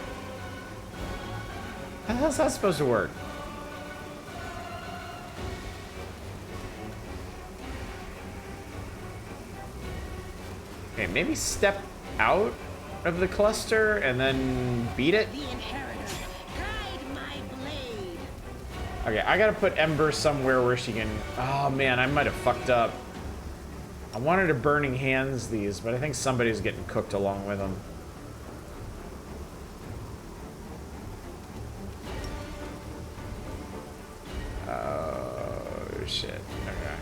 How the hell's that supposed to work? Okay, maybe step out of the cluster and then beat it. The inheritor, guide my blade. Okay, I gotta put Ember somewhere where she can... Oh man, I might have fucked up. I wanted to Burning Hands these, but I think somebody's getting cooked along with them. Oh, shit. Okay.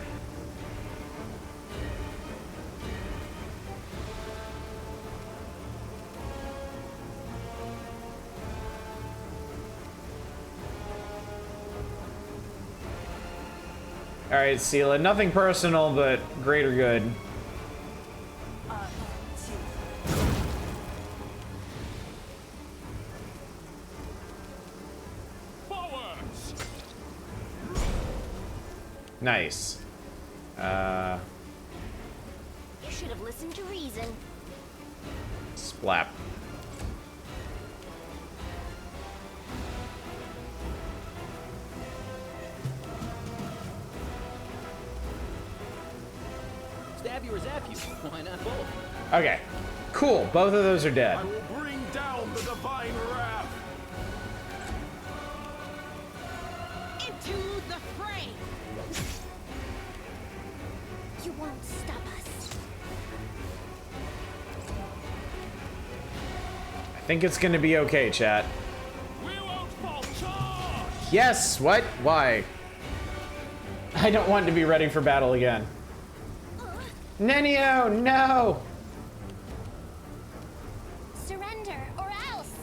Alright, Sela, nothing personal, but greater good. Forwards. Nice. You should have listened to reason. Splap. Stab you or zap you. Why not both? Okay. Cool. Both of those are dead. I will bring down the divine wrath. Into the fray. You won't stop us. I think it's gonna be okay, chat. We won't fall. Charge. Yes! What? Why? I don't want to be ready for battle again. Nenio, no! Surrender or else.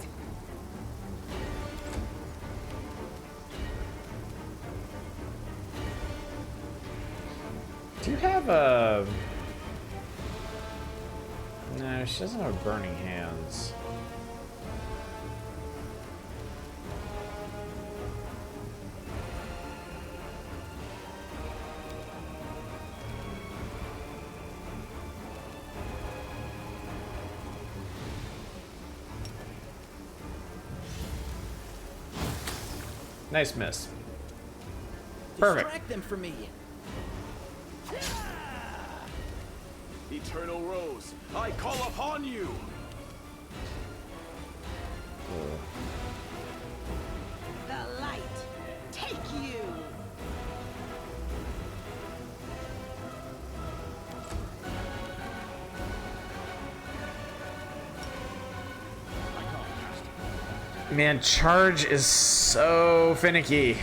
Do you have a... No, she doesn't have Burning Hands. Nice miss. Perfect. Distract them from me. Eternal Rose, I call upon you. The light. Take you. Man, charge is so finicky.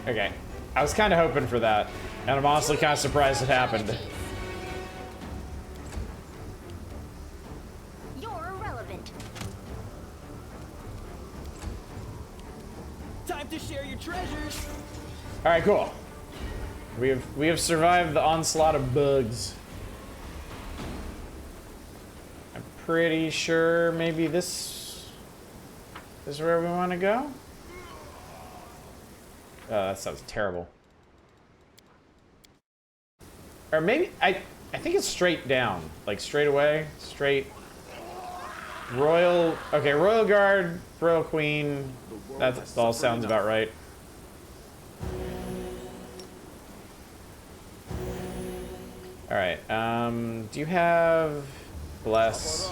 Okay, I was kind of hoping for that, and I'm honestly kind of surprised it happened. You're irrelevant. Time to share your treasures. All right, cool. We have survived the onslaught of bugs. I'm pretty sure maybe this is where we want to go. Oh, that sounds terrible. Or maybe I think it's straight down, like straight away, straight. Royal. Okay, Royal Guard, Royal Queen. That all sounds about right. All right. Do you have bless?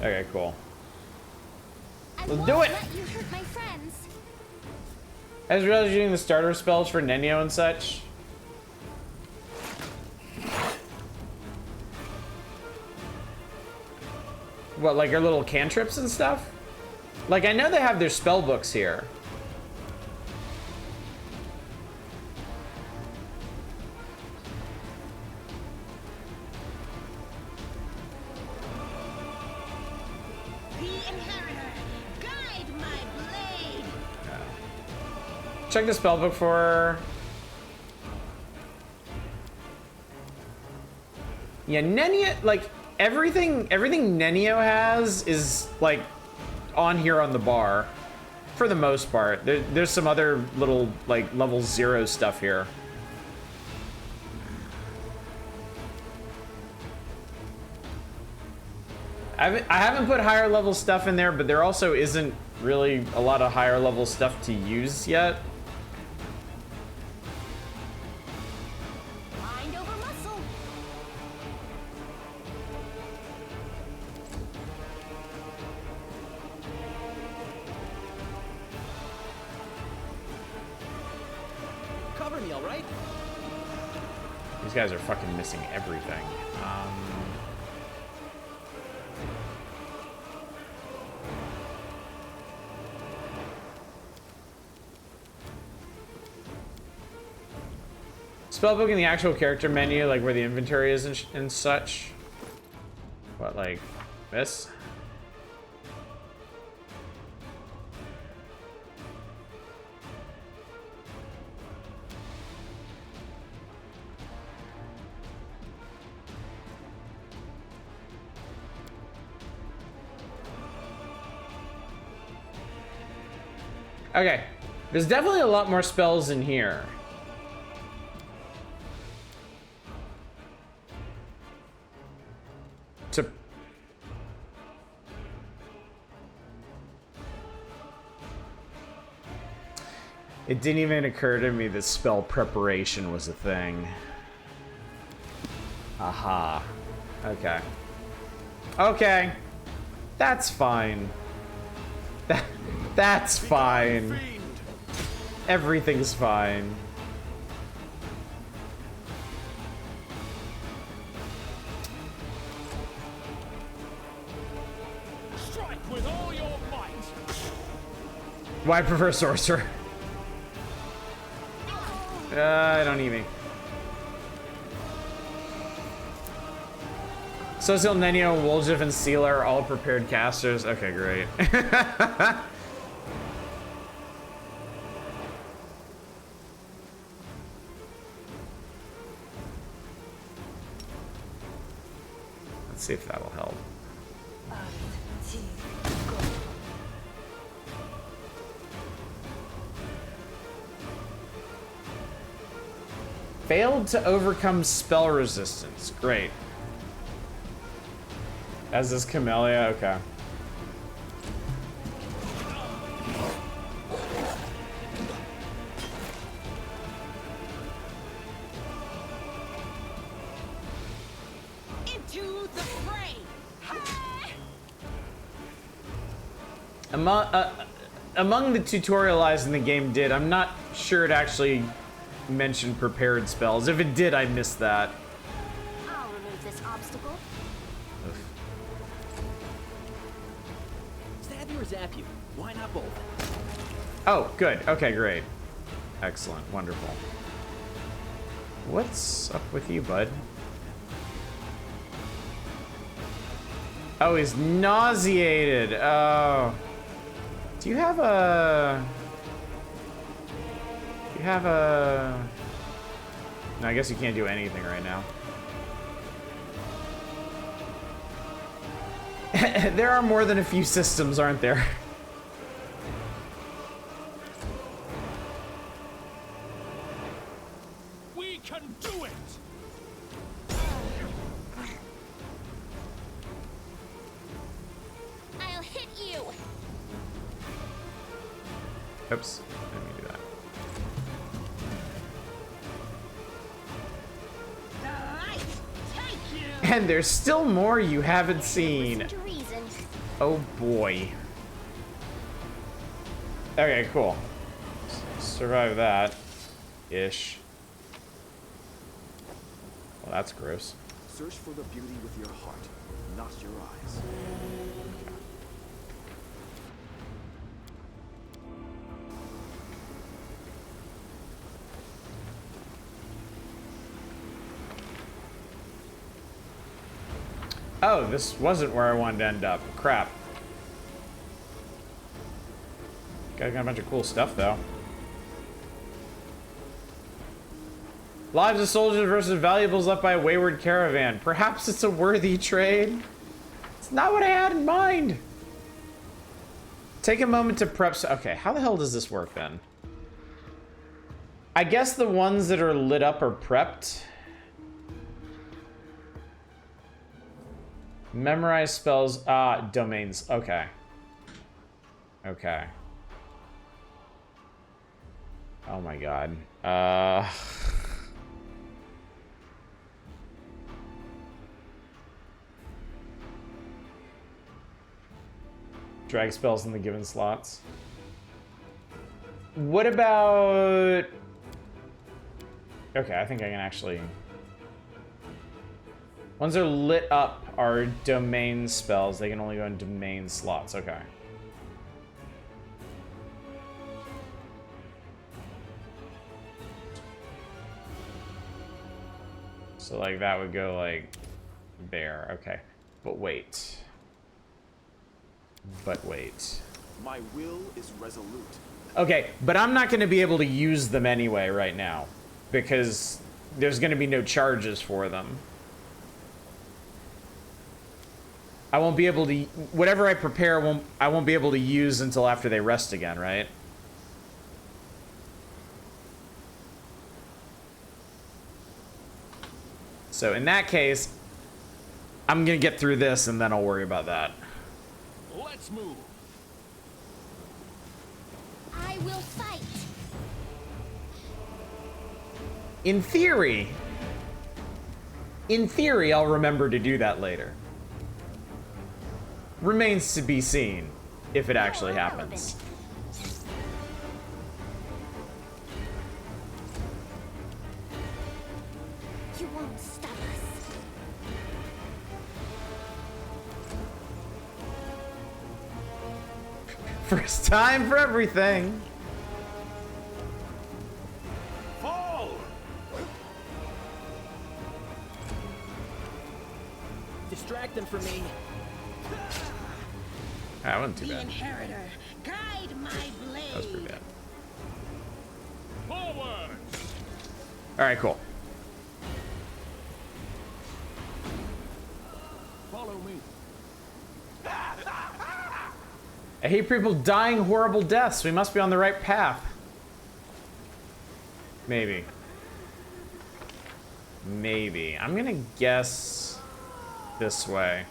Okay, cool. I Let's won't do it! let you hurt my friends. I just realized you're doing the starter spells for Nenio and such. What, like your little cantrips and stuff? Like, I know they have their spell books here. The Inheritor, guide my blade. Check the spell book for... Yeah, Nenio, like, everything Nenio has is, like, on here on the bar. For the most part. There's some other little, like, level 0 stuff here. I haven't put higher level stuff in there, but there also isn't really a lot of higher level stuff to use yet. Mind over muscle. Cover me, all right? These guys are fucking missing everything. Spellbook in the actual character menu, like where the inventory is and such. What, like this? Okay, there's definitely a lot more spells in here. It didn't even occur to me that spell preparation was a thing. Aha. Okay. Okay. That's fine. That's fine. Everything's fine. Strike with all your might. Why prefer sorcerer? I don't even. Social, Nenio, Woljev, and Sealer are all prepared casters. Okay, great. Let's see if that'll help. Failed to overcome spell resistance. Great. As is Camellia, okay. Into the fray. Among the tutorializing the game did, I'm not sure it actually mentioned prepared spells. If it did, I missed that. I'll remove this obstacle. Stab you or zap you? Why not both? Oh, good. Okay, great. Excellent. Wonderful. What's up with you, bud? Oh, he's nauseated. Oh. Do you have a... You have a... No, I guess you can't do anything right now. There are more than a few systems, aren't there? We can do it. I'll hit you. Oops. Let me do that. The light, take you. And there's still more you haven't seen. Listen to reason. Oh boy. Okay, cool. Survive that. Ish. Well, that's gross. Search for the beauty with your heart, not your eyes. Oh, this wasn't where I wanted to end up. Crap. Got a bunch of cool stuff, though. Lives of soldiers versus valuables left by a wayward caravan. Perhaps it's a worthy trade. It's not what I had in mind. Take a moment to prep. Okay, how the hell does this work then? I guess the ones that are lit up are prepped. Memorize spells. Domains. Okay. Okay. Oh my god. Drag spells in the given slots. What about... Okay, I think I can actually... Ones that are lit up are domain spells. They can only go in domain slots. Okay. So, like, that would go, like, there. Okay. But wait. But wait. My will is resolute. Okay, but I'm not going to be able to use them anyway right now. Because there's going to be no charges for them. I won't be able to... Whatever I prepare, I won't be able to use until after they rest again, right? So in that case, I'm going to get through this and then I'll worry about that. Let's move. I will fight. In theory, I'll remember to do that later. Remains to be seen if it actually happens. You won't stop us. First time for everything. Fall! Distract them from me. That wasn't too The bad. inheritor, guide my blade. That was pretty bad. Forward! Alright, cool. Follow me. I hate people dying horrible deaths. We must be on the right path. Maybe. Maybe. I'm gonna guess this way.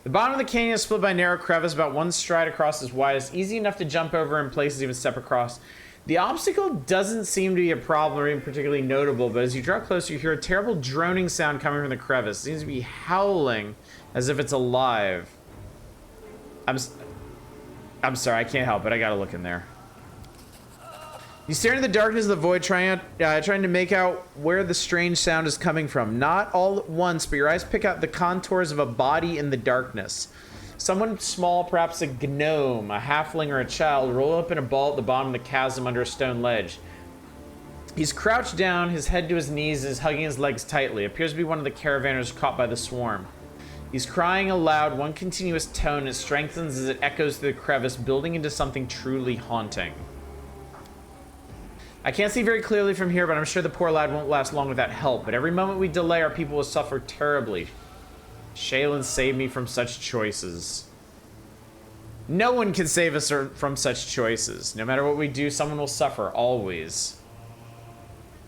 The bottom of the canyon is split by a narrow crevice about one stride across is wide. It's easy enough to jump over in places, even step across. The obstacle doesn't seem to be a problem or even particularly notable, but as you draw closer, you hear a terrible droning sound coming from the crevice. It seems to be howling as if it's alive. I'm sorry, I can't help it. I gotta look in there. You stare into the darkness of the void, trying to make out where the strange sound is coming from. Not all at once, but your eyes pick out the contours of a body in the darkness. Someone small, perhaps a gnome, a halfling, or a child, roll up in a ball at the bottom of the chasm under a stone ledge. He's crouched down, his head to his knees, and is hugging his legs tightly. Appears to be one of the caravanners caught by the swarm. He's crying aloud, one continuous tone. It strengthens as it echoes through the crevice, building into something truly haunting. I can't see very clearly from here, but I'm sure the poor lad won't last long without help. But every moment we delay, our people will suffer terribly. Shaylin, save me from such choices. No one can save us from such choices. No matter what we do, someone will suffer, always.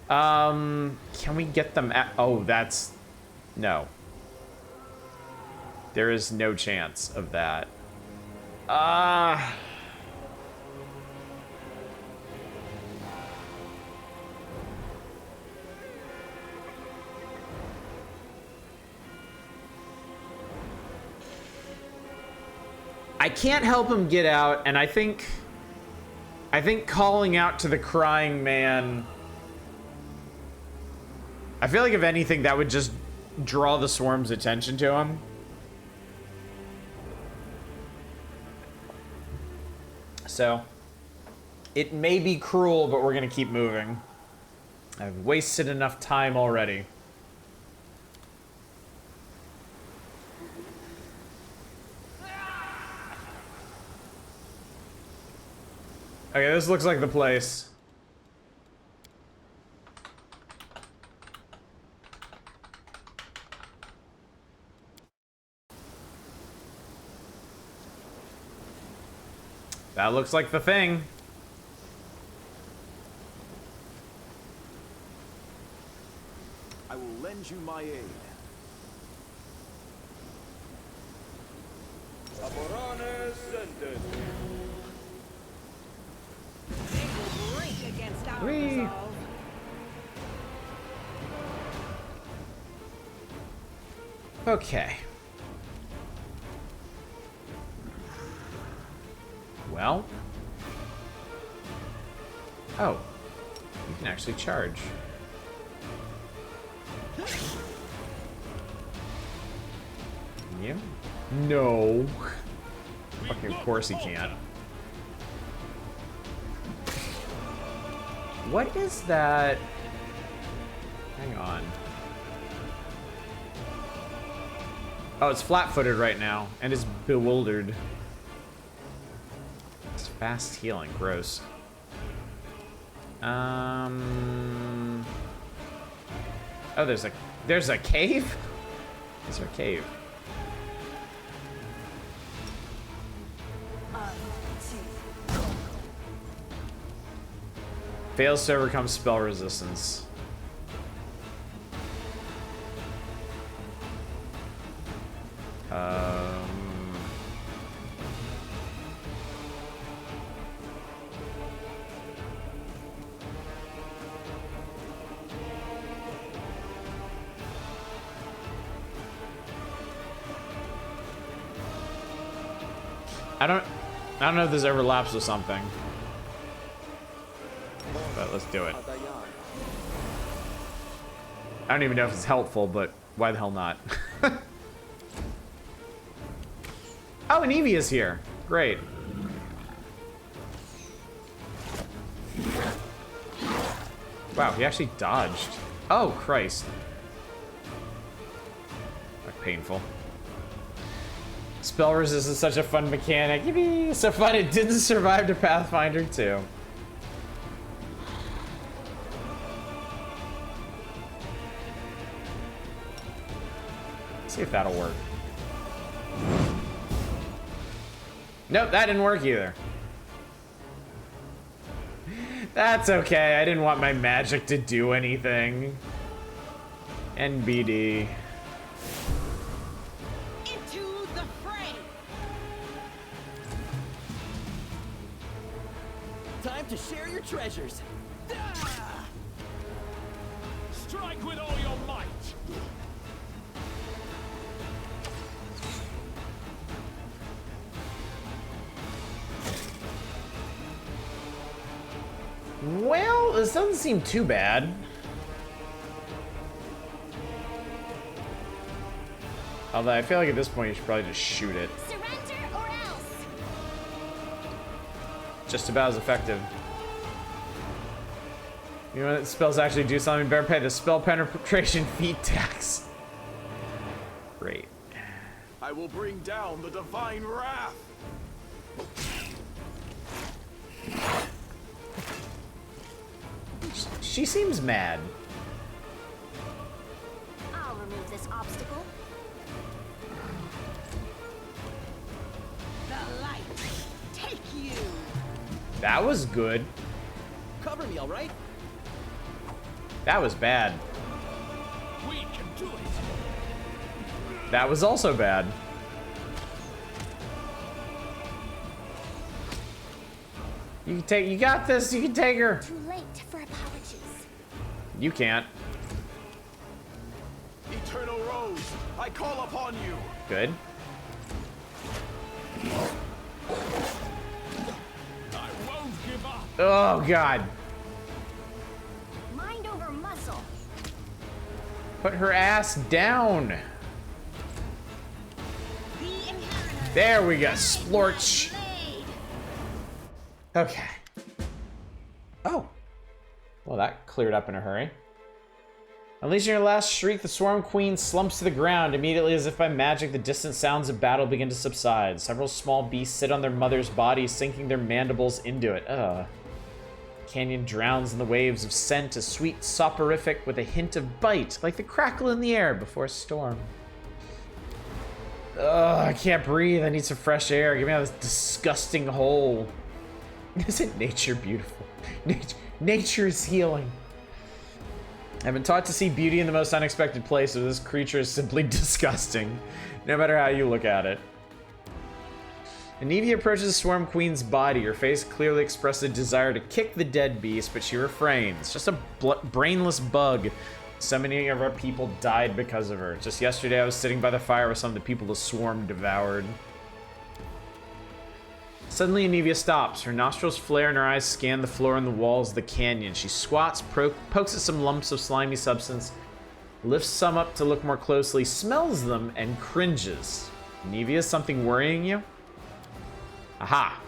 Can we get them at... Oh, that's... No. There is no chance of that. I can't help him get out, and I think calling out to the crying man, I feel like if anything that would just draw the swarm's attention to him. So it may be cruel, but we're gonna keep moving. I've wasted enough time already. Okay, this looks like the place. That looks like the thing. I will lend you my aid. They will break against our Whee! resolve. Okay. Well. Oh. You can actually charge. Can you? No. Fucking of course he can't. What is that? Hang on. Oh, it's flat-footed right now, and is bewildered. It's fast healing, gross. Oh, there's a cave? Is there a cave? Fails to overcome spell resistance. I don't know if this overlaps with something. But let's do it. I don't even know if it's helpful, but why the hell not? Oh, and Evie is here. Great. Wow, he actually dodged. Oh, Christ. That's painful. Spell resist is such a fun mechanic. Yippee! So fun it didn't survive to Pathfinder 2. See if that'll work. Nope, that didn't work either. That's okay, I didn't want my magic to do anything. NBD. Into the fray. Time to share your treasures. Strike with all your might. Well, this doesn't seem too bad. Although I feel like at this point you should probably just shoot it. Surrender or else. Just about as effective. You know what spells actually do something? You better pay the spell penetration feat tax. Great. I will bring down the divine wrath. She seems mad. I'll remove this obstacle. The light. Take you. That was good. Cover me, all right? That was bad. We can do it. That was also bad. You can take. You got this. You can take her. Too late for apologies. You can't. Eternal Rose, I call upon you. Good. Oh, God. Mind over muscle. Put her ass down. The inheritor. There we go. Splorch. Blade. Okay. Oh. Well, that cleared up in a hurry. Unleashing her last shriek, the Swarm Queen slumps to the ground. Immediately, as if by magic, the distant sounds of battle begin to subside. Several small beasts sit on their mother's body, sinking their mandibles into it. Ugh. The canyon drowns in the waves of scent, a sweet soporific with a hint of bite, like the crackle in the air before a storm. Ugh, I can't breathe. I need some fresh air. Get me out of this disgusting hole. Isn't nature beautiful? Nature is healing. I've been taught to see beauty in the most unexpected places. This creature is simply disgusting, no matter how you look at it. Anivia approaches the Swarm Queen's body. Her face clearly expresses a desire to kick the dead beast, but she refrains. Just a brainless bug. So many of our people died because of her. Just yesterday, I was sitting by the fire with some of the people the Swarm devoured. Suddenly, Anivia stops. Her nostrils flare and her eyes scan the floor and the walls of the canyon. She squats, pokes at some lumps of slimy substance, lifts some up to look more closely, smells them, and cringes. Anivia, is something worrying you? Aha.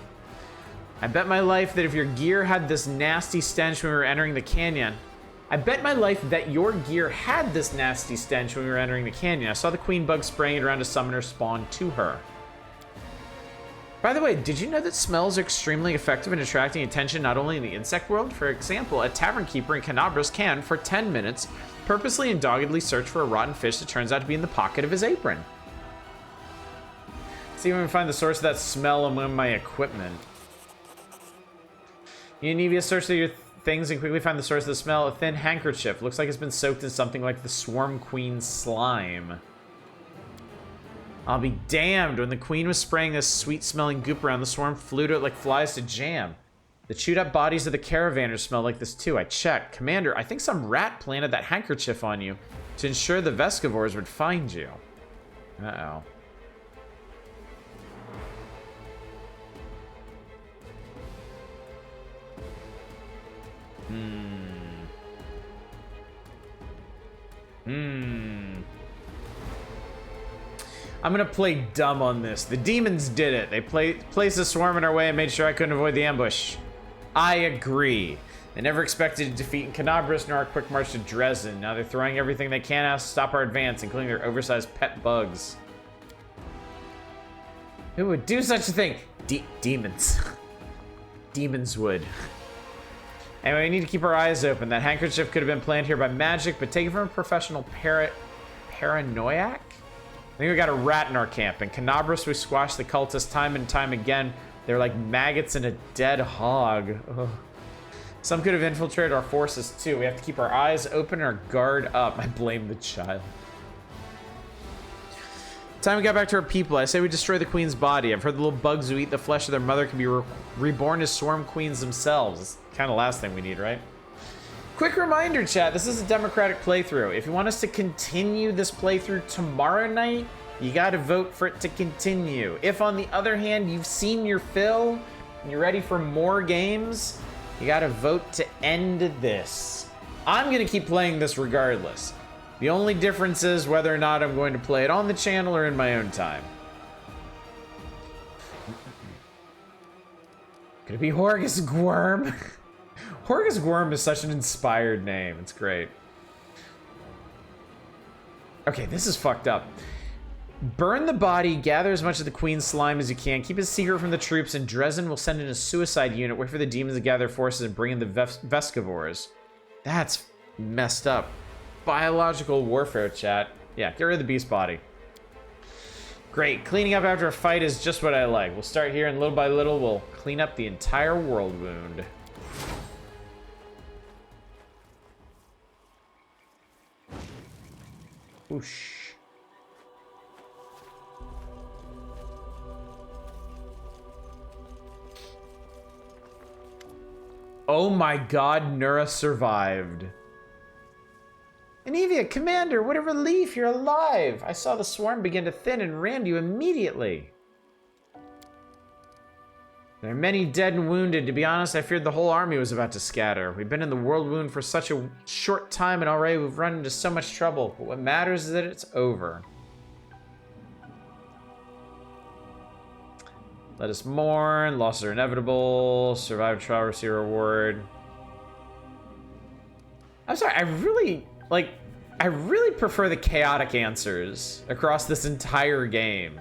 I bet my life that if your gear had this nasty stench when we were entering the canyon. I bet my life that your gear had this nasty stench when we were entering the canyon. I saw the queen bug spraying it around to summon her spawn to her. By the way, did you know that smells are extremely effective in attracting attention not only in the insect world? For example, a tavern keeper in Canabras can, for 10 minutes, purposely and doggedly search for a rotten fish that turns out to be in the pocket of his apron. See if we can find the source of that smell among my equipment. You and Anivia search through your things and quickly find the source of the smell. A thin handkerchief. Looks like it's been soaked in something like the Swarm Queen's slime. I'll be damned. When the queen was spraying this sweet-smelling goop around, the swarm flew to it like flies to jam. The chewed-up bodies of the caravanners smell like this too. I checked. Commander, I think some rat planted that handkerchief on you to ensure the Vescivores would find you. Uh-oh. I'm gonna play dumb on this. The demons did it. They placed a swarm in our way and made sure I couldn't avoid the ambush. I agree. They never expected a defeat in Canabras nor a quick march to Dresden. Now they're throwing everything they can at us to stop our advance, including their oversized pet bugs. Who would do such a thing? Demons. Demons would. Anyway, we need to keep our eyes open. That handkerchief could have been planted here by magic, but taken from a professional paranoiac? I think we got a rat in our camp. In Canabras, we squashed the cultists time and time again. They're like maggots in a dead hog. Ugh. Some could have infiltrated our forces too. We have to keep our eyes open and our guard up. I blame the child. Time we got back to our people. I say we destroy the queen's body. I've heard the little bugs who eat the flesh of their mother can be reborn as swarm queens themselves. It's kind of the last thing we need, right? Quick reminder, chat, this is a democratic playthrough. If you want us to continue this playthrough tomorrow night, you gotta vote for it to continue. If, on the other hand, you've seen your fill and you're ready for more games, you gotta vote to end this. I'm gonna keep playing this regardless. The only difference is whether or not I'm going to play it on the channel or in my own time. Gonna be Horgus Gwyrm. Horgus Gwyrm is such an inspired name. It's great. Okay, this is fucked up. Burn the body, gather as much of the queen's slime as you can, keep it secret from the troops, and Dresden will send in a suicide unit, wait for the demons to gather forces and bring in the Vescivores. That's messed up. Biological warfare, chat. Yeah, get rid of the beast body. Great, cleaning up after a fight is just what I like. We'll start here, and little by little, we'll clean up the entire world wound. Whoosh. Oh my god, Nura survived. Anivia, Commander, what a relief, you're alive! I saw the swarm begin to thin and ran to you immediately. There are many dead and wounded. To be honest, I feared the whole army was about to scatter. We've been in the world wound for such a short time, and already we've run into so much trouble. But what matters is that it's over. Let us mourn. Losses are inevitable. Survive trial, receive a reward. I'm sorry, I really prefer the chaotic answers across this entire game.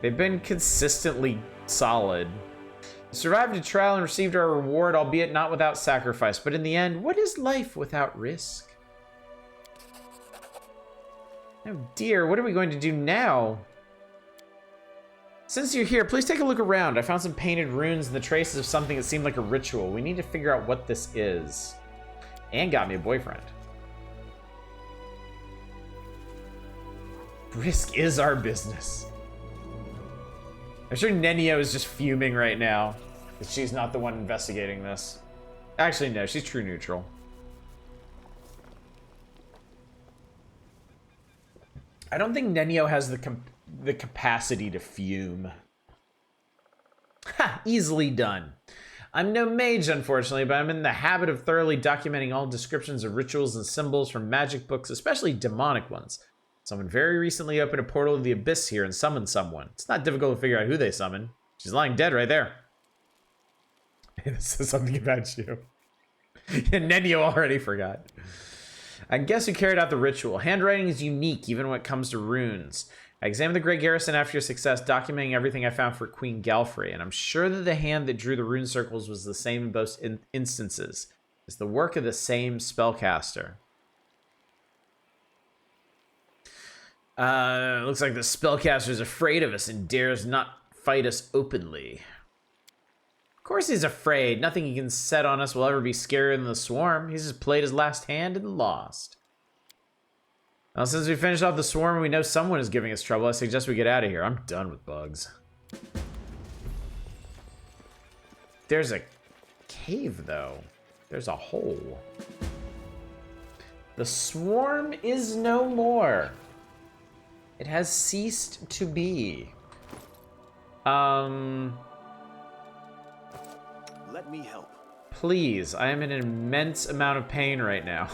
They've been consistently solid. We survived a trial and received our reward, albeit not without sacrifice. But in the end, what is life without risk? Oh dear, what are we going to do now? Since you're here, please take a look around. I found some painted runes and the traces of something that seemed like a ritual. We need to figure out what this is. And got me a boyfriend. Risk is our business. I'm sure Nenio is just fuming right now that she's not the one investigating this. Actually, no, she's true neutral. I don't think Nenio has the capacity to fume. Ha! Easily done. I'm no mage, unfortunately, but I'm in the habit of thoroughly documenting all descriptions of rituals and symbols from magic books, especially demonic ones. Someone very recently opened a portal to the abyss here and summoned someone. It's not difficult to figure out who they summoned. She's lying dead right there. It says something about you. And Nenio already forgot. I guess who carried out the ritual. Handwriting is unique, even when it comes to runes. I examined the Great Garrison after your success, documenting everything I found for Queen Galfrey, and I'm sure that the hand that drew the rune circles was the same in both instances. It's the work of the same spellcaster. Looks like the spellcaster is afraid of us and dares not fight us openly. Of course he's afraid. Nothing he can set on us will ever be scarier than the swarm. He's just played his last hand and lost. Well, since we finished off the swarm and we know someone is giving us trouble, I suggest we get out of here. I'm done with bugs. There's a cave, though. There's a hole. The swarm is no more. It has ceased to be. Let me help. Please, I am in an immense amount of pain right now.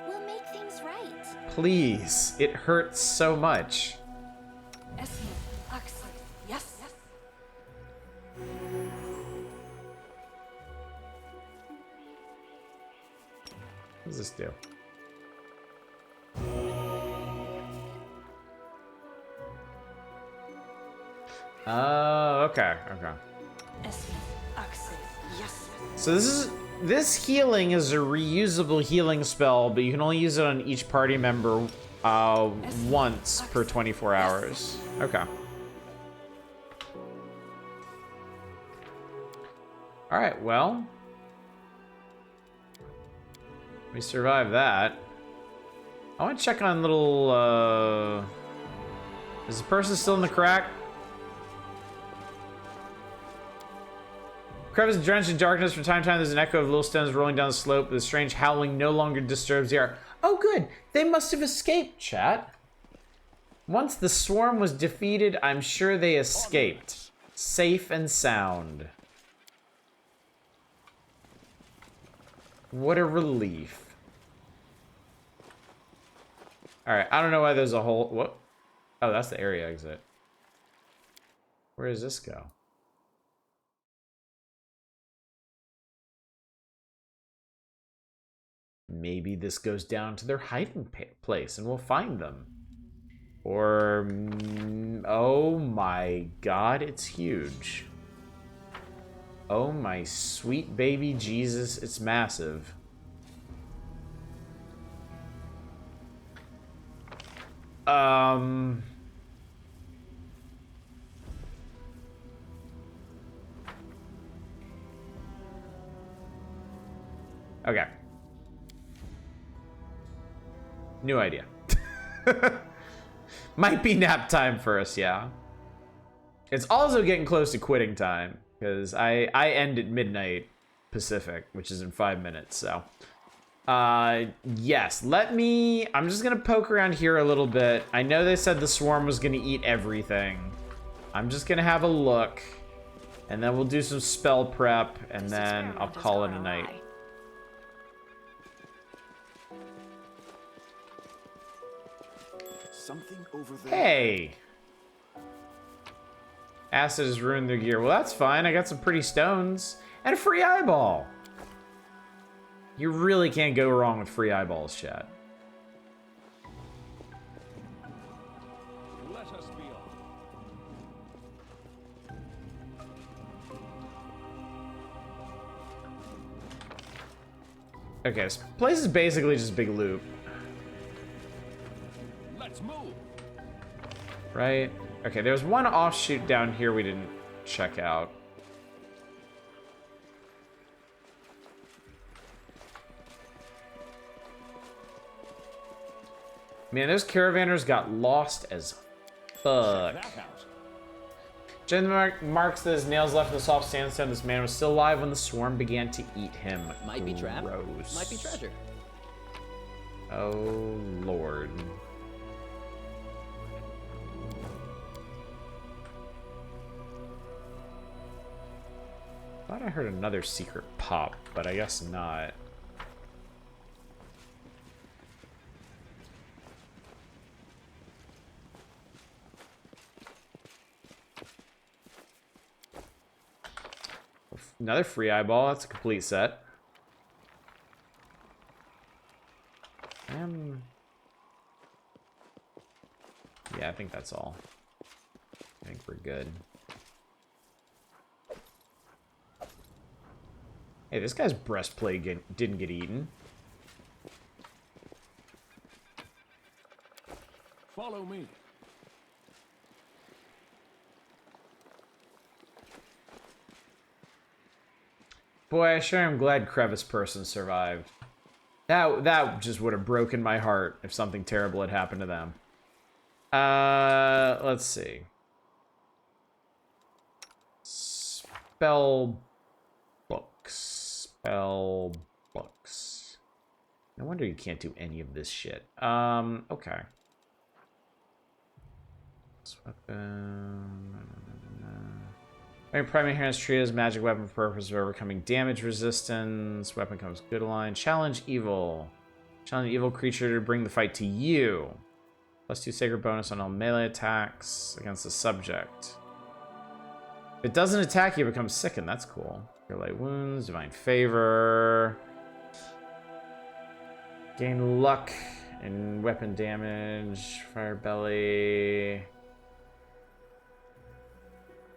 We'll make things right. Please, it hurts so much. Yes. What does this do? Oh, okay. So this healing is a reusable healing spell, but you can only use it on each party member once per 24 hours. Okay. All right, well, we survived that. I want to check on little, is the person still in the crack? Crevice drenched in darkness. From time to time, there's an echo of little stones rolling down the slope. The strange howling no longer disturbs the air. Oh, good. They must have escaped, chat. Once the swarm was defeated, I'm sure they escaped. Safe and sound. What a relief. Alright, I don't know why there's a hole. What? Oh, that's the area exit. Where does this go? Maybe this goes down to their hiding place and we'll find them. Or, oh my god, it's huge. Oh my sweet baby Jesus, it's massive. Okay. New idea. Might be nap time for us, yeah. It's also getting close to quitting time, because I end at midnight Pacific, which is in 5 minutes, so. Yes, I'm just gonna poke around here a little bit. I know they said the swarm was gonna eat everything. I'm just gonna have a look. And then we'll do some spell prep, and This then I'll experiment has call it gone a night. awry. Something over there. Hey! Acid has ruined their gear. Well, that's fine. I got some pretty stones. And a free eyeball! You really can't go wrong with free eyeballs, chat. Let us be off. Okay, this place is basically just a big loop. Let's move. Right? Okay, there's one offshoot down here we didn't check out. Man, those caravanners got lost as fuck. That house. Jen marks that his nails left in the soft sandstone. This man was still alive when the swarm began to eat him. Might be trap. Gross. Might be treasure. Oh, Lord. Thought I heard another secret pop, but I guess not. Another free eyeball. That's a complete set. Yeah, I think that's all. I think we're good. Hey, this guy's breastplate didn't get eaten. Follow me. Boy, I sure am glad Crevice Person survived. That just would have broken my heart if something terrible had happened to them. Let's see. Spell books. Spell books. No wonder you can't do any of this shit. Okay. This weapon. Primary hands treated as magic weapon for purpose of overcoming damage resistance. Weapon comes good line. Challenge evil. Challenge evil creature to bring the fight to you. +2 sacred bonus on all melee attacks against the subject. If it doesn't attack you, it becomes sickened. That's cool. Cure light wounds, divine favor. Gain luck and weapon damage. Fire belly.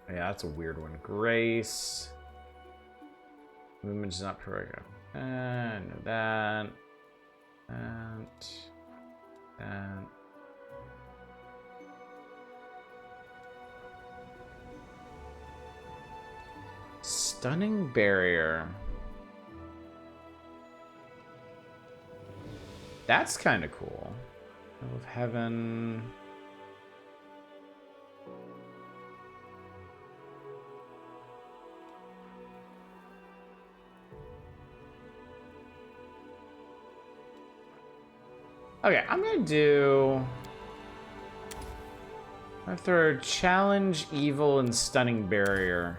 Yeah, that's a weird one. Grace. Movement is not provoking. I know that. That. Stunning barrier. That's kind of cool. Of heaven. Okay, I'm gonna do... I'm gonna throw Challenge, Evil, and Stunning Barrier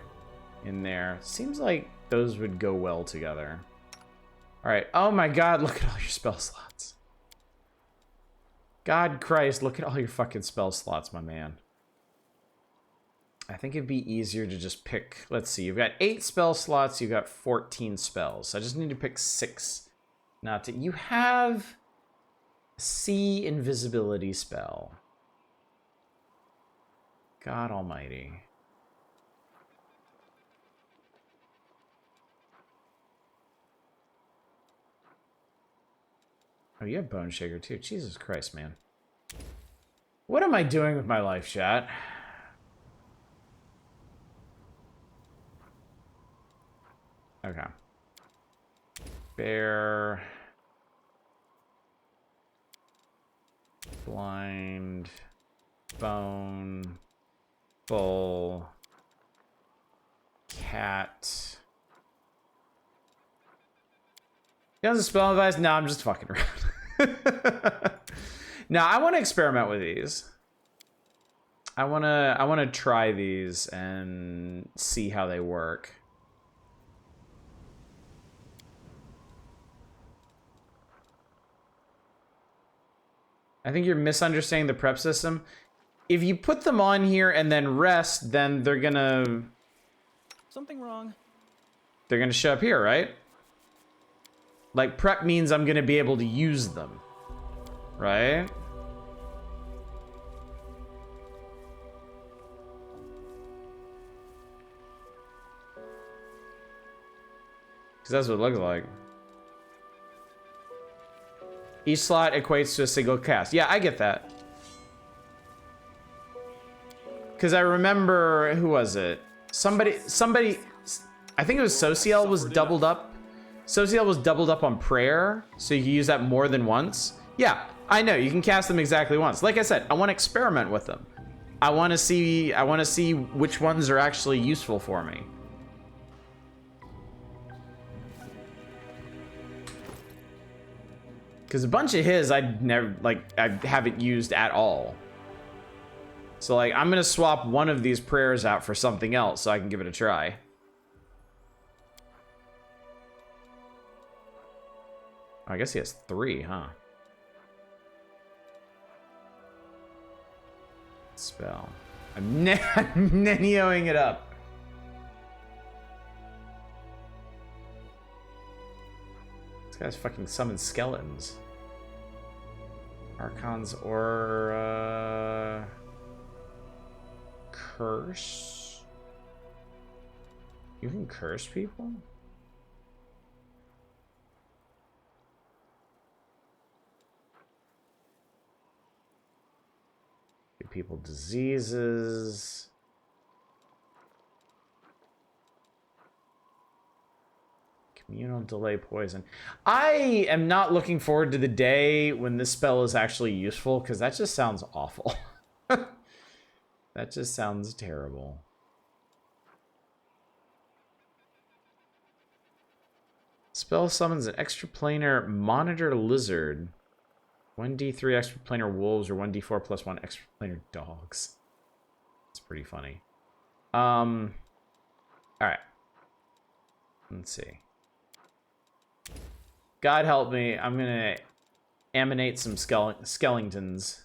in there. Seems like those would go well together. Alright, oh my god, look at all your spell slots. God Christ, look at all your fucking spell slots, my man. I think it'd be easier to just pick... Let's see, you've got 8 spell slots, you've got 14 spells. So I just need to pick 6. Not to... You have... See invisibility spell. God almighty. Oh, you have Bone Shaker too. Jesus Christ, man. What am I doing with my life, chat? Okay. Bear... Blind, bone, bull, cat. You have a spell advice? No, I'm just fucking around. No, I want to experiment with these. I wanna try these and see how they work. I think you're misunderstanding the prep system. If you put them on here and then rest, then they're gonna... Something wrong. They're gonna show up here, right? Like, prep means I'm gonna be able to use them. Right? Because that's what it looks like. Each slot equates to a single cast. Yeah, I get that. Because I remember, who was it? Somebody, I think it was Sociel was doubled up. Sociel was doubled up on prayer, so you can use that more than once. Yeah, I know, you can cast them exactly once. Like I said, I want to experiment with them. I want to see which ones are actually useful for me. Because a bunch of his I haven't used at all. So like, I'm gonna swap one of these prayers out for something else so I can give it a try. I guess he has 3, huh? Spell. I'm nenioing it up. This guy's fucking summons skeletons. Archon's Aura... Curse? You can curse people? Give people diseases. Communal delay poison. I am not looking forward to the day when this spell is actually useful, because that just sounds awful. That just sounds terrible. Spell summons an extraplanar monitor lizard. 1d3 extraplanar wolves or 1d4 plus 1 extraplanar dogs. It's pretty funny. Alright. Let's see. God help me, I'm gonna emanate some skeletons.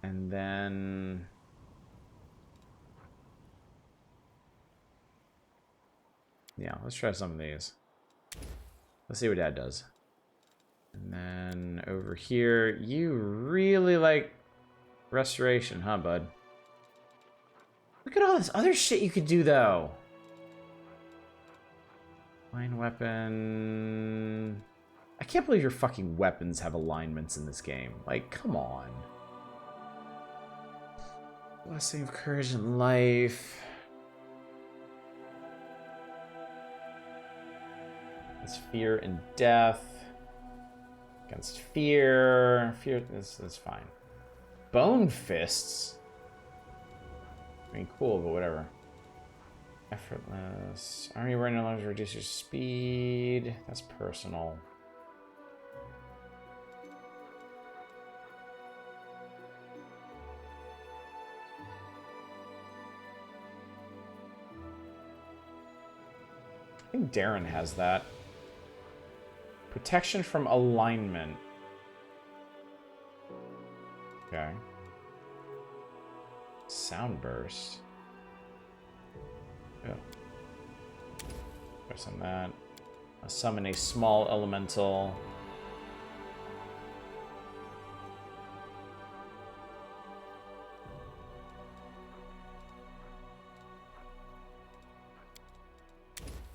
And then... yeah, let's try some of these. Let's see what Dad does. And then over here, you really like restoration, huh, bud? Look at all this other shit you could do, though. Line weapon... I can't believe your fucking weapons have alignments in this game. Like, come on. Blessing of courage and life. It's fear and death. Against fear. Fear, this is fine. Bone fists? I mean, cool, but whatever. Effortless. Army wearing no longer reduce your speed. That's personal. I think Darren has that. Protection from alignment. Okay. Sound burst. Oh. Press on that. I'll summon a small elemental.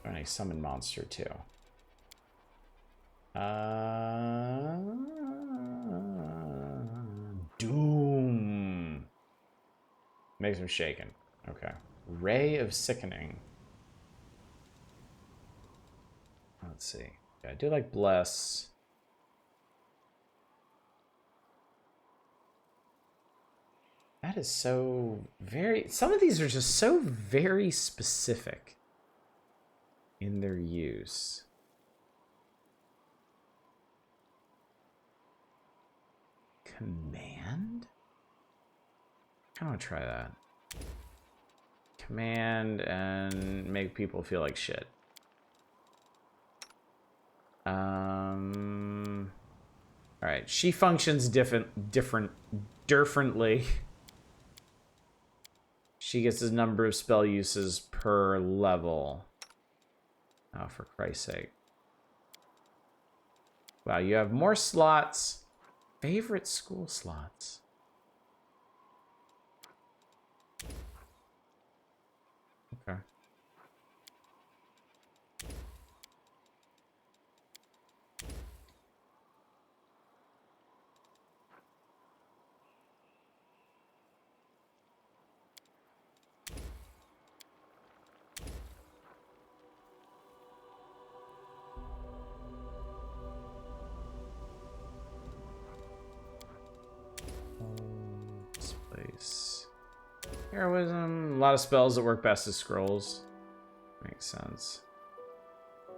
And I summon monster too. Doom. Makes him shaken. Okay. Ray of Sickening. Let's see. Yeah, I do like Bless. That is so very... some of these are just so very specific in their use. Command? kind of want to try that. Command and make people feel like shit. Alright, she functions differently. She gets a number of spell uses per level. Oh, for Christ's sake. Wow, you have more slots. Favorite school slots. Okay. This place. Heroism. A lot of spells that work best as scrolls. Makes sense.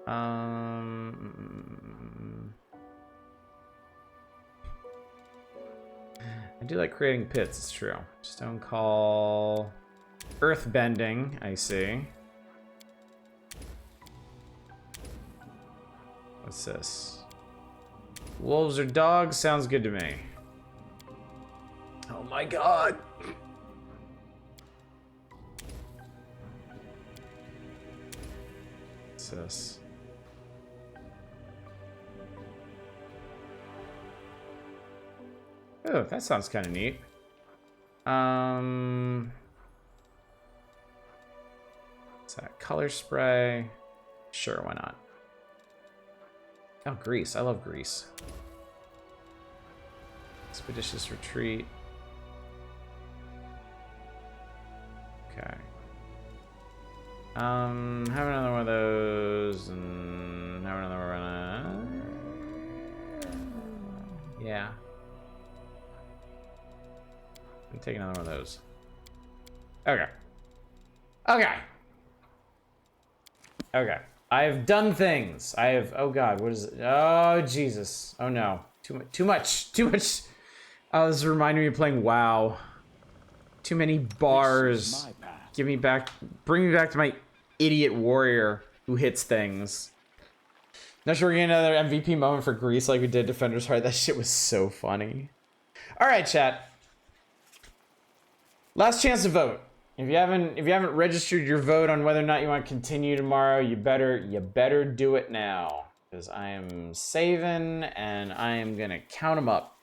I do like creating pits, it's true. Stone Call. Earthbending, I see. What's this? Wolves or dogs? Sounds good to me. Oh my god! What's this? Oh, that sounds kind of neat. What's that? Color spray? Sure, why not? Oh, grease. I love grease. Expeditious retreat. Okay. Have another one of those, and have another one of... Yeah. Take another one of those. Okay. Okay. Okay. I have done things. I have... Oh, God. What is it? Oh, Jesus. Oh, no. Too much. Too much. Oh, this is reminding me of playing WoW. Too many bars. Give me back... Bring me back to my idiot warrior who hits things. Not sure we're getting another MVP moment for Greece like we did Defender's Heart. That shit was so funny. All right, chat. Last chance to vote. If you haven't registered your vote on whether or not you want to continue tomorrow, you better do it now, because I am saving and I am gonna count them up,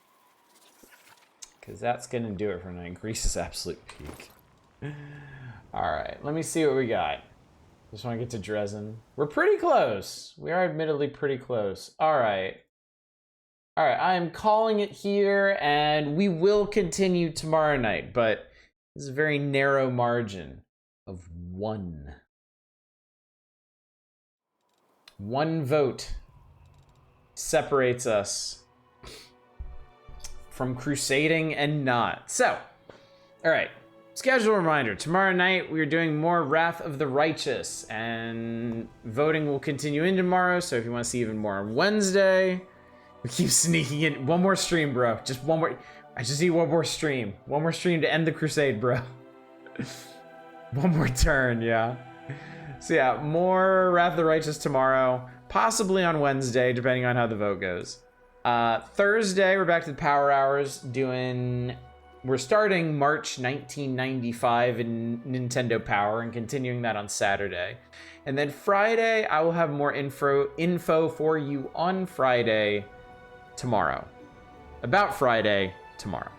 because that's gonna do it for tonight. Greece is absolute peak. All right, let me see what we got. Just want to get to Dresden. We're pretty close. We are admittedly pretty close. All right. All right, I am calling it here, and we will continue tomorrow night, but this is a very narrow margin of one. One vote separates us from crusading and not. So, all right. Schedule reminder. Tomorrow night, we are doing more Wrath of the Righteous, and voting will continue in tomorrow, so if you want to see even more on Wednesday, we keep sneaking in. One more stream, bro. Just one more. I just need one more stream. One more stream to end the crusade, bro. One more turn, yeah. So yeah, more Wrath of the Righteous tomorrow. Possibly on Wednesday, depending on how the vote goes. Thursday, we're back to the Power Hours doing... We're starting March 1995 in Nintendo Power and continuing that on Saturday. And then Friday, I will have more info for you on Friday tomorrow. About Friday tomorrow.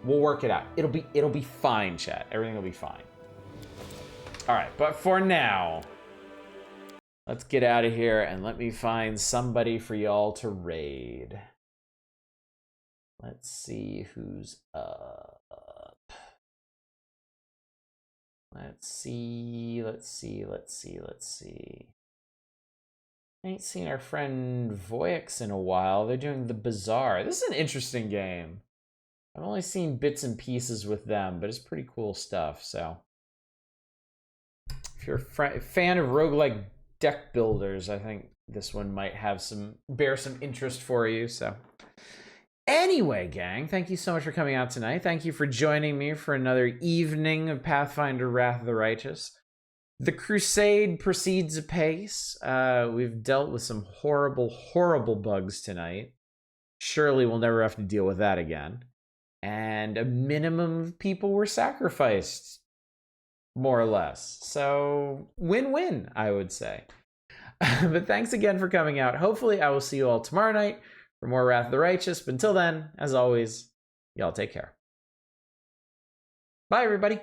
We'll work it out. It'll be fine, chat. Everything will be fine. All right, but for now, let's get out of here and let me find somebody for y'all to raid. Let's see who's up. Let's see. I ain't seen our friend Voyix in a while. They're doing the Bazaar. This is an interesting game. I've only seen bits and pieces with them, but it's pretty cool stuff, so. If you're a fan of roguelike deck builders, I think this one might have bear some interest for you, so. Anyway, gang, thank you so much for coming out tonight. Thank you for joining me for another evening of Pathfinder Wrath of the Righteous. The crusade proceeds apace. We've dealt with some horrible, horrible bugs tonight. Surely we'll never have to deal with that again. And a minimum of people were sacrificed, more or less. So, win-win, I would say. But thanks again for coming out. Hopefully, I will see you all tomorrow night for more Wrath of the Righteous. But until then, as always, y'all take care. Bye, everybody.